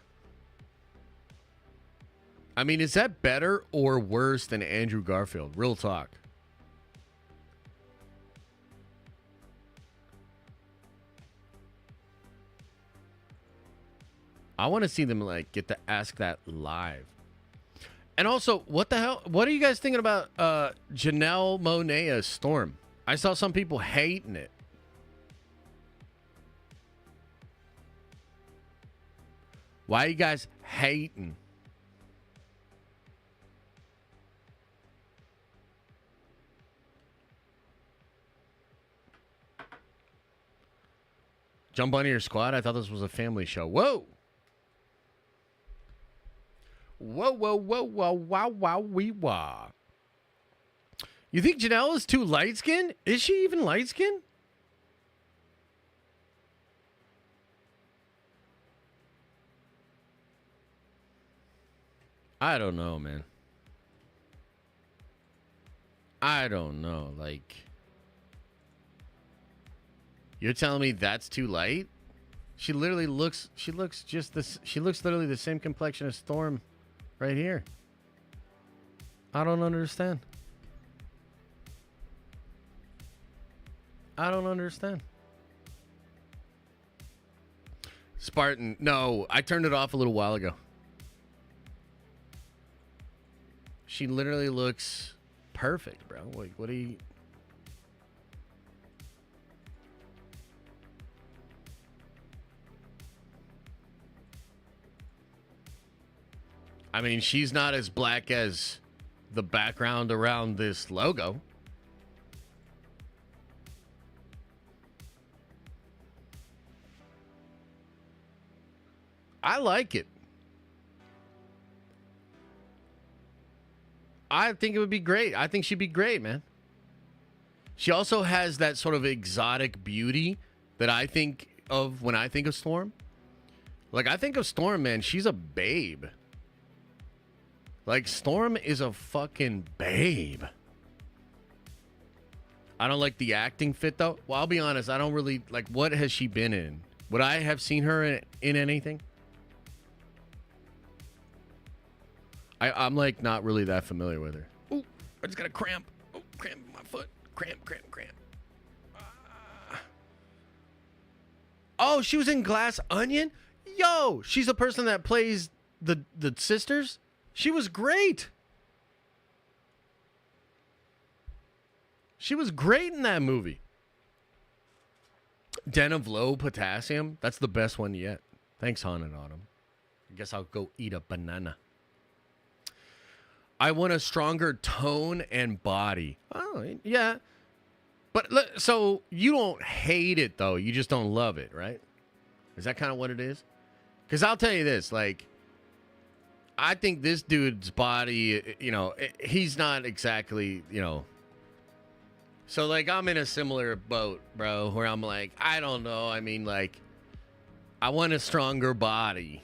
mean, is that better or worse than Andrew Garfield? Real talk. I want to see them, like, get to ask that live. And also, what the hell? What are you guys thinking about Janelle Monáe's Storm? I saw some people hating it. Why are you guys hating? Jump onto your squad? I thought this was a family show. Whoa! Whoa, whoa, whoa, whoa, wow, wow, wee, wah. You think Janelle is too light-skinned? Is she even light-skinned? I don't know, man. I don't know. Like, you're telling me that's too light? She literally looks, she looks literally the same complexion as Storm right here. I don't understand. I don't understand. Spartan, no, I turned it off a little while ago. She literally looks perfect, bro. Like, what do you... I mean, she's not as black as the background around this logo. I like it. I think it would be great. I think she'd be great, man. She also has that sort of exotic beauty that I think of when I think of Storm. Like, I think of Storm, man. She's a babe. Like, Storm is a fucking babe. I don't like the acting fit, though. Well, I'll be honest. I don't really... Like, what has she been in? Would I have seen her in anything? I'm, like, not really that familiar with her. Ooh, I just got a cramp. Oh, cramp in my foot. Cramp. Oh, she was in Glass Onion? Yo, she's the person that plays the sisters? She was great. She was great in that movie. Den of Low Potassium. That's the best one yet. Thanks, Haunted Autumn. I guess I'll go eat a banana. I want a stronger tone and body. Oh, yeah. But so you don't hate it, though. You just don't love it, right? Is that kind of what it is? Because I'll tell you this, like, I think this dude's body, you know, he's not exactly, you know. So, like, I'm in a similar boat, bro, where I'm like, I don't know. I mean, like, I want a stronger body.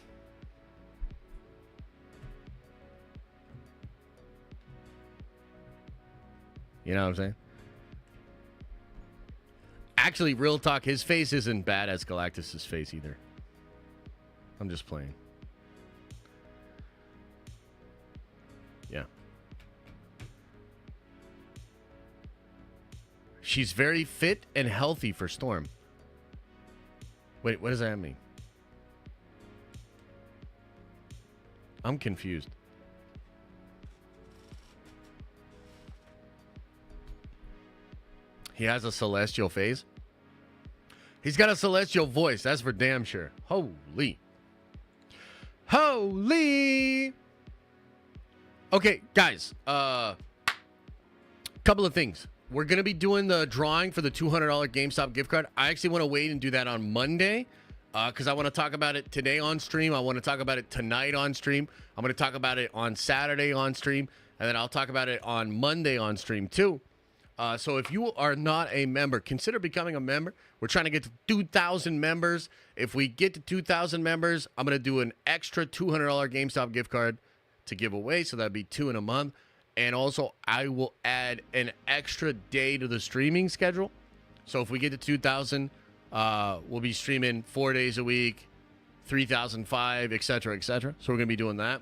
You know what I'm saying? Actually, real talk, his face isn't bad as Galactus' face either. I'm just playing. Yeah. She's very fit and healthy for Storm. Wait, what does that mean? I'm confused. He has a celestial face. He's got a celestial voice. That's for damn sure. Holy. Holy. Okay, guys. Couple of things. We're going to be doing the drawing for the $200 GameStop gift card. I actually want to wait and do that on Monday because I want to talk about it today on stream. I want to talk about it tonight on stream. I'm going to talk about it on Saturday on stream. And then I'll talk about it on Monday on stream too. So if you are not a member, consider becoming a member. We're trying to get to 2,000 members. If we get to 2,000 members, I'm going to do an extra $200 GameStop gift card to give away. So that'd be 2 in a month. And also, I will add an extra day to the streaming schedule. So if we get to 2,000, we'll be streaming 4 days a week, 3,005, etc., etc. So we're going to be doing that.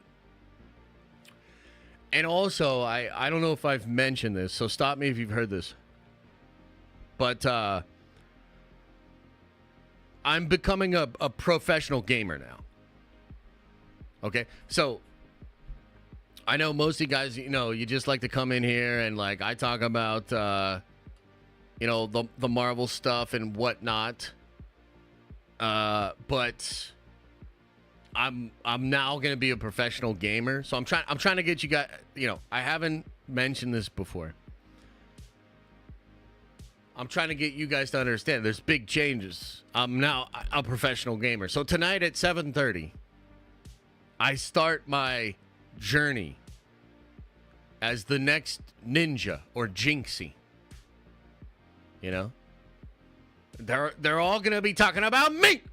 And also, I don't know if I've mentioned this, so stop me if you've heard this. But I'm becoming a professional gamer now. Okay? So I know most of you guys, you just like to come in here and like I talk about, the Marvel stuff and whatnot. But I'm now gonna be a professional gamer, so I'm trying to get you guys. I haven't mentioned this before. I'm trying to get you guys to understand there's big changes. I'm now a professional gamer. So tonight at 7:30, I start my journey as the next ninja or Jinxie. They're all gonna be talking about me.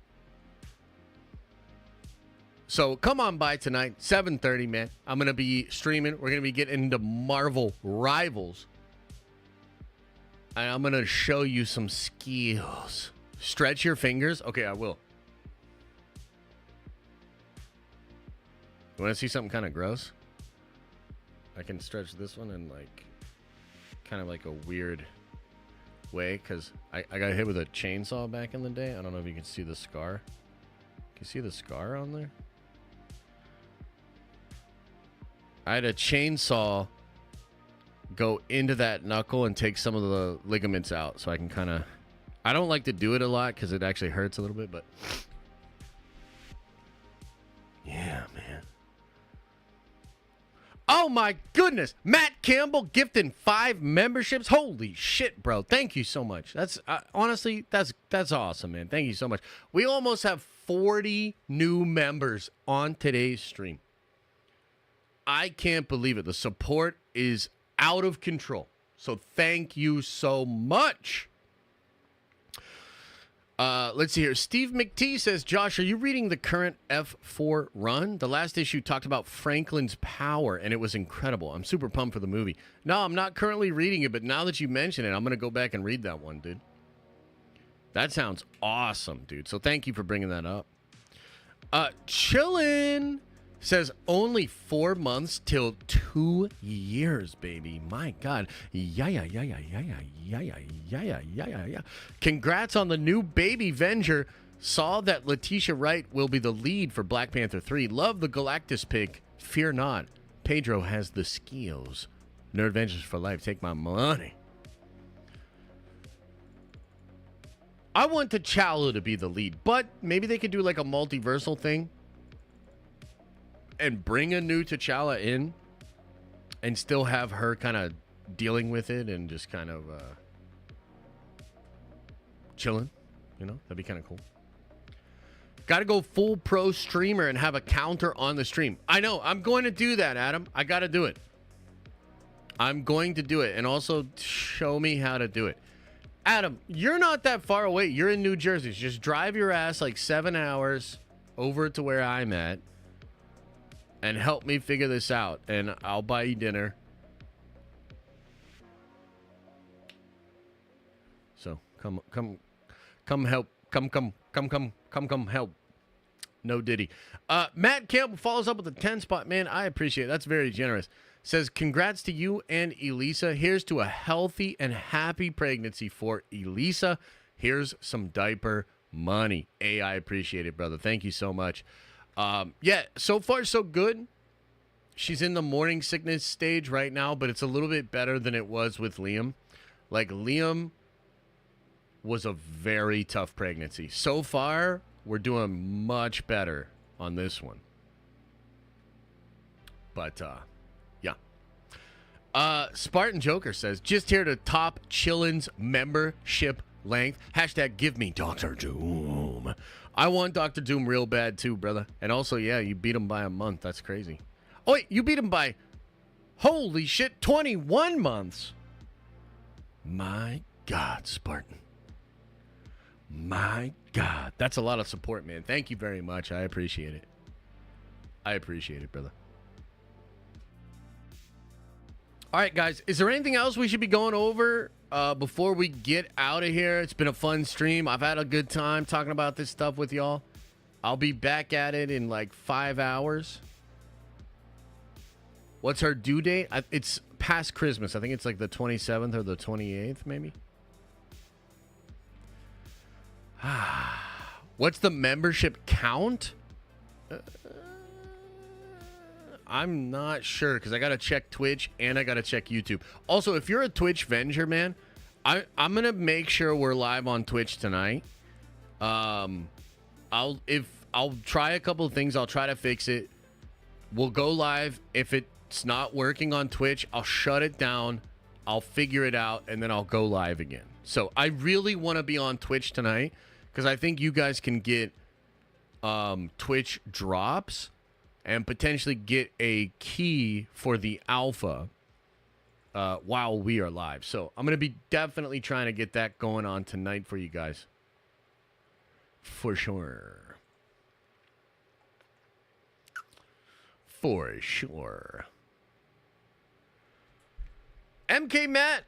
So come on by tonight, 7:30, man. I'm gonna be streaming. We're gonna be getting into Marvel Rivals, and I'm gonna show you some skills. Stretch your fingers. Okay, I will. You want to see something kind of gross? I can stretch this one in like kind of like a weird way because I got hit with a chainsaw back in the day. I don't know if you can see the scar. Can you see the scar on there? I had a chainsaw go into that knuckle and take some of the ligaments out so I can kind of... I don't like to do it a lot because it actually hurts a little bit, but... Yeah, man. Oh my goodness! Matt Campbell gifting 5 memberships. Holy shit, bro! Thank you so much. That's honestly, that's awesome, man. Thank you so much. We almost have 40 new members on today's stream. I can't believe it. The support is out of control. So thank you so much. Let's see here. Steve McTee says, Josh, are you reading the current F4 run? The last issue talked about Franklin's power, and it was incredible. I'm super pumped for the movie. No, I'm not currently reading it, but now that you mention it, I'm going to go back and read that one, dude. That sounds awesome, dude. So thank you for bringing that up. Chillin' says, only 4 months till 2 years, baby. My God. Yeah. Congrats on the new baby Avenger. Saw that Letitia Wright will be the lead for Black Panther 3. Love the Galactus pick. Fear not. Pedro has the skills. Nerd Adventures for life. Take my money. I want T'Challa to be the lead, but maybe they could do like a multiversal thing and bring a new T'Challa in and still have her kind of dealing with it and just kind of chilling, that'd be kind of cool. Got to go full pro streamer and have a counter on the stream. I know, I'm going to do that, Adam. I got to do it. I'm going to do it, and also show me how to do it. Adam, you're not that far away. You're in New Jersey. Just drive your ass like 7 hours over to where I'm at and help me figure this out, and I'll buy you dinner. So come help. Come help. No Diddy. Matt Campbell follows up with a 10 spot. Man, I appreciate it. That's very generous. Says, congrats to you and Elisa. Here's to a healthy and happy pregnancy for Elisa. Here's some diaper money. I appreciate it, brother. Thank you so much. Yeah, so far so good. She's in the morning sickness stage right now, but it's a little bit better than it was with Liam. Like, Liam was a very tough pregnancy. So far, we're doing much better on this one. But, yeah. Spartan Joker says, just here to top Chillin's membership length. Hashtag give me Dr. Doom. I want Dr. Doom real bad too, brother. And also, yeah, you beat him by a month. That's crazy. Oh, wait, you beat him by, holy shit, 21 months. My God, Spartan. My God. That's a lot of support, man. Thank you very much. I appreciate it. I appreciate it, brother. All right, guys. Is there anything else we should be going over before we get out of here? It's been a fun stream. I've had a good time talking about this stuff with y'all. I'll be back at it in like 5 hours. What's her due date? It's past Christmas. I think it's like the 27th or the 28th, maybe. What's the membership count? I'm not sure because I got to check Twitch and I got to check YouTube. Also, if you're a Twitch Venger, man, I'm going to make sure we're live on Twitch tonight. I'll try a couple of things. I'll try to fix it. We'll go live. If it's not working on Twitch, I'll shut it down. I'll figure it out and then I'll go live again. So I really want to be on Twitch tonight because I think you guys can get Twitch drops and potentially get a key for the alpha while we are live. So I'm going to be definitely trying to get that going on tonight for you guys. For sure. For sure. MK Matt.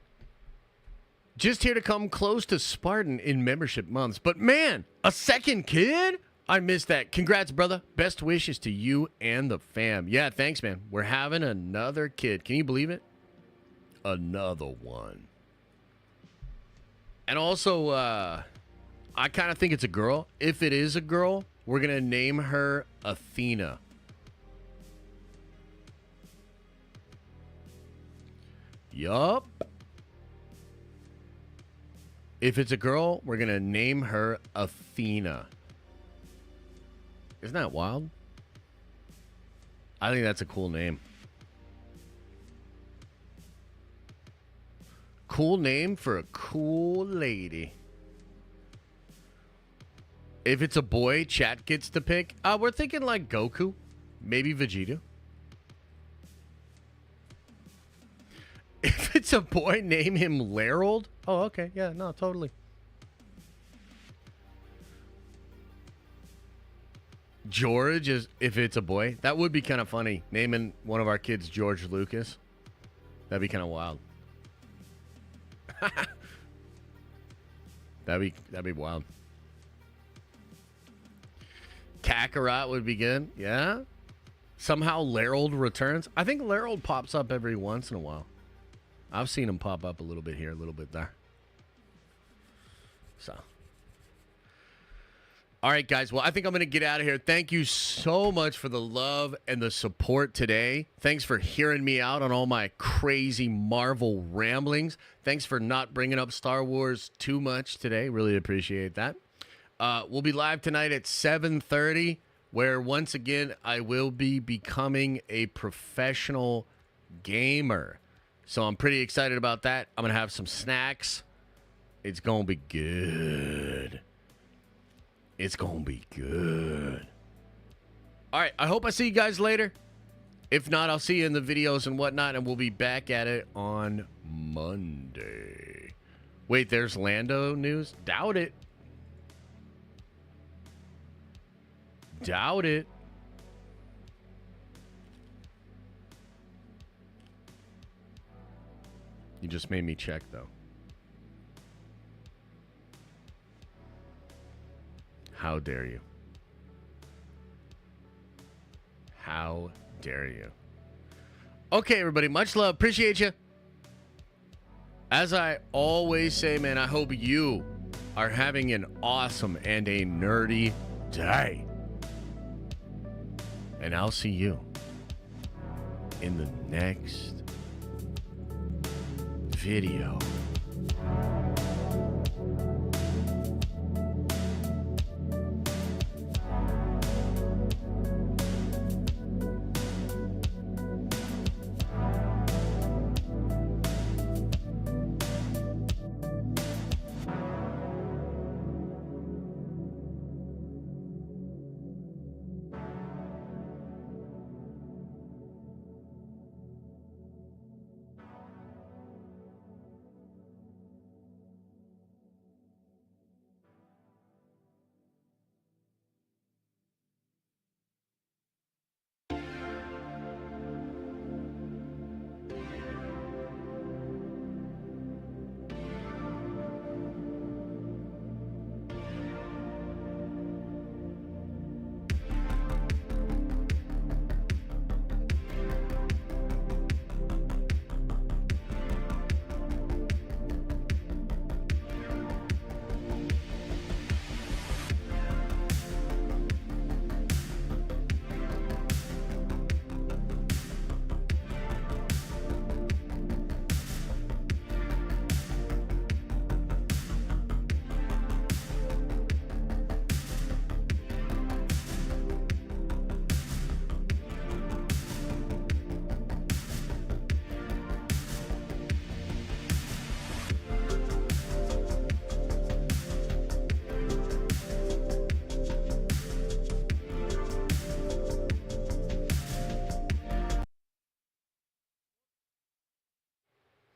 Just here to come close to Spartan in membership months. But man, a second kid? I missed that. Congrats, brother. Best wishes to you and the fam. Yeah, thanks, man. We're having another kid. Can you believe it? Another one. And also, I kind of think it's a girl. If it is a girl, we're going to name her Athena. Yup. If it's a girl, we're going to name her Athena. Isn't that wild? I think that's a cool name. Cool name for a cool lady. If it's a boy, chat gets to pick. We're thinking like Goku. Maybe Vegeta. If it's a boy, name him Larold. Oh, okay. Yeah, no, totally. George is if it's a boy. That would be kind of funny. Naming one of our kids George Lucas. That'd be kind of wild. that'd be wild. Kakarot would be good. Yeah. Somehow Larold returns. I think Larold pops up every once in a while. I've seen him pop up a little bit here, a little bit there. So. All right, guys. Well, I think I'm going to get out of here. Thank you so much for the love and the support today. Thanks for hearing me out on all my crazy Marvel ramblings. Thanks for not bringing up Star Wars too much today. Really appreciate that. We'll be live tonight at 7:30, where once again, I will be becoming a professional gamer. So I'm pretty excited about that. I'm going to have some snacks. It's going to be good. It's going to be good. All right. I hope I see you guys later. If not, I'll see you in the videos and whatnot, and we'll be back at it on Monday. Wait, there's Lando news? Doubt it. Doubt it. You just made me check, though. How dare you? How dare you? Okay, everybody. Much love. Appreciate you. As I always say, man, I hope you are having an awesome and a nerdy day. And I'll see you in the next video.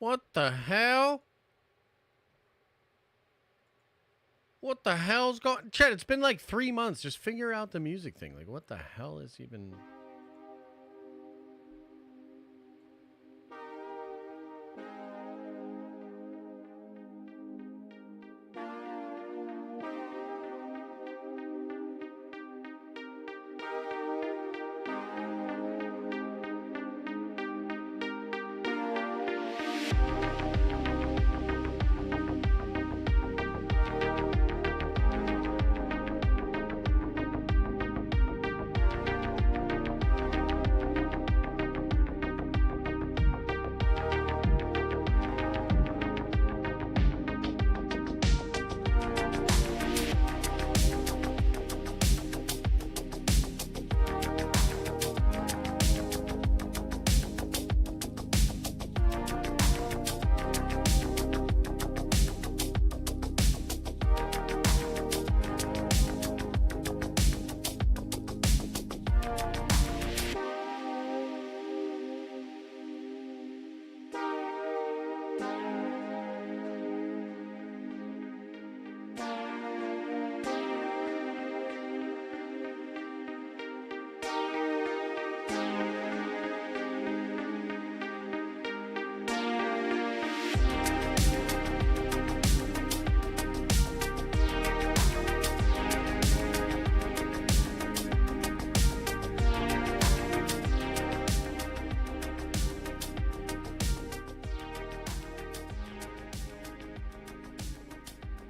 What the hell? What the hell's going... Chet, it's been like 3 months. Just figure out the music thing. Like, what the hell is even...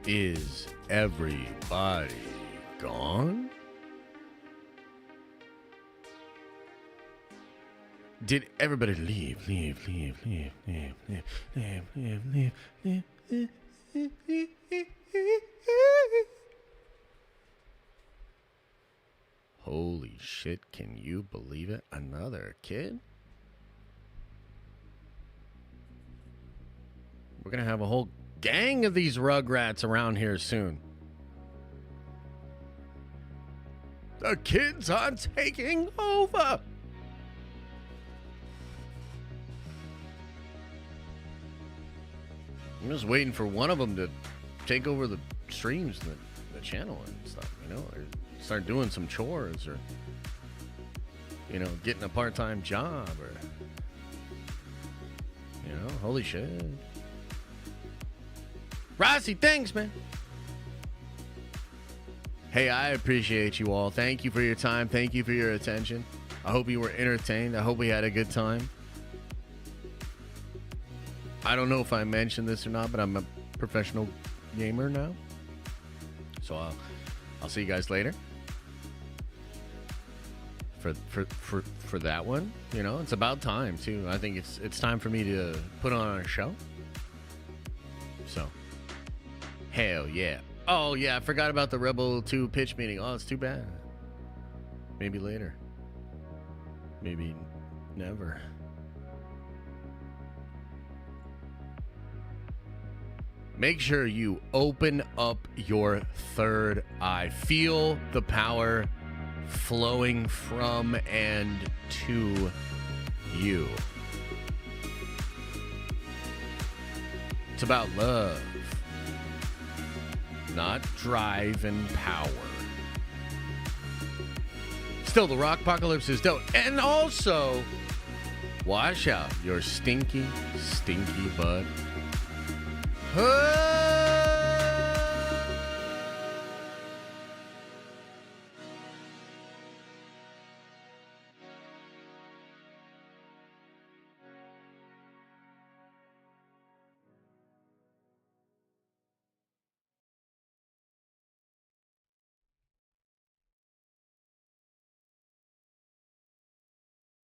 Is everybody gone? Did everybody leave? Holy shit, can you believe it? Another kid? We're gonna have a whole gang of these rugrats around here soon. The kids are taking over. I'm just waiting for one of them to take over the streams, the channel and stuff, you know, or start doing some chores, or, you know, getting a part-time job, or, you know, holy shit. Rossi, thanks, man. Hey, I appreciate you all. Thank you for your time. Thank you for your attention. I hope you were entertained. I hope we had a good time. I don't know if I mentioned this or not, but I'm a professional gamer now. So I'll see you guys later. For that one, you know, it's about time too. I think it's time for me to put on a show. So, hell yeah. Oh yeah, I forgot about the Rebel 2 pitch meeting. Oh, it's too bad. Maybe later. Maybe never. Make sure you open up your third eye. Feel the power flowing from and to you. It's about love, not drive and power. Still, the rock apocalypse is dope. And also, wash out your stinky, stinky butt.